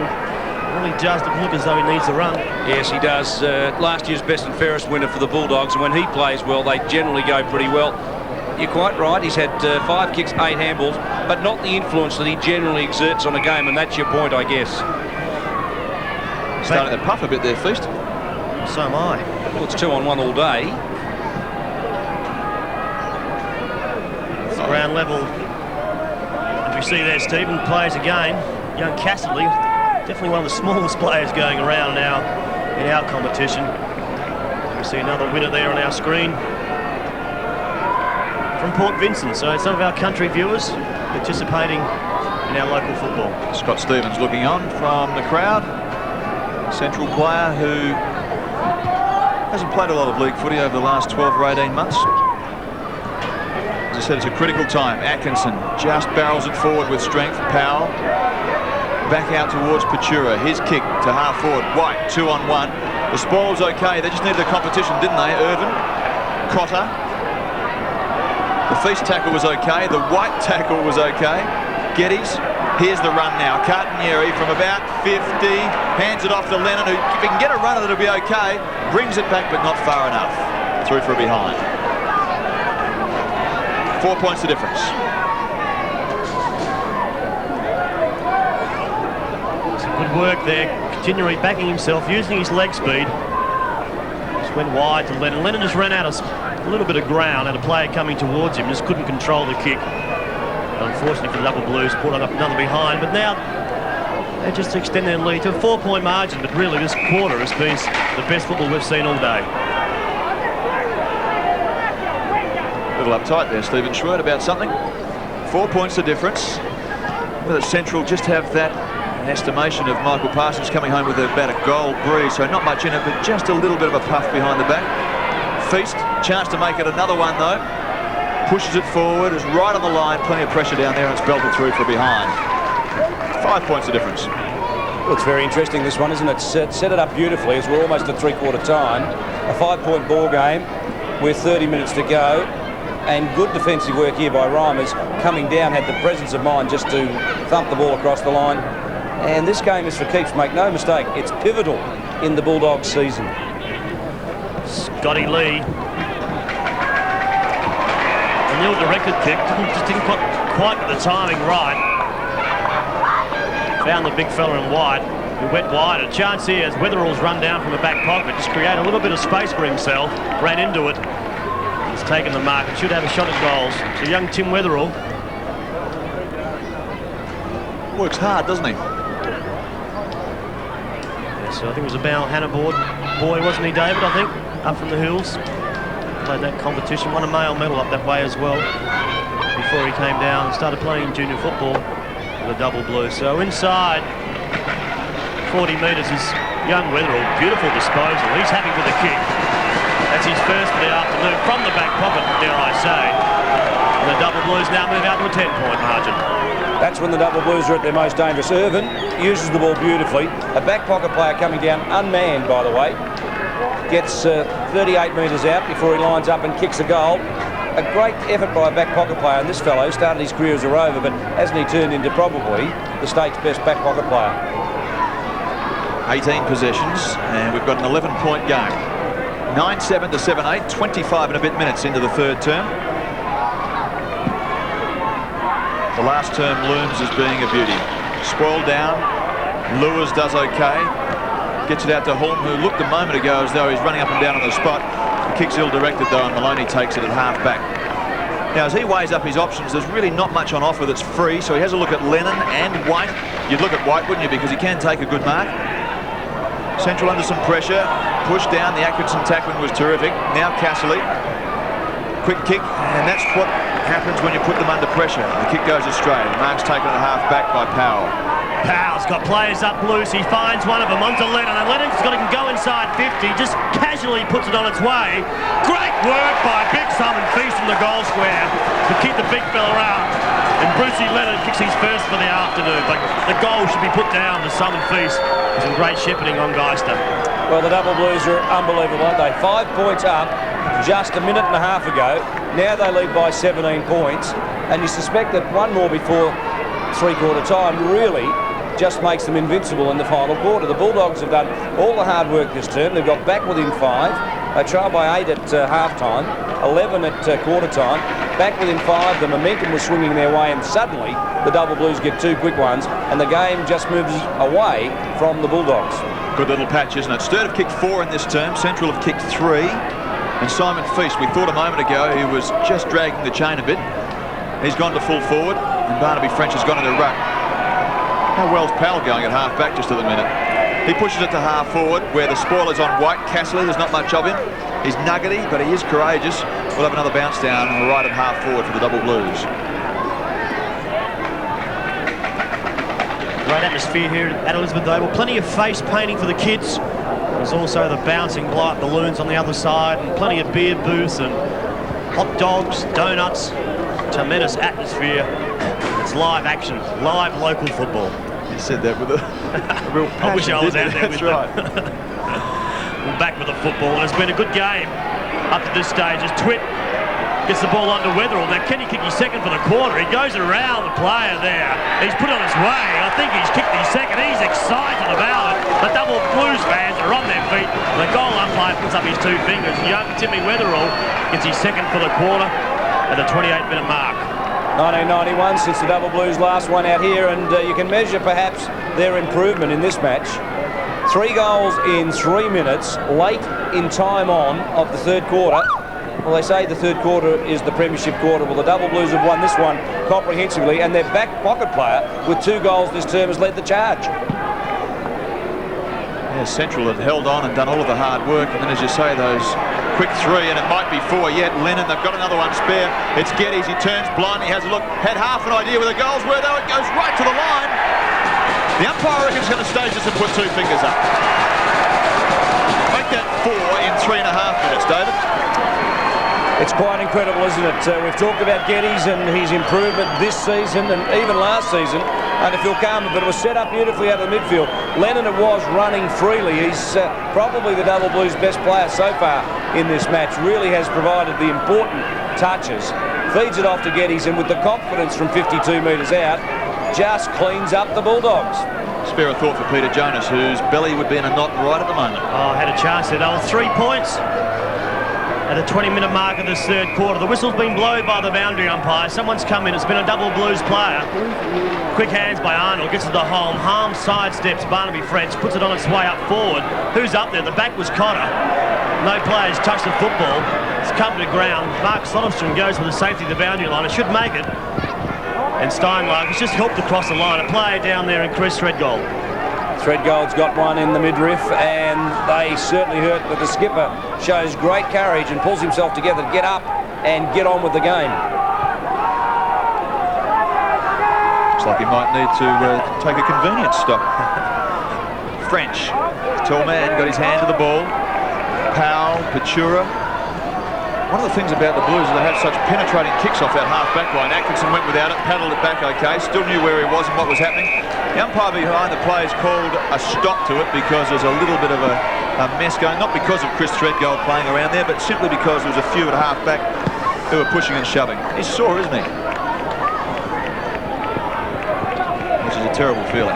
really does look as though he needs to run. Yes, he does. Last year's best and fairest winner for the Bulldogs, and when he plays well, they generally go pretty well. You're quite right, he's had 5 kicks, 8 handballs, but not the influence that he generally exerts on a game, and that's your point, I guess. Starting to puff a bit there, Feast. So am I. Well, it's 2-on-1 all day. It's ground level. As we see there, Stephen plays again. Young Cassidy, definitely one of the smallest players going around now in our competition. We see another winner there on our screen from Port Vincent. So some of our country viewers participating in our local football. Scott Stevens looking on from the crowd. Central player who hasn't played a lot of league footy over the last 12 or 18 months. As I said, it's a critical time. Atkinson just barrels it forward with strength. Powell back out towards Patura. His kick to half forward. White, 2-on-1. The spoil's okay. They just needed the competition, didn't they? Irvin, Cotter. The Feast tackle was okay. The White tackle was okay. Geddes. Here's the run now. Cartinieri from about 50. Hands it off to Lennon, who, if he can get a runner, that'll be okay. Brings it back, but not far enough. Through for a behind. 4 points the difference. Good work there. Continually backing himself, using his leg speed. Just went wide to Lennon. Lennon just ran out of a little bit of ground, had a player coming towards him, just couldn't control the kick. Unfortunately for the Double Blues, put up another behind, but now they just extend their lead to a 4-point margin, but really this quarter has been the best football we've seen all day. A little uptight there, Stephen Schwert, about something. 4 points the difference. Whether Central just have that estimation of Michael Parsons coming home with about a goal breeze, so not much in it, but just a little bit of a puff behind the back. Feast, chance to make it another one though. Pushes it forward, is right on the line, plenty of pressure down there, and it's belted through for behind. 5 points the difference. Well, it's very interesting, this one, isn't it? Set it up beautifully as we're almost at three-quarter time. A 5-point ball game with 30 minutes to go, and good defensive work here by Reimers. Coming down, had the presence of mind just to thump the ball across the line. And this game is for keeps, make no mistake, it's pivotal in the Bulldogs season. Scotty Lee. An ill-directed kick, just didn't quite get the timing right. Found the big fella in wide, who went wide. A chance here as Weatherall's run down from the back pocket, just create a little bit of space for himself, ran into it. He's taken the mark and should have a shot at goals. So young Tim Weatherall. Works hard, doesn't he? Yeah, so I think it was a Bow Hannah boy, wasn't he, David, I think? Up from the hills. Played that competition, won a male medal up that way as well before he came down and started playing junior football with the Double Blues. So inside 40 metres is young Weatherall. Beautiful disposal. He's happy with the kick. That's his first for the afternoon from the back pocket, dare I say. And the Double Blues now move out to a 10-point margin. That's when the Double Blues are at their most dangerous. Irvin uses the ball beautifully. A back pocket player coming down, unmanned, by the way. Gets 38 metres out before he lines up and kicks a goal. A great effort by a back pocket player, and this fellow started his career as a rover, but hasn't he turned into probably the state's best back pocket player? 18 possessions, and we've got an 11-point game. 9-7 to 7-8, 25 and a bit minutes into the third term. The last term looms as being a beauty. Spoiled down, Lewis does okay. Gets it out to Holm, who looked a moment ago as though he's running up and down on the spot. The kick's ill-directed though, and Maloney takes it at half-back. Now, as he weighs up his options, there's really not much on offer that's free, so he has a look at Lennon and White. You'd look at White, wouldn't you, because he can take a good mark. Central under some pressure, pushed down. The Atkinson tackling was terrific. Now Casserly, quick kick, and that's what happens when you put them under pressure. The kick goes astray. Mark's taken at half-back by Powell. Powell's got players up loose. He finds one of them onto Lennon, and Lennon's got to go inside 50. Just casually puts it on its way. Great work by big Simon Feast in the goal square to keep the big fella out. And Brucey Lennon kicks his first for the afternoon. But the goal should be put down to Simon Feast. Some great shepherding on Geister. Well, the Double Blues are unbelievable, aren't they? 5 points up just a minute and a half ago. Now they lead by 17 points. And you suspect that one more before three-quarter time really just makes them invincible in the final quarter. The Bulldogs have done all the hard work this term. They've got back within 5. They trailed by 8 at half-time, 11 at quarter-time. Back within 5, the momentum was swinging their way, and suddenly the Double Blues get 2 quick ones, and the game just moves away from the Bulldogs. Good little patch, isn't it? Sturt have kicked 4 in this term. Central have kicked 3. And Simon Feast, we thought a moment ago he was just dragging the chain a bit. He's gone to full forward, and Barnaby French has gone into ruck. How well's Powell going at half-back just at the minute? He pushes it to half-forward, where the spoiler's on White. Castley, there's not much of him. He's nuggety, but he is courageous. We'll have another bounce down right at half-forward for the Double Blues. Great atmosphere here at Elizabeth Oval. Plenty of face painting for the kids. There's also the bouncing light balloons on the other side, and plenty of beer booths and hot dogs, donuts. Tremendous atmosphere. It's live action, live local football. He said that with a real passion. I wish I was out there with That's right. We're back with the football, and it's been a good game up to this stage as Twitt gets the ball onto Weatherall. Now, Kenny kicked his second for the quarter. He goes around the player there. He's put on his way. I think he's kicked his second. He's excited about it. The Double Blues fans are on their feet. The goal umpire puts up his 2 fingers. Young Timmy Weatherall gets his second for the quarter at the 28-minute mark. 1991 since the Double Blues last one out here, and you can measure perhaps their improvement in this match. 3 goals in 3 minutes, late in time on of the third quarter. Well, they say the third quarter is the premiership quarter. Well, the Double Blues have won this one comprehensively, and their back pocket player with 2 goals this term has led the charge. Yeah, Central have held on and done all of the hard work, and then, as you say, those quick 3, and it might be 4 yet. Lennon, they've got another one spare. It's Geddes. He turns blind. He has a look. Had half an idea where the goals were, though. It goes right to the line. The umpire reckons he's going to stage this and put 2 fingers up. Make that 4 in 3.5 minutes, David. It's quite incredible, isn't it? We've talked about Geddes and his improvement this season and even last season under Phil Carman, but it was set up beautifully out of the midfield. Lennon, it was running freely. He's probably the Double Blues' best player so far in this match. Really has provided the important touches. Feeds it off to Geddes, and with the confidence from 52 metres out, just cleans up the Bulldogs. Spare a thought for Peter Jonas, whose belly would be in a knot right at the moment. Oh, had a chance there. That was 3 points at the 20-minute mark of this third quarter. The whistle's been blown by the boundary umpire. Someone's come in. It's been a Double Blues player. Quick hands by Arnold. Gets to the home. Harm sidesteps Barnaby French. Puts it on its way up forward. Who's up there? The back was Cotter. No players touch the football. It's come to ground. Mark Soderstrom goes for the safety of the boundary line. It should make it. And Steinmark has just helped across the line. A player down there in Chris Threadgold. Threadgold's got one in the midriff, and they certainly hurt, but the skipper shows great courage and pulls himself together to get up and get on with the game. Looks like he might need to take a convenience stop. French, tall man, got his hand to the ball. Powell, Pachura. One of the things about the Blues is they have such penetrating kicks off that half-back line. Atkinson went without it, paddled it back okay, still knew where he was and what was happening. The umpire behind the play has called a stop to it because there's a little bit of a mess going, not because of Chris Threadgold playing around there, but simply because there was a few at half-back who were pushing and shoving. He's sore, isn't he? Which is a terrible feeling.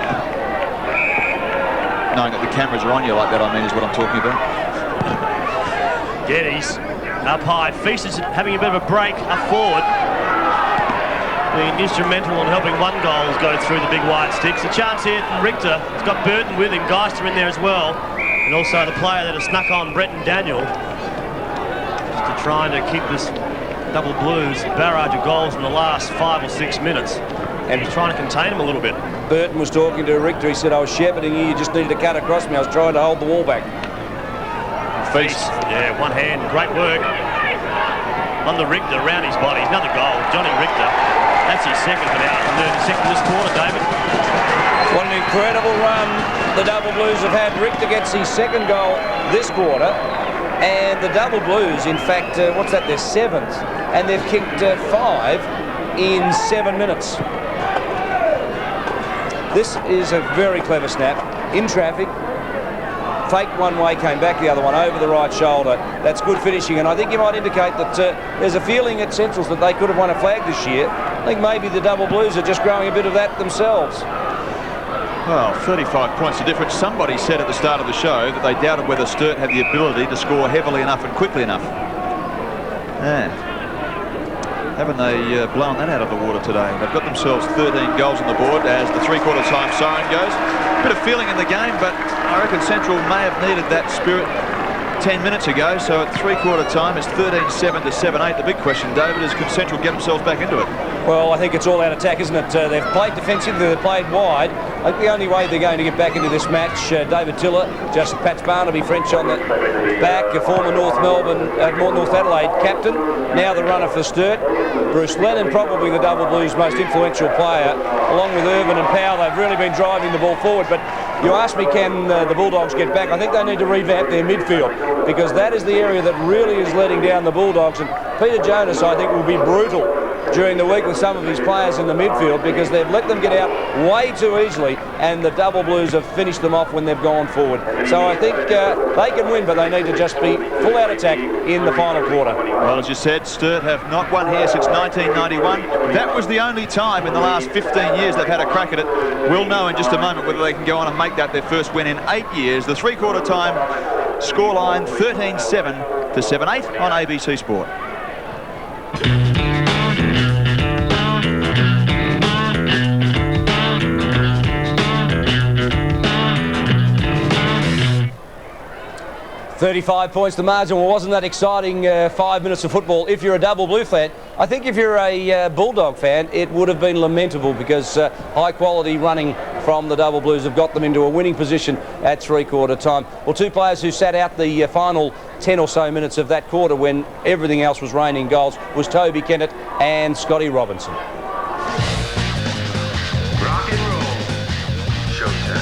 Knowing that the cameras are on you like that, I mean, is what I'm talking about. Geddes up high. Feast is having a bit of a break up forward. Being instrumental in helping 1 goal go through the big white sticks. A chance here from Richter. He's got Burton with him. Geister in there as well. And also the player that has snuck on, Brenton Daniel. Just to trying to keep this Double Blues barrage of goals in the last 5 or 6 minutes. And he's trying to contain him a little bit. Burton was talking to Richter. He said, I was shepherding you. You just needed to cut across me. I was trying to hold the wall back. Feast. Yeah, one hand. Great work. Under Richter, around his body. Another goal. Johnny Richter. That's his second for the afternoon. Second this quarter, David. What an incredible run the Double Blues have had. Richter gets his second goal this quarter, and the Double Blues, in fact, what's that, their 7th, and they've kicked 5 in 7 minutes. This is a very clever snap, in traffic, faked one way, came back the other one, over the right shoulder. That's good finishing, and I think you might indicate that there's a feeling at Centrals that they could have won a flag this year. I think maybe the Double Blues are just growing a bit of that themselves. Well, 35 points of difference. Somebody said at the start of the show that they doubted whether Sturt had the ability to score heavily enough and quickly enough. And haven't they blown that out of the water today? They've got themselves 13 goals on the board as the three-quarter time siren goes. Bit of feeling in the game, but I reckon Central may have needed that spirit 10 minutes ago. So at three-quarter time, it's 13-7 to 7-8. The big question, David, is can Central get themselves back into it? Well, I think it's all out attack, isn't it? They've played defensively, they've played wide. I think the only way they're going to get back into this match, David Tiller, just Pat Barnaby French on the back, a former North Adelaide captain, now the runner for Sturt. Bruce Lennon, probably the Double Blues' most influential player, along with Irvin and Powell. They've really been driving the ball forward, but you ask me, can the Bulldogs get back? I think they need to revamp their midfield, because that is the area that really is letting down the Bulldogs, and Peter Jonas, I think, will be brutal during the week with some of his players in the midfield, because they've let them get out way too easily, and the Double Blues have finished them off when they've gone forward. So I think they can win, but they need to just be full out attack in the final quarter. Well, as you said, Sturt have not won here since 1991. That was the only time in the last 15 years they've had a crack at it. We'll know in just a moment whether they can go on and make that their first win in 8 years. The three-quarter time scoreline 13-7 to 7-8 on ABC Sport. $35 points the margin. Well, wasn't that exciting 5 minutes of football if you're a Double Blue fan? I think if you're a Bulldog fan, it would have been lamentable, because high quality running from the Double Blues have got them into a winning position at three-quarter time. Well, two players who sat out the final 10 or so minutes of that quarter when everything else was raining goals was Toby Kennett and Scotty Robinson. Rock and roll. Showtime.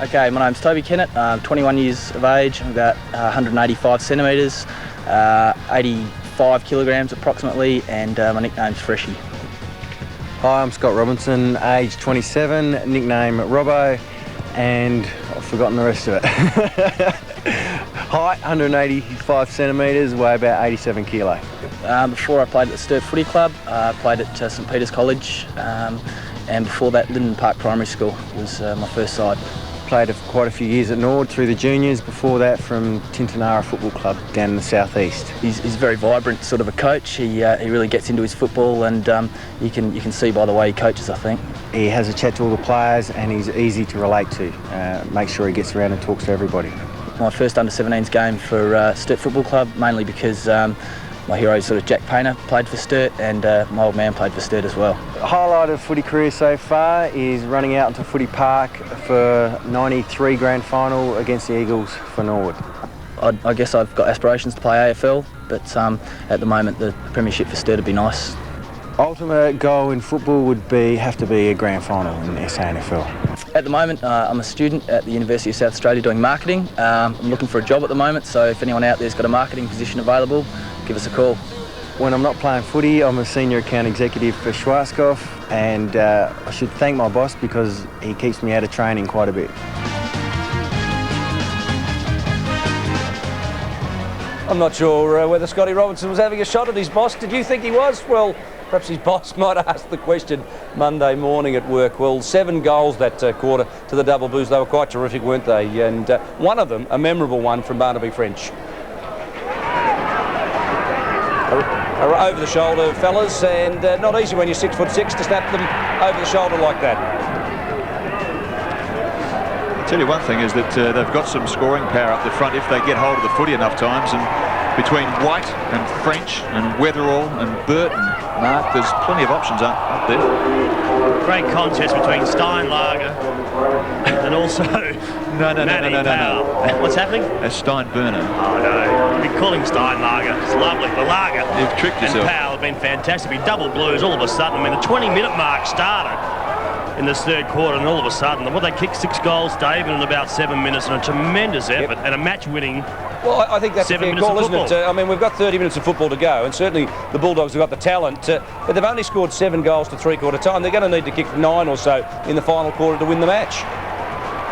Okay, my name's Toby Kennett. I'm 21 years of age. I'm about 185 centimetres, 85 kilograms approximately, and my nickname's Freshie. Hi, I'm Scott Robinson, age 27, nickname Robbo, and I've forgotten the rest of it. Height, 185 centimetres, weigh about 87 kilo. Before I played at the Sturt Footy Club, I played at St Peter's College, and before that, Linden Park Primary School was my first side. Played for quite a few years at Nord through the juniors, before that from Tintinara Football Club down in the southeast. He's very vibrant sort of a coach. He really gets into his football, and you can see by the way he coaches, I think. He has a chat to all the players, and he's easy to relate to. Make sure he gets around and talks to everybody. My first under-17s game for Sturt Football Club, mainly because my hero sort of Jack Painter played for Sturt, and my old man played for Sturt as well. The highlight of footy career so far is running out into Footy Park for 93 grand final against the Eagles for Norwood. I guess I've got aspirations to play AFL, but at the moment the premiership for Sturt would be nice. Ultimate goal in football would have to be a grand final in SANFL. At the moment, I'm a student at the University of South Australia doing marketing. I'm looking for a job at the moment, so if anyone out there's got a marketing position available, give us a call. When I'm not playing footy, I'm a senior account executive for Schwarzkopf, and I should thank my boss because he keeps me out of training quite a bit. I'm not sure whether Scotty Robinson was having a shot at his boss. Did you think he was? Well, perhaps his boss might ask the question Monday morning at work. Well, 7 goals that quarter to the Double Blues. They were quite terrific, weren't they? And one of them, a memorable one from Barnaby French. Over the shoulder, fellas, and not easy when you're 6'6" to snap them over the shoulder like that. I'll tell you one thing is that they've got some scoring power up the front if they get hold of the footy enough times, and between White and French and Weatherall and Burt and Mark, there's plenty of options up there. Great contest between Steinlager and also No. What's happening? A Stein burner. Oh, no. We call him Stein Lager. It's lovely. The lager. You've tricked yourself. And Powell have been fantastic. We double blues all of a sudden. I mean, the 20-minute mark started in this third quarter, and all of a sudden, they kicked 6 goals, David, in about 7 minutes, and a tremendous effort, and a match-winning. Well, I think that's a fair call, isn't it? I mean, we've got 30 minutes of football to go, and certainly the Bulldogs have got the talent, but they've only scored 7 goals to three-quarter time. They're going to need to kick 9 or so in the final quarter to win the match.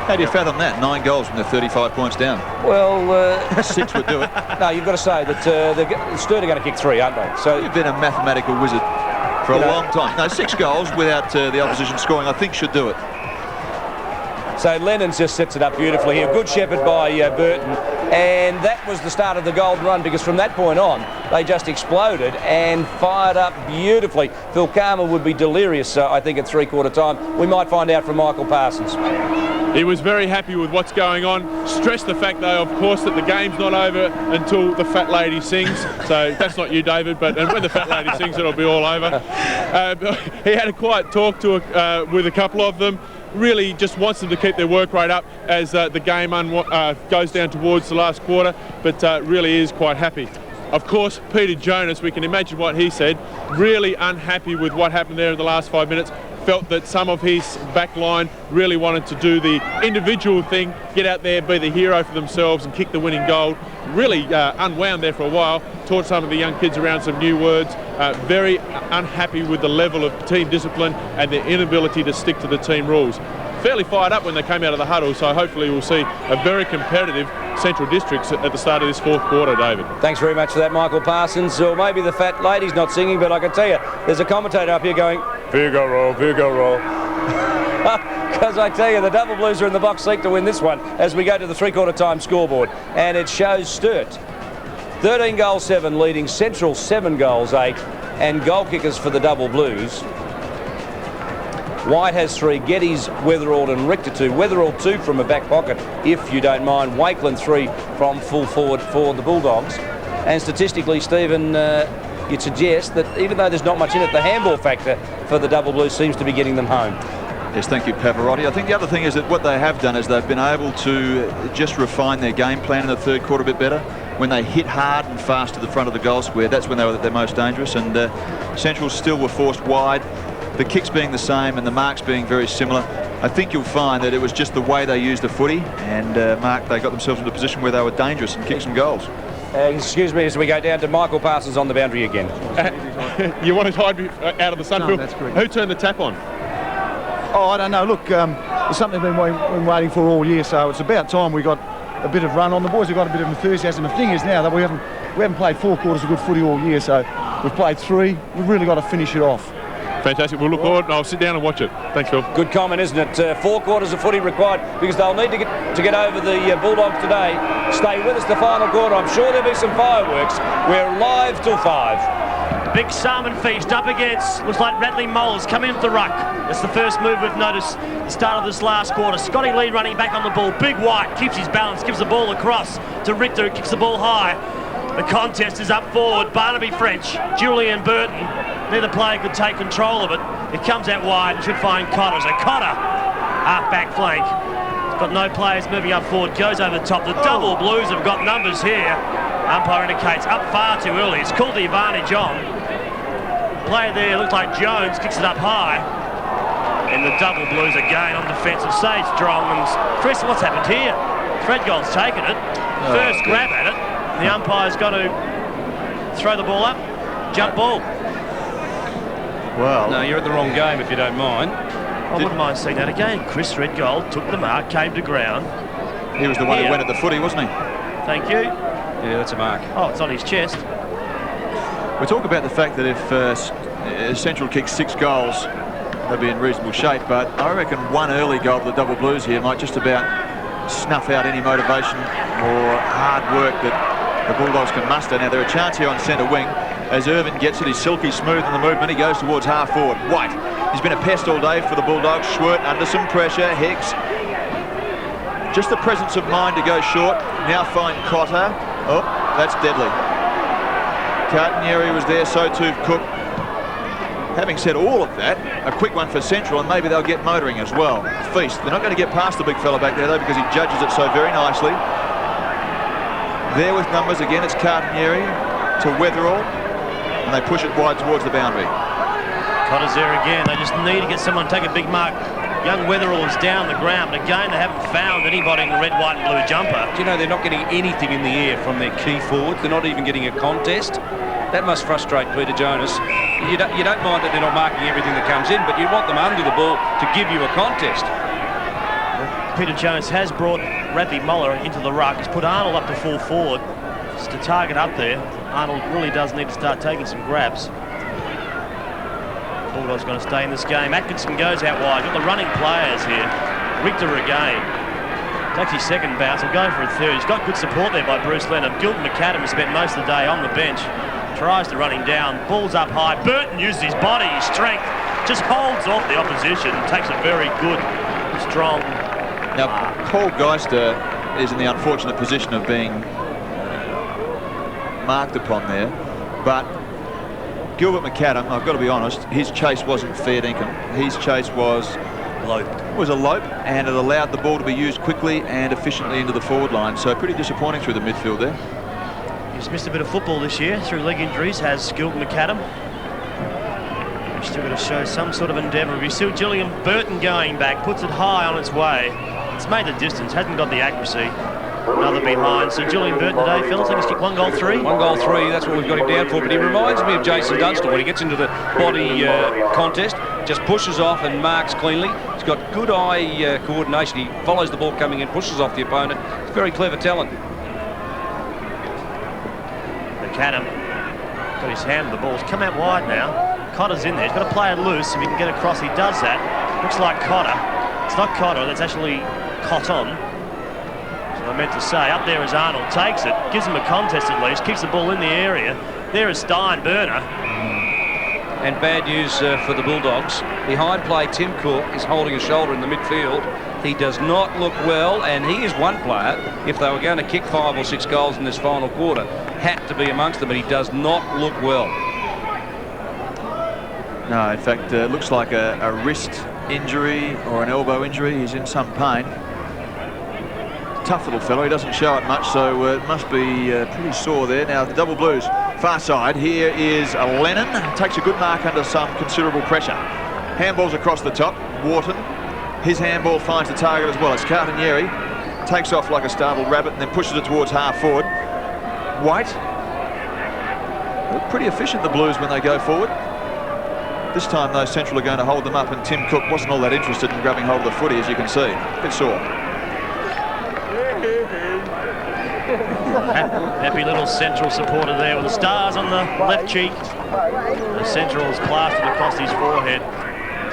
How do you fathom that? 9 goals when they're 35 points down. Well, 6 would do it. No, you've got to say that Sturt are going to kick 3, aren't they? So you've been a mathematical wizard for a long time. No, 6 goals without the opposition scoring, I think, should do it. So Lennon's just sets it up beautifully here. Good shepherd by Burton. And that was the start of the golden run, because from that point on, they just exploded and fired up beautifully. Phil Carman would be delirious, I think, at three-quarter time. We might find out from Michael Parsons. He was very happy with what's going on. Stressed the fact, though, of course, that the game's not over until the fat lady sings. So that's not you, David, but when the fat lady sings, it'll be all over. He had a quiet talk with a couple of them. Really just wants them to keep their work rate up as the game goes down towards the last quarter, but really is quite happy. Of course, Peter Jonas, we can imagine what he said, really unhappy with what happened there in the last 5 minutes. Felt that some of his back line really wanted to do the individual thing, get out there, be the hero for themselves and kick the winning goal. Really unwound there for a while, taught some of the young kids around some new words. Very unhappy with the level of team discipline and their inability to stick to the team rules. Fairly fired up when they came out of the huddle, so hopefully we'll see a very competitive Central Districts at the start of this fourth quarter, David. Thanks very much for that, Michael Parsons. Or maybe the fat lady's not singing, but I can tell you, there's a commentator up here going, Figaro. Because I tell you, the Double Blues are in the box seat to win this one as we go to the three-quarter time scoreboard. And it shows Sturt 13 goals 7, leading Central 7 goals 8, and goal kickers for the Double Blues. White has 3, Geddes, Weatherald and Richter 2. Weatherald 2 from a back pocket, if you don't mind. Wakeland 3 from full forward for the Bulldogs. And statistically, Stephen, you'd suggest that even though there's not much in it, the handball factor for the Double Blues seems to be getting them home. Yes, thank you, Pavarotti. I think the other thing is that what they have done is they've been able to just refine their game plan in the third quarter a bit better. When they hit hard and fast to the front of the goal square, that's when they were at their most dangerous. And Central still were forced wide. The kicks being the same and the marks being very similar, I think you'll find that it was just the way they used the footy, and Mark, they got themselves into a position where they were dangerous and kicked some goals. Excuse me as we go down to Michael Parsons on the boundary again. You want to hide out of the sun, No, Phil? that's correct. Who turned the tap on? Oh, I don't know. Look, it's something we've been waiting for all year, so it's about time we got a bit of run on. The boys have got a bit of enthusiasm. The thing is now that we haven't played 4 quarters of good footy all year, so we've played 3. We've really got to finish it off. Fantastic. We'll look forward and I'll sit down and watch it. Thanks, Phil. Good comment, isn't it? 4 quarters of footy required, because they'll need to get over the Bulldogs today. Stay with us the final quarter. I'm sure there'll be some fireworks. We're live till 5. Big salmon feast up against, looks like Radley Moles coming into the ruck. That's the first move we've noticed at the start of this last quarter. Scotty Lee running back on the ball. Big White keeps his balance, gives the ball across to Richter, who kicks the ball high. The contest is up forward. Barnaby French, Julian Burton. Neither player could take control of it. It comes out wide and should find Cotter. So Cotter, half back flank. He's got no players moving up forward. Goes over the top. The Double Blues have got numbers here. Umpire indicates up far too early. It's called the advantage on. Player there looked like Jones, kicks it up high. And the Double Blues again on defensive. Stays strong. And Chris, what's happened here? Threadgold's taken it. First grab at it. The umpire's got to throw the ball up. Jump ball. Well, no, you're at the wrong game if you don't mind. I wouldn't mind seeing that again. Chris Threadgold took the mark, came to ground. He was the one who went at the footy, wasn't he? Thank you. Yeah, that's a mark. Oh, it's on his chest. We talk about the fact that if Central kicks 6 goals, they'll be in reasonable shape, but I reckon one early goal to the Double Blues here might just about snuff out any motivation or hard work that the Bulldogs can muster. Now, there's a chance here on centre wing. As Irvin gets it, he's silky smooth in the movement. He goes towards half forward. White, he's been a pest all day for the Bulldogs. Schwert under some pressure. Hicks, just the presence of mind to go short. Now find Cotter. Oh, that's deadly. Cartanieri was there, so too Cook. Having said all of that, a quick one for Central, and maybe they'll get motoring as well. Feast. They're not going to get past the big fella back there, though, because he judges it so very nicely. There with numbers again, it's Cartanieri to Weatherall, and they push it wide towards the boundary. Cotter's there again. They just need to get someone to take a big mark. Young Weatherall is down the ground, but again, they haven't found anybody in the red, white and blue jumper. Do you know they're not getting anything in the air from their key forwards? They're not even getting a contest. That must frustrate Peter Jonas. You don't mind that they're not marking everything that comes in, but you want them under the ball to give you a contest. Peter Jonas has brought Rathi Muller into the ruck. He's put Arnold up to full forward. Just to target up there. Arnold really does need to start taking some grabs. Bulldogs going to stay in this game. Atkinson goes out wide. Got the running players here. Richter again. Takes his second bounce. He'll go for a third. He's got good support there by Bruce Leonard. Gilton McAdam spent most of the day on the bench. Tries to run him down. Ball's up high. Burton uses his body, his strength. Just holds off the opposition. Takes a very good, strong... Now, Paul Geister is in the unfortunate position of being marked upon there, but Gilbert McAdam, I've got to be honest, his chase wasn't fair dinkum. His chase was a lope, and it allowed the ball to be used quickly and efficiently into the forward line, so pretty disappointing through the midfield there. He's missed a bit of football this year through leg injuries, has Gilbert McAdam. He's still got to show some sort of endeavour. We see Gillian Burton going back, puts it high on its way. It's made the distance, hasn't got the accuracy. Another behind. So Julian Burton today, fellas, I think he's kicked 1 goal 3. 1 goal 3, that's what we've got him down for. But he reminds me of Jason Dunstall when he gets into the body contest, just pushes off and marks cleanly. He's got good eye coordination. He follows the ball coming in, pushes off the opponent. It's very clever talent. McAdam got his hand on the ball. He's come out wide now. Cotter's in there. He's got to play it loose. If he can get across, he does that. Looks like Cotter. It's not Cotter, that's actually Cotton. So I meant to say, up there is Arnold, takes it, gives him a contest at least, kicks the ball in the area. There is Steinberner. And bad news for the Bulldogs. Behind play, Tim Cook is holding a shoulder in the midfield. He does not look well, and he is one player, if they were going to kick 5 or 6 goals in this final quarter, had to be amongst them, but he does not look well. No, in fact, it looks like a wrist injury or an elbow injury. He's in some pain. Tough little fellow. He doesn't show it much, so it must be pretty sore there. Now, the Double Blues, far side. Here is Lennon. Takes a good mark under some considerable pressure. Handballs across the top. Wharton. His handball finds the target as well. It's Cartanieri. Takes off like a startled rabbit and then pushes it towards half forward. White. Look pretty efficient, the Blues, when they go forward. This time, though, Central are going to hold them up, and Tim Cook wasn't all that interested in grabbing hold of the footy, as you can see. A bit sore. Happy little Central supporter there with the stars on the left cheek. The Central's plastered across his forehead.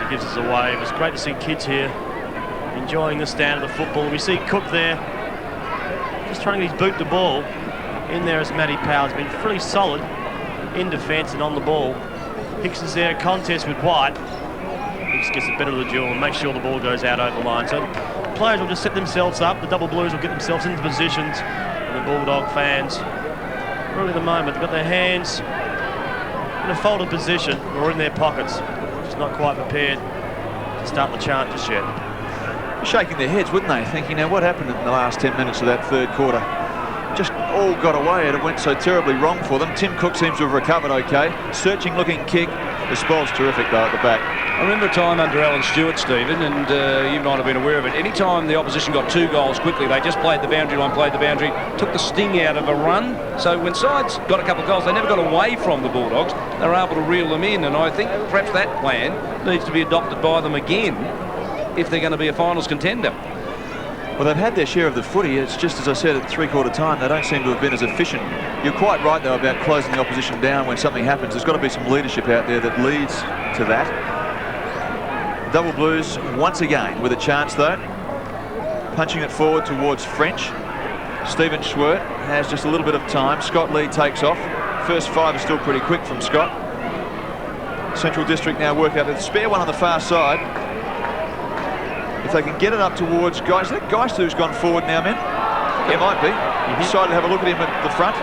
He gives us a wave. It's great to see kids here enjoying the stand of the football. We see Cook there just trying to get his boot the ball. In there is Matty Powell's been pretty solid in defence and on the ball. Hicks is there, contest with White. Hicks gets a bit of the duel and makes sure the ball goes out over the line. So players will just set themselves up. The Double Blues will get themselves into positions. And the Bulldog fans, really at the moment, they've got their hands in a folded position or in their pockets. Just not quite prepared to start the chant just yet. Shaking their heads, wouldn't they? Thinking, now what happened in the last 10 minutes of that third quarter? Just all got away and it went so terribly wrong for them. Tim Cook seems to have recovered okay. Searching looking kick. The spell's terrific though at the back. I remember a time under Alan Sturt, Stephen, and you might have been aware of it. Any time the opposition got 2 goals quickly, they just played the boundary line, took the sting out of a run. So when sides got a couple of goals, they never got away from the Bulldogs. They were able to reel them in, and I think perhaps that plan needs to be adopted by them again if they're going to be a finals contender. Well, they've had their share of the footy. It's just as I said at 3/4 time, they don't seem to have been as efficient. You're quite right, though, about closing the opposition down when something happens. There's got to be some leadership out there that leads to that. Double Blues once again with a chance, though. Punching it forward towards French. Stephen Schwert has just a little bit of time. Scott Lee takes off. First 5 is still pretty quick from Scott. Central District now work out a spare one on the far side. If they can get it up towards Geister. Is that Geister who's gone forward now, men? It might be. Decided to have a look at him at the front.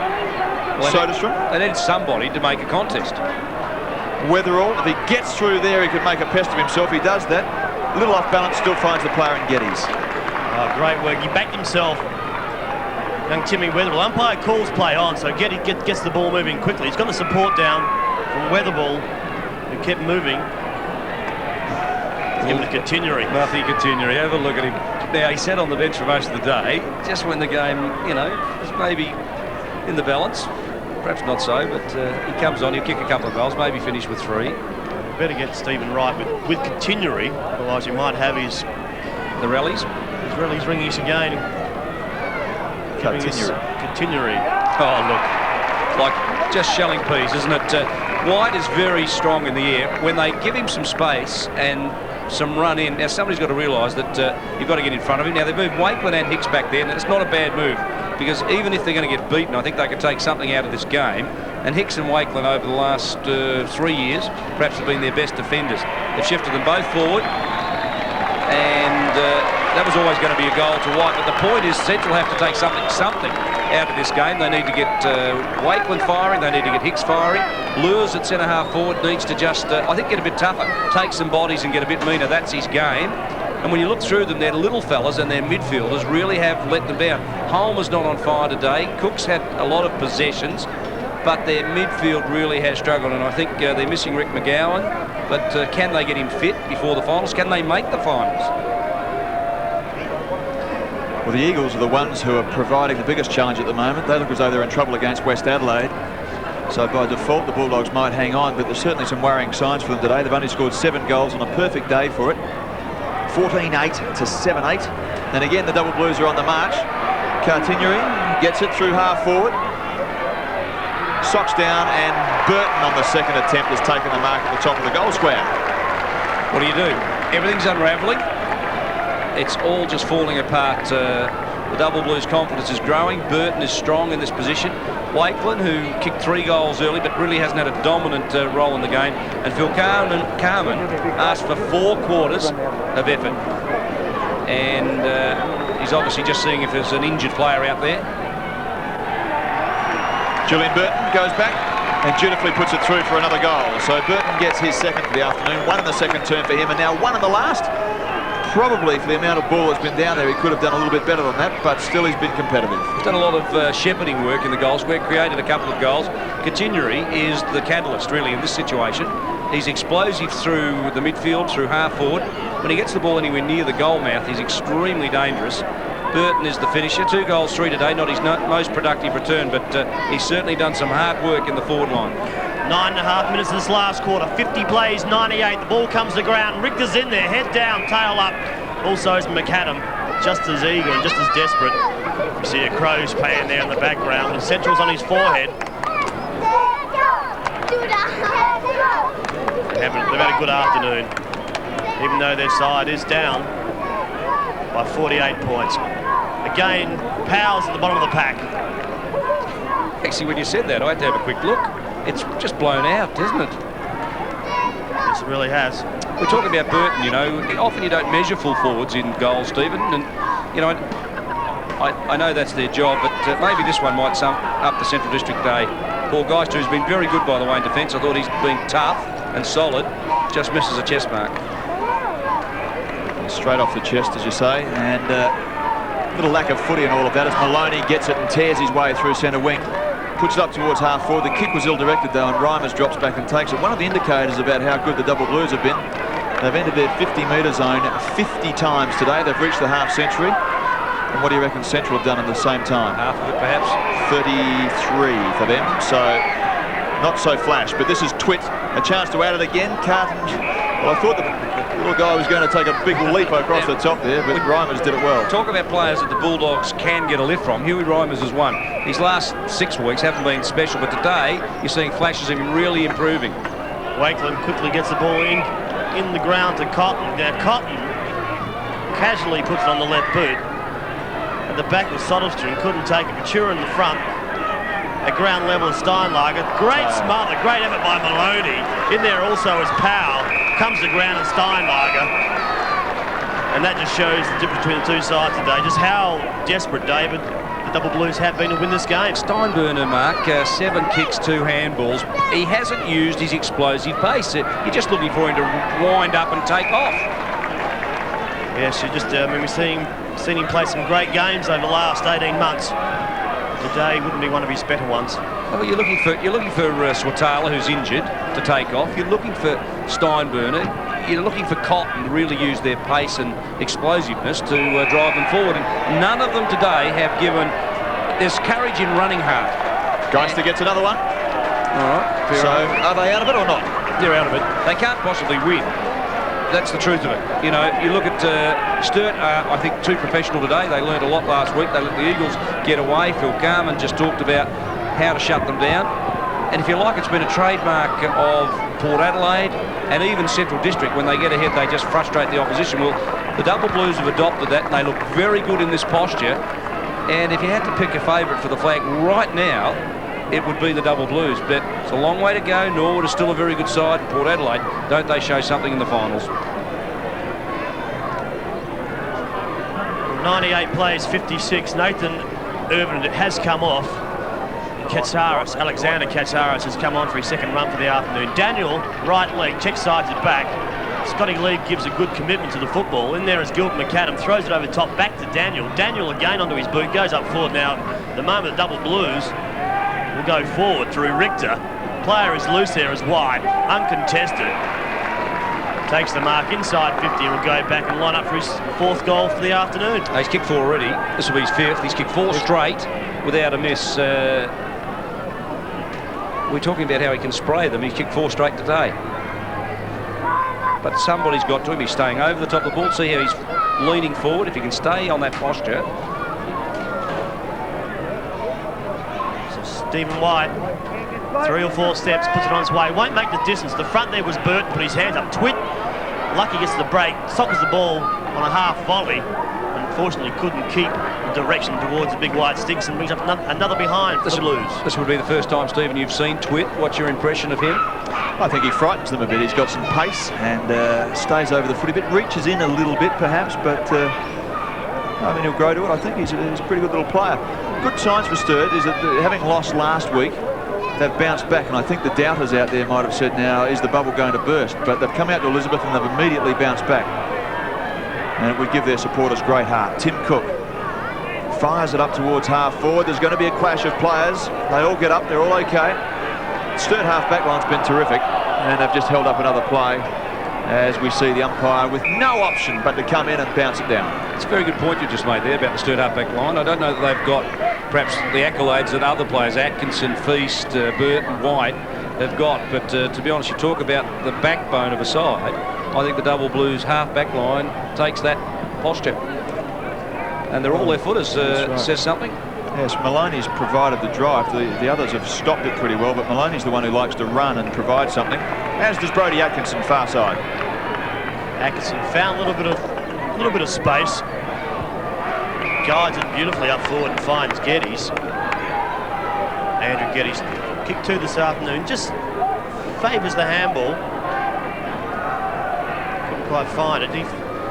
Soderstrom. They need somebody to make a contest. Weatherall. If he gets through there, he could make a pest of himself. He does that. A little off balance, still finds the player in Geddes. Oh, great work. He backed himself. Young Timmy Weatherall. Umpire calls play on, so Geddes gets the ball moving quickly. He's got the support down from Weatherall, who kept moving. Give it to Continuary. Matthew Continuary. Have a look at him. Now, he sat on the bench for most of the day, just when the game, you know, was maybe in the balance. Perhaps not so, but he comes on, he'll kick a couple of goals, maybe finish with 3. Better get Stephen right with Continuary, otherwise he might have the rallies. His rallies ringing again. Continuary. Oh, look, like just shelling peas, isn't it? White is very strong in the air. When they give him some space and some run in, now somebody's got to realise that you've got to get in front of him. Now, they've moved Wakeland and Hicks back there, and it's not a bad move, because even if they're going to get beaten, I think they could take something out of this game. And Hicks and Wakeland over the last 3 years perhaps have been their best defenders. They've shifted them both forward, and that was always going to be a goal to White. But the point is, Central have to take something out of this game. They need to get Wakeland firing. They need to get Hicks firing. Lewis at centre-half forward needs to just, I think, get a bit tougher, take some bodies and get a bit meaner. That's his game. And when you look through them, their little fellas and their midfielders really have let them down. Holmer's not on fire today. Cook's had a lot of possessions, but their midfield really has struggled. And I think they're missing Rick McGowan. But can they get him fit before the finals? Can they make the finals? Well, the Eagles are the ones who are providing the biggest challenge at the moment. They look as though they're in trouble against West Adelaide. So by default, the Bulldogs might hang on, but there's certainly some worrying signs for them today. They've only scored 7 goals on a perfect day for it. 14-8 to 7-8. And again, the Double Blues are on the march. Continuary gets it through half forward. Socks down, and Burton on the second attempt has taken the mark at the top of the goal square. What do? Everything's unravelling. It's all just falling apart. The Double Blues' confidence is growing. Burton is strong in this position. Wakeland, who kicked 3 goals early but really hasn't had a dominant role in the game. And Phil Carman asked for 4 quarters of effort. And he's obviously just seeing if there's an injured player out there. Julian Burton goes back and dutifully puts it through for another goal. So Burton gets his second for the afternoon, 1 in the second term for him, and now 1 in the last. Probably for the amount of ball that's been down there, he could have done a little bit better than that, but still he's been competitive. He's done a lot of shepherding work in the goal square, created a couple of goals. Continuary is the catalyst, really, in this situation. He's explosive through the midfield, through half forward. When he gets the ball anywhere near the goal mouth, he's extremely dangerous. Burton is the finisher. 2 goals, 3 today, not his most productive return, but he's certainly done some hard work in the forward line. 9.5 minutes of this last quarter. 50 plays, 98. The ball comes to ground. Richter's in there, head down, tail up. Also is McAdam, just as eager and just as desperate. You see a crow's pan there in the background, and Central's on his forehead. They've had a good afternoon, even though their side is down by 48 points. Again, Powell's at the bottom of the pack. Actually, when you said that, I had to have a quick look. It's just blown out, isn't it? Yes, it really has. We're talking about Burton, you know. Often you don't measure full forwards in goals, Stephen. And, you know, I know that's their job, but maybe this one might sum up the Central District day. Paul Geister, who's been very good, by the way, in defence. I thought he's been tough and solid. Just misses a chest mark. Straight off the chest, as you say. And a little lack of footy and all of that as Maloney gets it and tears his way through centre wing. Puts it up towards half forward. The kick was ill-directed though, and Reimers drops back and takes it. One of the indicators about how good the Double Blues have been. They've entered their 50-metre zone 50 times today. They've reached the half century. And what do you reckon Central have done in the same time? Half of it, perhaps. 33 for them. So not so flash. But this is Twitt. A chance to add it again. Carton. Well, I thought the little guy was going to take a big leap across the top there, but Reimers did it well. Talk about players that the Bulldogs can get a lift from. Huey Reimers is one. His last 6 weeks haven't been special, but today you're seeing flashes of him really improving. Wakeland quickly gets the ball in the ground to Cotton. Now Cotton casually puts it on the left boot. At the back was Soderstrom, couldn't take it. Couture in the front. At ground level is Steinlager. Great smother, great effort by Maloney. In there also is Powell. Comes to ground and Steinlager. And that just shows the difference between the two sides today. Just how desperate, David, the Double Blues have been to win this game. Steinburner, Mark, 7 kicks, 2 handballs. He hasn't used his explosive pace. You're just looking for him to wind up and take off. Yes, we've seen him play some great games over the last 18 months. Today wouldn't be one of his better ones. Well, you're looking for Swatala, who's injured, to take off. You're looking for Steinburner. You're looking for Cotton to really use their pace and explosiveness to drive them forward. And none of them today have given... There's courage in running hard. Geister gets another one. All right. So are they out of it or not? They're out of it. They can't possibly win. That's the truth of it. You know, you look at Sturt, I think too professional today. They learned a lot last week. They let the Eagles get away. Phil Carman just talked about how to shut them down. And if you like, it's been a trademark of Port Adelaide and even Central District. When they get ahead, they just frustrate the opposition. Well, the Double Blues have adopted that, and they look very good in this posture. And if you had to pick a favourite for the flag right now, it would be the Double Blues. But it's a long way to go. Norwood is still a very good side. Port Adelaide, don't they show something in the finals? 98 plays, 56. Nathan Irvin has come off. Alexander Katsaris has come on for his second run for the afternoon. Daniel, right leg, check sides it back. Scotty Lee gives a good commitment to the football. In there is Gilbert McAdam, throws it over the top, back to Daniel. Daniel again onto his boot, goes up forward. Now, the moment the Double Blues will go forward through Richter. Player is loose there, is wide, uncontested. Takes the mark inside 50 and will go back and line up for his 4th goal for the afternoon. He's kicked 4 already. This will be his 5th. He's kicked 4 straight without a miss. We're talking about how he can spray them. He's kicked 4 straight today. But somebody's got to him. He's staying over the top of the ball. See how he's leaning forward. If he can stay on that posture. So Stephen White, 3 or 4 steps, puts it on his way. Won't make the distance. The front there was Burton, put his hands up. Twit, lucky gets the break, sockers the ball on a half volley. Unfortunately, couldn't keep the direction towards the big white sticks and brings up another behind for the Blues. This would be the first time, Stephen, you've seen Twit. What's your impression of him? I think he frightens them a bit. He's got some pace and stays over the footy a bit, reaches in a little bit perhaps, but I mean, he'll grow to it. I think he's a pretty good little player. Good signs for Sturt is that having lost last week, they've bounced back, and I think the doubters out there might have said, now, is the bubble going to burst? But they've come out to Elizabeth and they've immediately bounced back. And it would give their supporters great heart. Tim Cook fires it up towards half forward. There's going to be a clash of players. They all get up. They're all okay. Sturt half-back line's been terrific, and they've just held up another play as we see the umpire with no option but to come in and bounce it down. It's a very good point you just made there about the Sturt half-back line. I don't know that they've got perhaps the accolades that other players, Atkinson, Feast, Burton, White, have got, but to be honest, you talk about the backbone of a side. I think the Double Blues half-back line takes that posture. And they're all left footers, right. Says something. Yes, Maloney's provided the drive. The others have stopped it pretty well, but Maloney's the one who likes to run and provide something, as does Brodie Atkinson, far side. Atkinson found a little bit of space. Guides it beautifully up forward and finds Geddes. Andrew Geddes, kick 2 this afternoon, just favours the handball. Couldn't quite find it. He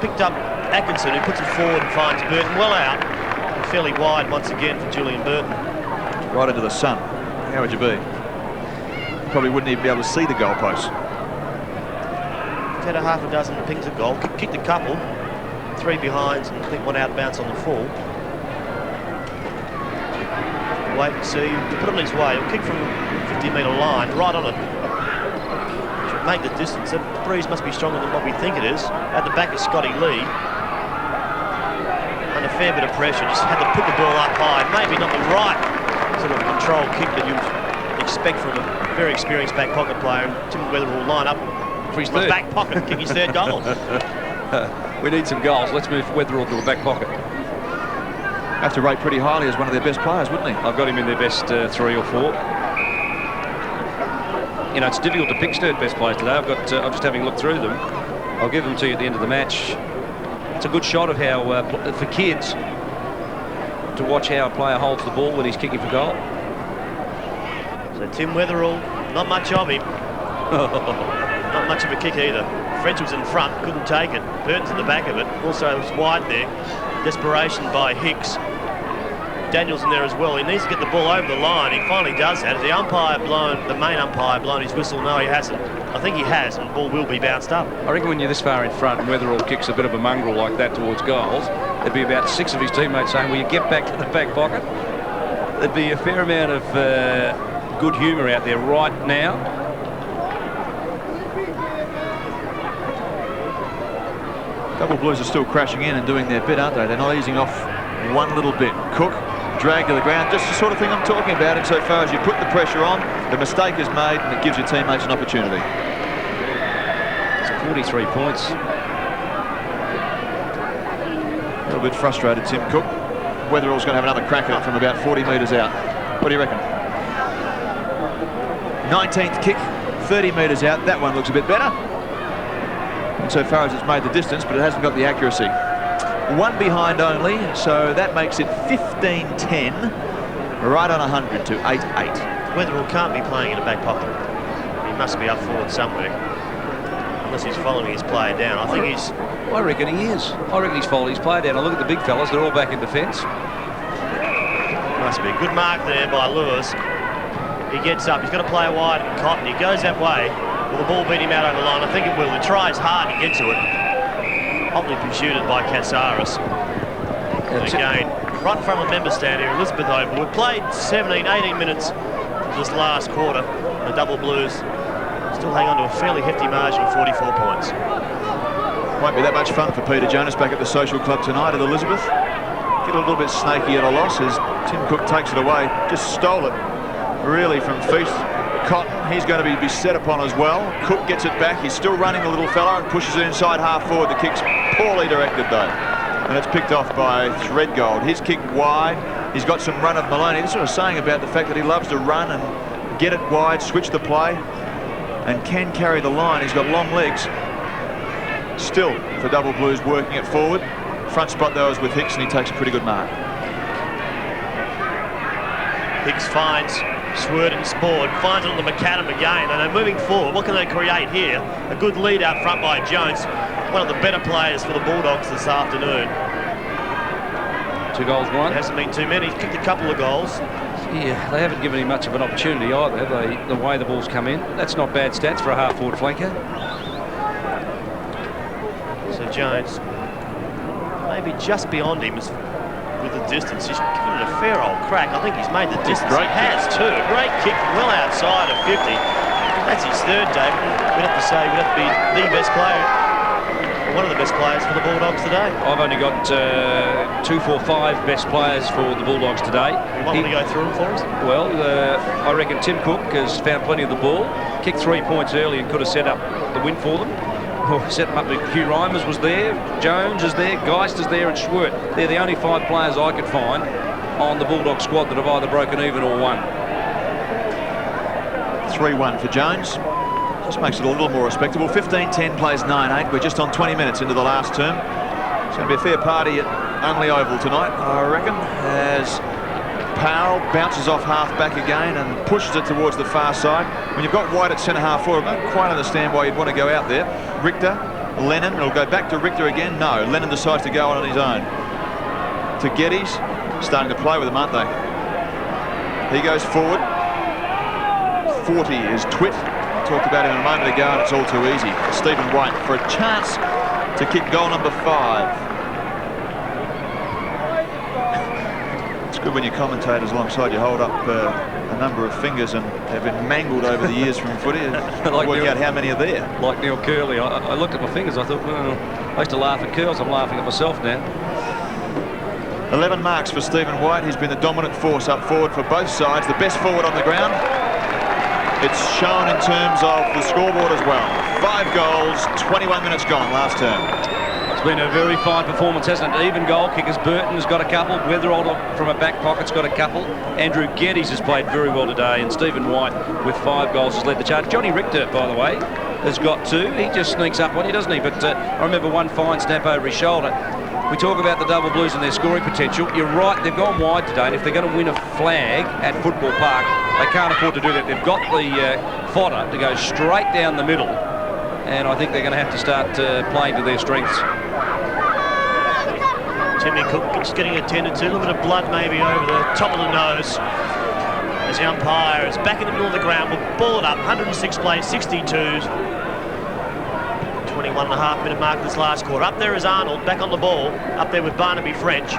picked up Atkinson, who puts it forward and finds Burton well out. Fairly wide once again for Julian Burton. Right into the sun. How would you be? Probably wouldn't even be able to see the goalpost. Had a half a dozen pings of goal. Kicked a couple. 3 behinds and I think 1 out bounce on the full. Wait and see. To put him his way. He'll kick from the 50-metre line, right on it. Should make the distance. That breeze must be stronger than what we think it is. At the back is Scotty Lee. Under a fair bit of pressure, just had to put the ball up high. Maybe not the right sort of control kick that you'd expect from a very experienced back pocket player. And Tim Weather will line up for his back pocket and kick his 3rd goal. We need some goals. Let's move Weatherall to the back pocket. Have to rate pretty highly as one of their best players, wouldn't he? I've got him in their best 3 or 4. You know, it's difficult to pick Sturt best players today. I'm just having a look through them. I'll give them to you at the end of the match. It's a good shot of how, for kids, to watch how a player holds the ball when he's kicking for goal. So Tim Weatherall, not much of him. Not much of a kick either. French was in front, couldn't take it. Burton's in the back of it. Also, it was wide there. Desperation by Hicks. Daniel's in there as well. He needs to get the ball over the line. He finally does that. Has the main umpire blown his whistle? No, he hasn't. I think he has, and the ball will be bounced up. I reckon when you're this far in front and Weatherall kicks a bit of a mongrel like that towards goals, there'd be about 6 of his teammates saying, will you get back to the back pocket? There'd be a fair amount of good humour out there right now. Double Blues are still crashing in and doing their bit, aren't they? They're not easing off one little bit. Cook, drag to the ground, just the sort of thing I'm talking about insofar as you put the pressure on, the mistake is made, and it gives your teammates an opportunity. It's 43 points. A little bit frustrated, Tim Cook. Weatherall's going to have another crack at it from about 40 metres out. What do you reckon? 19th kick, 30 metres out. That one looks a bit better, insofar as it's made the distance, but it hasn't got the accuracy. One behind only, so that makes it 15-10, right on 100 to 8-8. Weatherall can't be playing in a back pocket. He must be up forward somewhere, unless he's following his player down. I reckon he is. I reckon he's following his player down. I look at the big fellas, they're all back in defence. Must be a good mark there by Lewis. He gets up, he's got to play wide at Cotton. He goes that way. Will the ball beat him out over the line? I think it will. He tries hard to get to it. Hotly pursued by Katsaris. And again, right in front of the member stand here, Elizabeth Oval. We've played 17, 18 minutes this last quarter. The Double Blues still hang on to a fairly hefty margin of 44 points. Won't be that much fun for Peter Jonas back at the social club tonight at Elizabeth. Get a little bit snaky at a loss as Tim Cook takes it away. Just stole it, really, from feet. Cotton, he's going to be set upon as well. Cook gets it back. He's still running the little fella and pushes it inside half forward. The kick's poorly directed, though. And it's picked off by Threadgold. His kick wide. He's got some run of Maloney. This is what I was saying about the fact that he loves to run and get it wide, switch the play, and can carry the line. He's got long legs. Still, for Double Blues working it forward. Front spot, though, is with Hicks, and he takes a pretty good mark. Hicks finds Sturt and Sport, finds it on the Macadam again, and they're moving forward. What can they create here? A good lead out front by Jones, one of the better players for the Bulldogs this afternoon. 2 goals, one. It hasn't been too many. He's kicked a couple of goals. Yeah, they haven't given him much of an opportunity either, have they? The way the ball's come in. That's not bad stats for a half-forward flanker. So Jones, maybe just beyond him with the distance. He's given it a fair old crack. I think he's made the distance. He has too. A great kick from well outside of 50. That's his third, David. We'd have to say we'd have to be the best player, one of the best players for the Bulldogs today. I've only got 2, 4, 5 best players for the Bulldogs today. You want me to go through them for us? Well, I reckon Tim Cook has found plenty of the ball, kicked 3 points early and could have set up the win for them. Set them up with Hugh Reimers was there, Jones is there, Geist is there, and Sturt. They're the only 5 players I could find on the Bulldog squad that have either broken even or won. 3-1 for Jones. Just makes it a little more respectable. 15-10 plays 9-8. We're just on 20 minutes into the last term. It's going to be a fair party at Only Oval tonight, I reckon, as Powell bounces off half back again and pushes it towards the far side. When you've got White at centre half forward, I don't quite understand why you'd want to go out there. Richter, Lennon, it'll go back to Richter again. No, Lennon decides to go on his own. To Geddes, starting to play with him, aren't they? He goes forward. 40 is Twit. Talked about him a moment ago, and it's all too easy. Stephen White for a chance to kick goal number 5. It's good when your commentators alongside you hold up a number of fingers and have been mangled over the years from footy. Like work out how many are there. Like Neil Curley. I looked at my fingers, I thought, well, I used to laugh at curls, I'm laughing at myself now. 11 marks for Stephen White. He's been the dominant force up forward for both sides, the best forward on the ground. It's shown in terms of the scoreboard as well. 5 goals, 21 minutes gone last term. It's been a very fine performance, hasn't it? Even goal kickers. Burton's got a couple. Weatherall from a back pocket's got a couple. Andrew Geddes has played very well today, and Stephen White with 5 goals has led the charge. Johnny Richter, by the way, has got 2. He just sneaks up on you, doesn't he? But I remember one fine snap over his shoulder. We talk about the Double Blues and their scoring potential. You're right, they've gone wide today, and if they're going to win a flag at Football Park, they can't afford to do that. They've got the fodder to go straight down the middle, and I think they're going to have to start playing to their strengths. Timmy Cook just getting attended to. A little bit of blood maybe over the top of the nose. As the umpire is back in the middle of the ground, we'll ball it up. 106 plays, 62. 21.5-minute mark of this last quarter. Up there is Arnold, back on the ball. Up there with Barnaby French.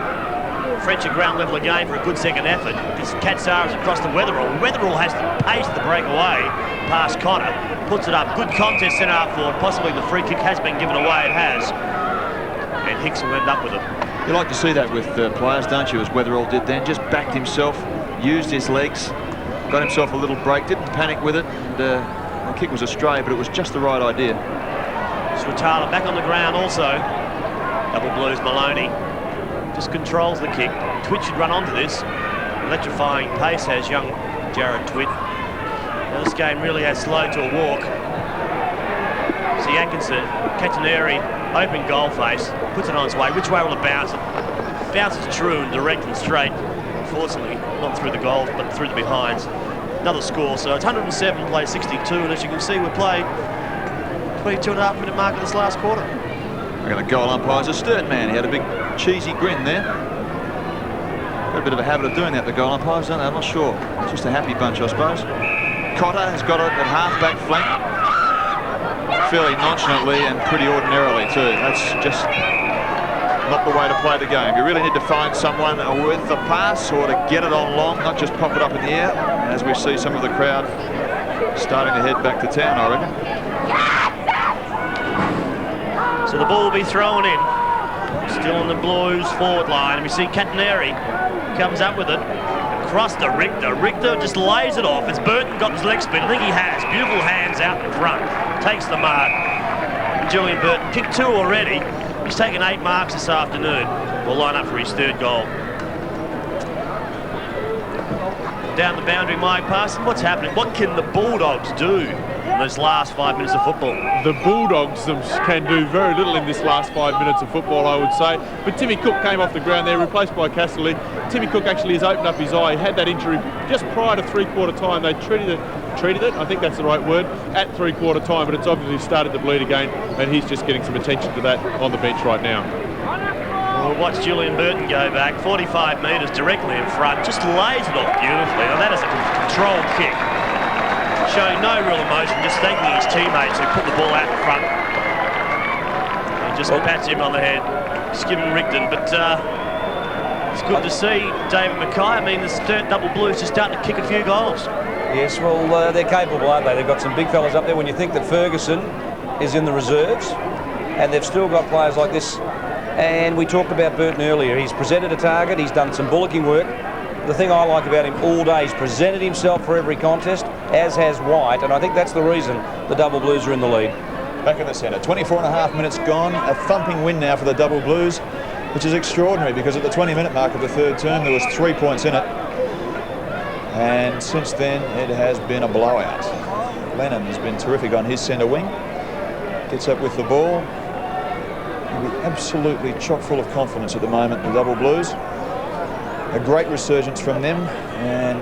French at ground level again for a good second effort. This Katsara's across the Weatherall. Weatherall has the pace to break away past Connor. Puts it up. Good contest centre half forward. Possibly the free kick has been given away. It has. And Hicks will end up with it. You like to see that with players, don't you, as Weatherall did then. Just backed himself, used his legs, got himself a little break, didn't panic with it. And, the kick was astray, but it was just the right idea. Swatala back on the ground also. Double Blues Maloney just controls the kick. Twitch should run onto this. Electrifying pace has young Jared Twitt. Now this game really has slowed to a walk. See Atkinson, Cataneri, open goal face, puts it on its way. Which way will it bounce? It bounces true and direct and straight. Unfortunately, not through the goals, but through the behinds. Another score, so it's 107 plays 62, and as you can see, we play 22.5-minute mark of this last quarter. We're going to goal umpire's a Sturt man. He had a big cheesy grin there. Got a bit of a habit of doing that, the goal umpires, don't they? I'm not sure. It's just a happy bunch, I suppose. Cotter has got it at half-back flank. Fairly nonchalantly and pretty ordinarily too. That's just not the way to play the game. You really need to find someone with the pass or to get it on long, not just pop it up in the air, as we see some of the crowd starting to head back to town, I reckon. So the ball will be thrown in. Still on the Blues forward line. And we see Cataneri comes up with it. Across to Richter. Richter just lays it off. Has Burton got his leg spin? I think he has. Beautiful hands out in front. Takes the mark. Julian Burton kicked 2 already. He's taken 8 marks this afternoon. Will line up for his 3rd goal. Down the boundary, Mike Parson. What's happening? What can the Bulldogs do in those last 5 minutes of football? The Bulldogs can do very little in this last 5 minutes of football, I would say. But Timmy Cook came off the ground there, replaced by Castley. Timmy Cook actually has opened up his eye. He had that injury just prior to three-quarter time. They treated it, I think that's the right word, at three-quarter time, but it's obviously started to bleed again, and he's just getting some attention to that on the bench right now. We'll watch Julian Burton go back, 45 metres directly in front, just lays it off beautifully. Now that is a controlled kick, showing no real emotion, just thanking his teammates who put the ball out in front. He just pats him on the head, skimming Rigdon, but it's good to see David Mackay. I mean, the Sturt Double Blues just starting to kick a few goals. Yes, well, they're capable, aren't they? They've got some big fellas up there. When you think that Ferguson is in the reserves, and they've still got players like this. And we talked about Burton earlier. He's presented a target. He's done some bullocking work. The thing I like about him all day, he's presented himself for every contest, as has White, and I think that's the reason the Double Blues are in the lead. Back in the centre, 24.5 minutes gone. A thumping win now for the Double Blues, which is extraordinary because at the 20-minute mark of the 3rd term, there was 3 points in it. And since then, it has been a blowout. Lennon has been terrific on his centre wing. Gets up with the ball. He'll be absolutely chock full of confidence at the moment, the Double Blues. A great resurgence from them and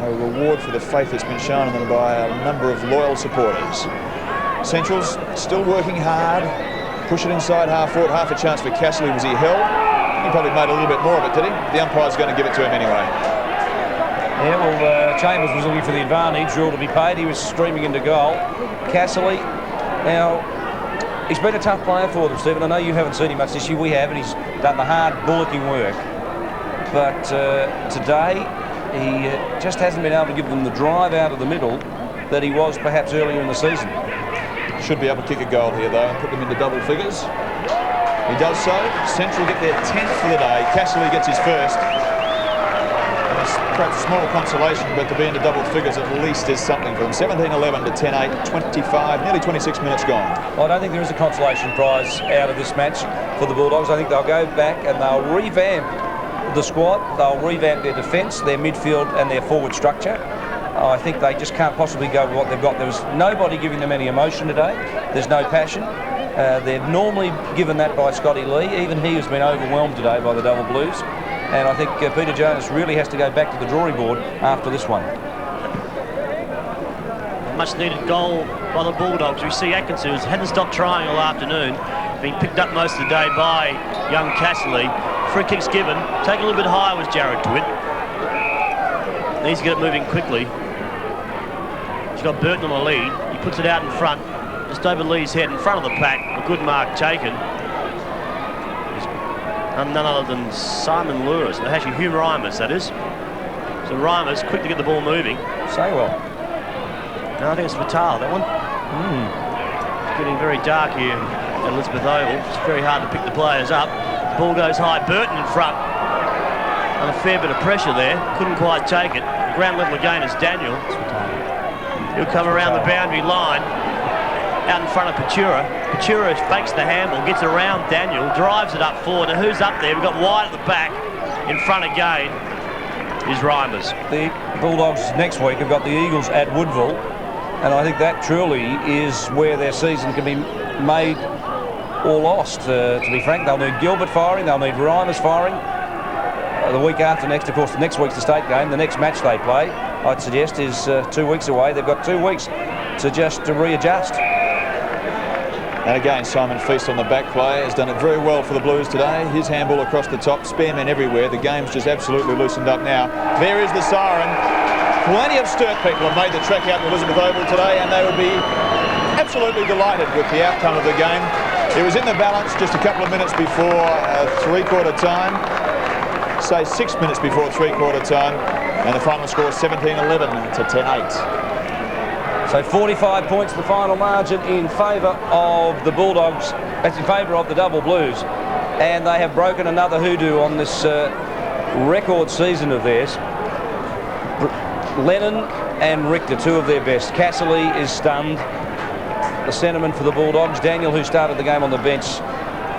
a reward for the faith that's been shown in them by a number of loyal supporters. Central's still working hard. Push it inside half forward. Half a chance for Castley. Was he held? He probably made a little bit more of it, did he? The umpire's going to give it to him anyway. Yeah, well, Chambers was looking for the advantage, rule to be paid. He was streaming into goal. Castley, now, he's been a tough player for them, Stephen. I know you haven't seen him much this year. We have, and he's done the hard bullocking work. But today, he just hasn't been able to give them the drive out of the middle that he was perhaps earlier in the season. Should be able to kick a goal here, though, and put them into double figures. He does so. Central get their 10th for the day. Castley gets his first. It's perhaps small consolation, but to be into double figures at least is something for them. 17-11 to 10-8, 25, nearly 26 minutes gone. Well, I don't think there is a consolation prize out of this match for the Bulldogs. I think they'll go back and they'll revamp the squad. They'll revamp their defence, their midfield and their forward structure. I think they just can't possibly go with what they've got. There's nobody giving them any emotion today. There's no passion. They're normally given that by Scotty Lee. Even he has been overwhelmed today by the Double Blues. And I think Peter Jonas really has to go back to the drawing board after this one. A much needed goal by the Bulldogs. We see Atkinson, who hasn't stopped trying all afternoon, being picked up most of the day by young Castley. Free kick's given. Take a little bit higher was Jared Dwight. Needs to get it moving quickly. He's got Burton on the lead. He puts it out in front. Just over Lee's head in front of the pack. A good mark taken. None other than Simon Lewis. Actually, Hugh Reimers, that is. So Reimers, quick to get the ball moving. Say well. No, I think it's Vital, that one. It's getting very dark here at Elizabeth Oval. It's very hard to pick the players up. The ball goes high. Burton in front. And a fair bit of pressure there. Couldn't quite take it. Ground level again is Daniel. He'll come around the boundary line. Out in front of Patura. Patura fakes the handle, gets around Daniel, drives it up forward. Now who's up there? We've got White at the back. In front again is Reimers. The Bulldogs next week have got the Eagles at Woodville, and I think that truly is where their season can be made or lost. To be frank, they'll need Gilbert firing, they'll need Reimers firing. The week after next, of course, the next week's the state game. The next match they play, I'd suggest, is 2 weeks away. They've got 2 weeks to readjust. And again, Simon Feast on the back play has done it very well for the Blues today. His handball across the top, spare men everywhere. The game's just absolutely loosened up now. There is the siren. Plenty of Sturt people have made the trek out to Elizabeth Oval today, and they would be absolutely delighted with the outcome of the game. It was in the balance just a couple of minutes before three-quarter time. Say 6 minutes before three-quarter time, and the final score 17-11 to 10-8. So 45 points the final margin in favour of the Bulldogs. That's in favour of the Double Blues. And they have broken another hoodoo on this record season of theirs. Lennon and Richter, two of their best. Casserly is stunned. The centreman for the Bulldogs, Daniel, who started the game on the bench,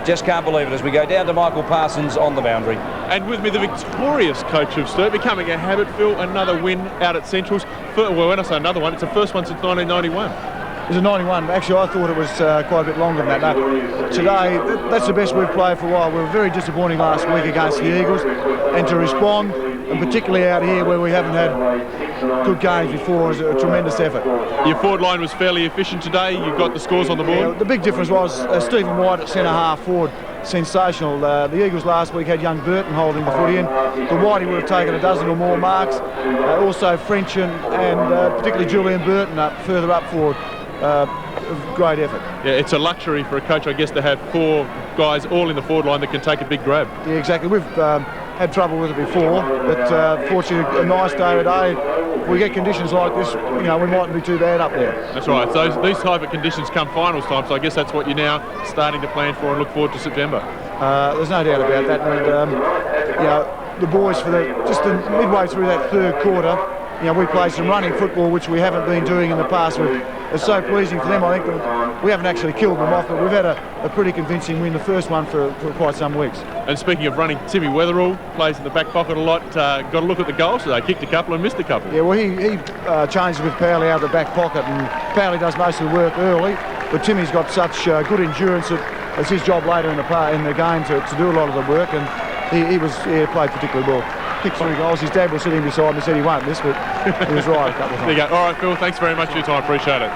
just can't believe it as we go down to Michael Parsons on the boundary. And with me, the victorious coach of Sturt, becoming a habit, Phil, another win out at Centrals. Well, when I say another one, it's the first one since 1991. It was a 91. Actually, I thought it was quite a bit longer than that. No, today, that's the best we've played for a while. We were very disappointing last week against the Eagles, and to respond, and particularly out here where we haven't had good games before, is a tremendous effort. Your forward line was fairly efficient today. You got the scores on the board. Yeah, the big difference was Stephen White at centre-half forward. Sensational. The Eagles last week had young Burton holding the footy in. The Whitey would have taken a dozen or more marks. Also French and particularly Julian Burton up further up forward. Great effort. Yeah, it's a luxury for a coach, I guess, to have four guys all in the forward line that can take a big grab. Yeah, exactly. We've had trouble with it before, but fortunately, a nice day today. If we get conditions like this, you know, we mightn't be too bad up there. That's right. So these type of conditions come finals time, so I guess that's what you're now starting to plan for and look forward to September. There's no doubt about that. And, you know, the boys just midway through that third quarter, you know, we played some running football, which we haven't been doing in the past. It's so pleasing for them. I think we haven't actually killed them off, but we've had a pretty convincing win, the first one for quite some weeks. And speaking of running, Timmy Weatherall plays in the back pocket a lot. Got to look at the goals today. Kicked a couple and missed a couple. Yeah, well, he changed with Powley out of the back pocket, and Powley does most of the work early, but Timmy's got such good endurance that it's his job later in the game to do a lot of the work, and he played particularly well. Kicked 3 goals. His dad was sitting beside me, said he won't miss, but he was right a couple of times. There you go. All right, Phil, thanks very much for your time. Appreciate it.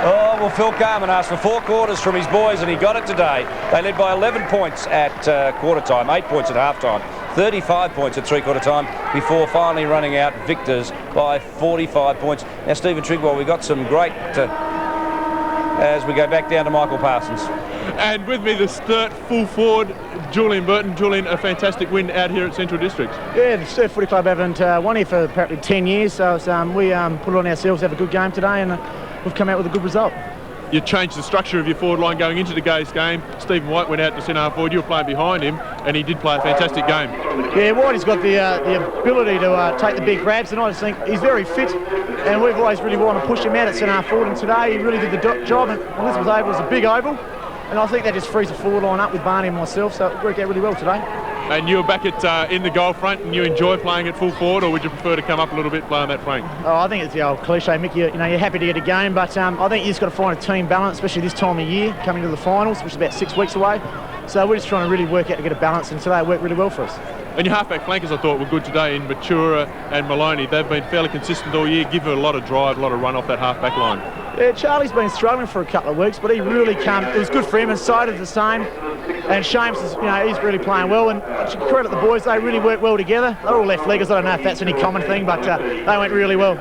Oh, well, Phil Carman asked for 4 quarters from his boys, and he got it today. They led by 11 points at quarter time, 8 points at half time, 35 points at three-quarter time, before finally running out victors by 45 points. Now, Stephen Trigwell, we got some great as we go back down to Michael Parsons. And with me, the Sturt full forward, Julian Burton. Julian, a fantastic win out here at Central District. Yeah, the Sturt Footy Club haven't won here for apparently 10 years, so it's, we put it on ourselves to have a good game today, and we've come out with a good result. You changed the structure of your forward line going into today's game. Stephen White went out to centre-half forward. You were playing behind him, and he did play a fantastic game. Yeah, Whitey's got the ability to take the big grabs, and I just think he's very fit, and we've always really wanted to push him out at centre-half forward, and today he really did the job, and Elizabeth Oval was a big oval, and I think that just frees the forward line up with Barney and myself, so it worked out really well today. And you were back at in the goal front, and you enjoy playing at full forward, or would you prefer to come up a little bit playing that flank? Oh, I think it's the old cliche, Mick. You know, you're happy to get a game, but I think you just got to find a team balance, especially this time of year, coming to the finals, which is about 6 weeks away. So we're just trying to really work out to get a balance, and today it worked really well for us. And your halfback flankers, I thought, were good today in Matura and Maloney. They've been fairly consistent all year, give her a lot of drive, a lot of run off that halfback line. Yeah, Charlie's been struggling for a couple of weeks, but he really came. It was good for him, and Sider's the same. And Shames is, he's really playing well. And I should credit the boys; they really work well together. They're all left leggers. I don't know if that's any common thing, but they went really well.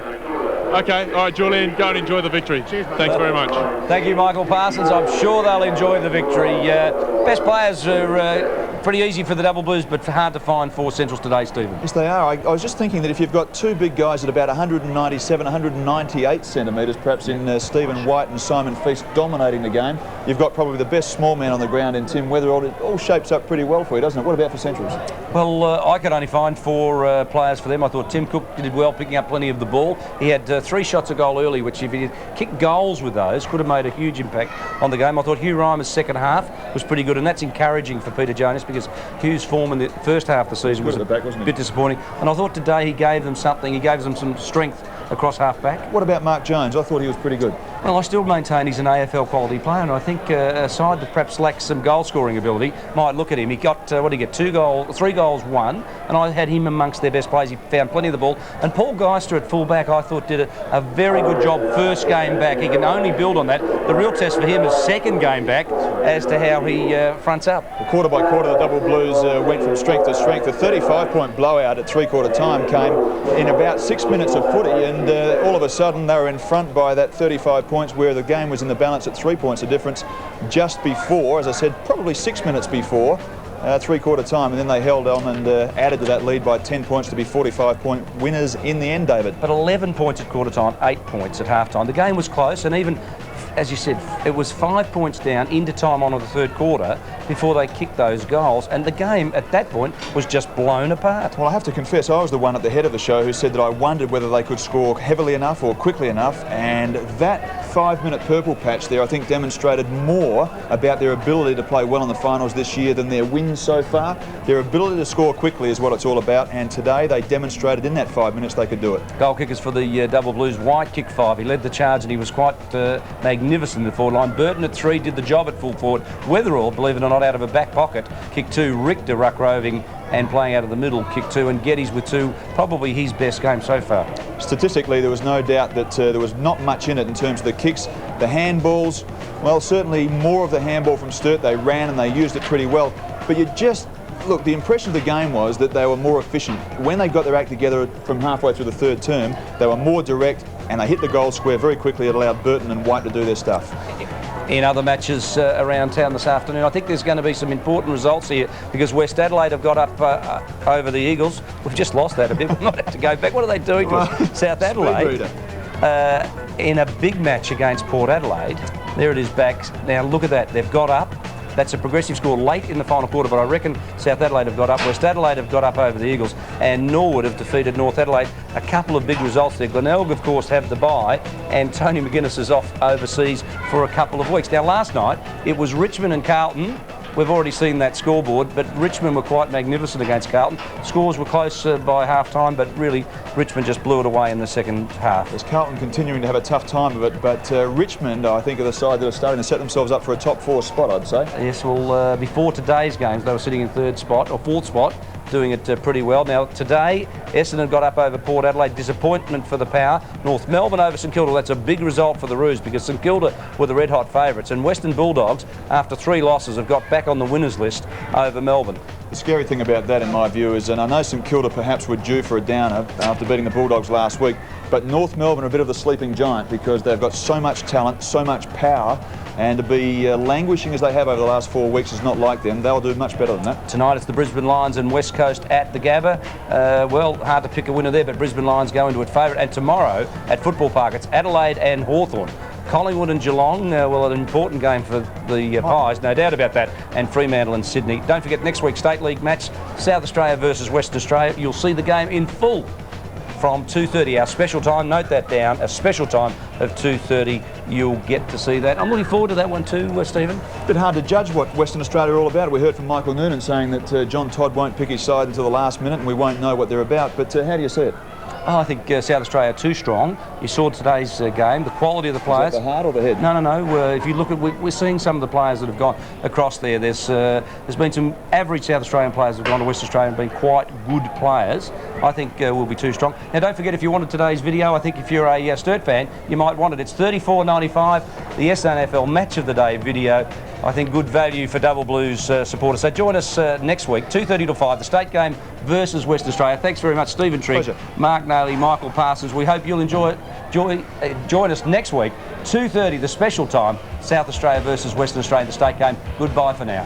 Okay, all right, Julian, go and enjoy the victory. Cheers, mate. Thanks very much. Thank you, Michael Parsons. I'm sure they'll enjoy the victory. Best players are pretty easy for the Double Blues, but hard to find for Centrals today, Stephen. Yes, they are. I was just thinking that if you've got two big guys at about 197, 198 centimetres, perhaps in Stephen White and Simon Feast dominating the game, you've got probably the best small man on the ground in Tim Weatherald. It all shapes up pretty well for you, doesn't it? What about for Centrals? Well, I could only find 4 players for them. I thought Tim Cook did well picking up plenty of the ball. He had 3 shots a goal early, which if he had kicked goals with those, could have made a huge impact on the game. I thought Hugh Reimer's second half was pretty good, and that's encouraging for Peter Jonas because Hugh's form in the first half of the season was a bit disappointing. And I thought today he gave them something. He gave them some strength across half-back. What about Mark Jones? I thought he was pretty good. Well, I still maintain he's an AFL quality player, and I think a side that perhaps lacks some goal-scoring ability might look at him. He got, 3 goals, 1, and I had him amongst their best players. He found plenty of the ball. And Paul Geister at full-back, I thought, did a very good job first game back. He can only build on that. The real test for him is second game back as to how he fronts up. Well, quarter by quarter, the Double Blues went from strength to strength. A 35-point blowout at three-quarter time came in about 6 minutes of footy, and all of a sudden they were in front by that 35 points where the game was in the balance at 3 points of difference just before, as I said, probably 6 minutes before three-quarter time, and then they held on and added to that lead by 10 points to be 45-point winners in the end, David. But 11 points at quarter time, 8 points at half time. The game was close, and even, as you said, it was 5 points down into time on in the third quarter before they kicked those goals, and the game at that point was just blown apart. Well, I have to confess, I was the one at the head of the show who said that I wondered whether they could score heavily enough or quickly enough, and that 5-minute purple patch there, I think, demonstrated more about their ability to play well in the finals this year than their wins so far. Their ability to score quickly is what it's all about, and today they demonstrated in that 5 minutes they could do it. Goal kickers for the Double Blues. White kicked 5. He led the charge and he was quite magnificent in the forward line. Burton at 3 did the job at full forward. Weatherall, believe it or not, out of a back pocket, kicked 2. Richter, ruck roving and playing out of the middle, kicked 2, and Geddes with 2, probably his best game so far. Statistically, there was no doubt that there was not much in it in terms of the kicks. The handballs, well, certainly more of the handball from Sturt. They ran and they used it pretty well, but look, the impression of the game was that they were more efficient. When they got their act together from halfway through the third term, they were more direct and they hit the goal square very quickly. It allowed Burton and White to do their stuff. In other matches around town this afternoon, I think there's going to be some important results here because West Adelaide have got up over the Eagles. We've just lost that a bit. We might have to go back. What are they doing to us? South Adelaide in a big match against Port Adelaide. There it is back. Now look at that. They've got up. That's a progressive score late in the final quarter, but I reckon South Adelaide have got up. West Adelaide have got up over the Eagles, and Norwood have defeated North Adelaide. A couple of big results there. Glenelg, of course, have the bye, and Tony McGuinness is off overseas for a couple of weeks. Now, last night, it was Richmond and Carlton. We've already seen that scoreboard, but Richmond were quite magnificent against Carlton. Scores were close by half-time, but really Richmond just blew it away in the second half. There's Carlton continuing to have a tough time of it, but Richmond, I think, are the side that are starting to set themselves up for a top 4 spot, I'd say. Yes, well, before today's games, they were sitting in 3rd spot, or 4th spot, doing it pretty well. Now, today, Essendon got up over Port Adelaide. Disappointment for the Power. North Melbourne over St Kilda. That's a big result for the Roos because St Kilda were the red-hot favourites. And Western Bulldogs, after 3 losses, have got back on the winners list over Melbourne. The scary thing about that, in my view, is, and I know St Kilda perhaps were due for a downer after beating the Bulldogs last week, but North Melbourne are a bit of the sleeping giant because they've got so much talent, so much power, and to be languishing as they have over the last 4 weeks is not like them. They'll do much better than that. Tonight it's the Brisbane Lions and West Coast at the Gabba. Well, hard to pick a winner there, but Brisbane Lions go into it favourite. And tomorrow at Football Park, it's Adelaide and Hawthorn. Collingwood and Geelong, well, an important game for the Pies, no doubt about that, and Fremantle and Sydney. Don't forget next week's State League match, South Australia versus Western Australia. You'll see the game in full from 2:30, our special time. Note that down, a special time of 2:30. You'll get to see that. I'm looking forward to that one too, Stephen. A bit hard to judge what Western Australia are all about. We heard from Michael Noonan saying that John Todd won't pick his side until the last minute and we won't know what they're about. But how do you see it? Oh, I think South Australia are too strong. You saw today's game, the quality of the players. Is that the heart or the head? No. If you look at, we're seeing some of the players that have gone across there. There's been some average South Australian players that have gone to West Australia and been quite good players. I think we'll be too strong. Now, don't forget, if you wanted today's video, I think if you're a Sturt fan, you might want it. It's $34.95, the SANFL Match of the Day video. I think good value for Double Blues supporters. So join us next week, 2:30 to 5, the state game versus West Australia. Thanks very much, Stephen Trigg, Pleasure. Mark Nailey, Michael Parsons. We hope you'll enjoy it. Join us next week, 2:30, the special time, South Australia versus Western Australia, the state game. Goodbye for now.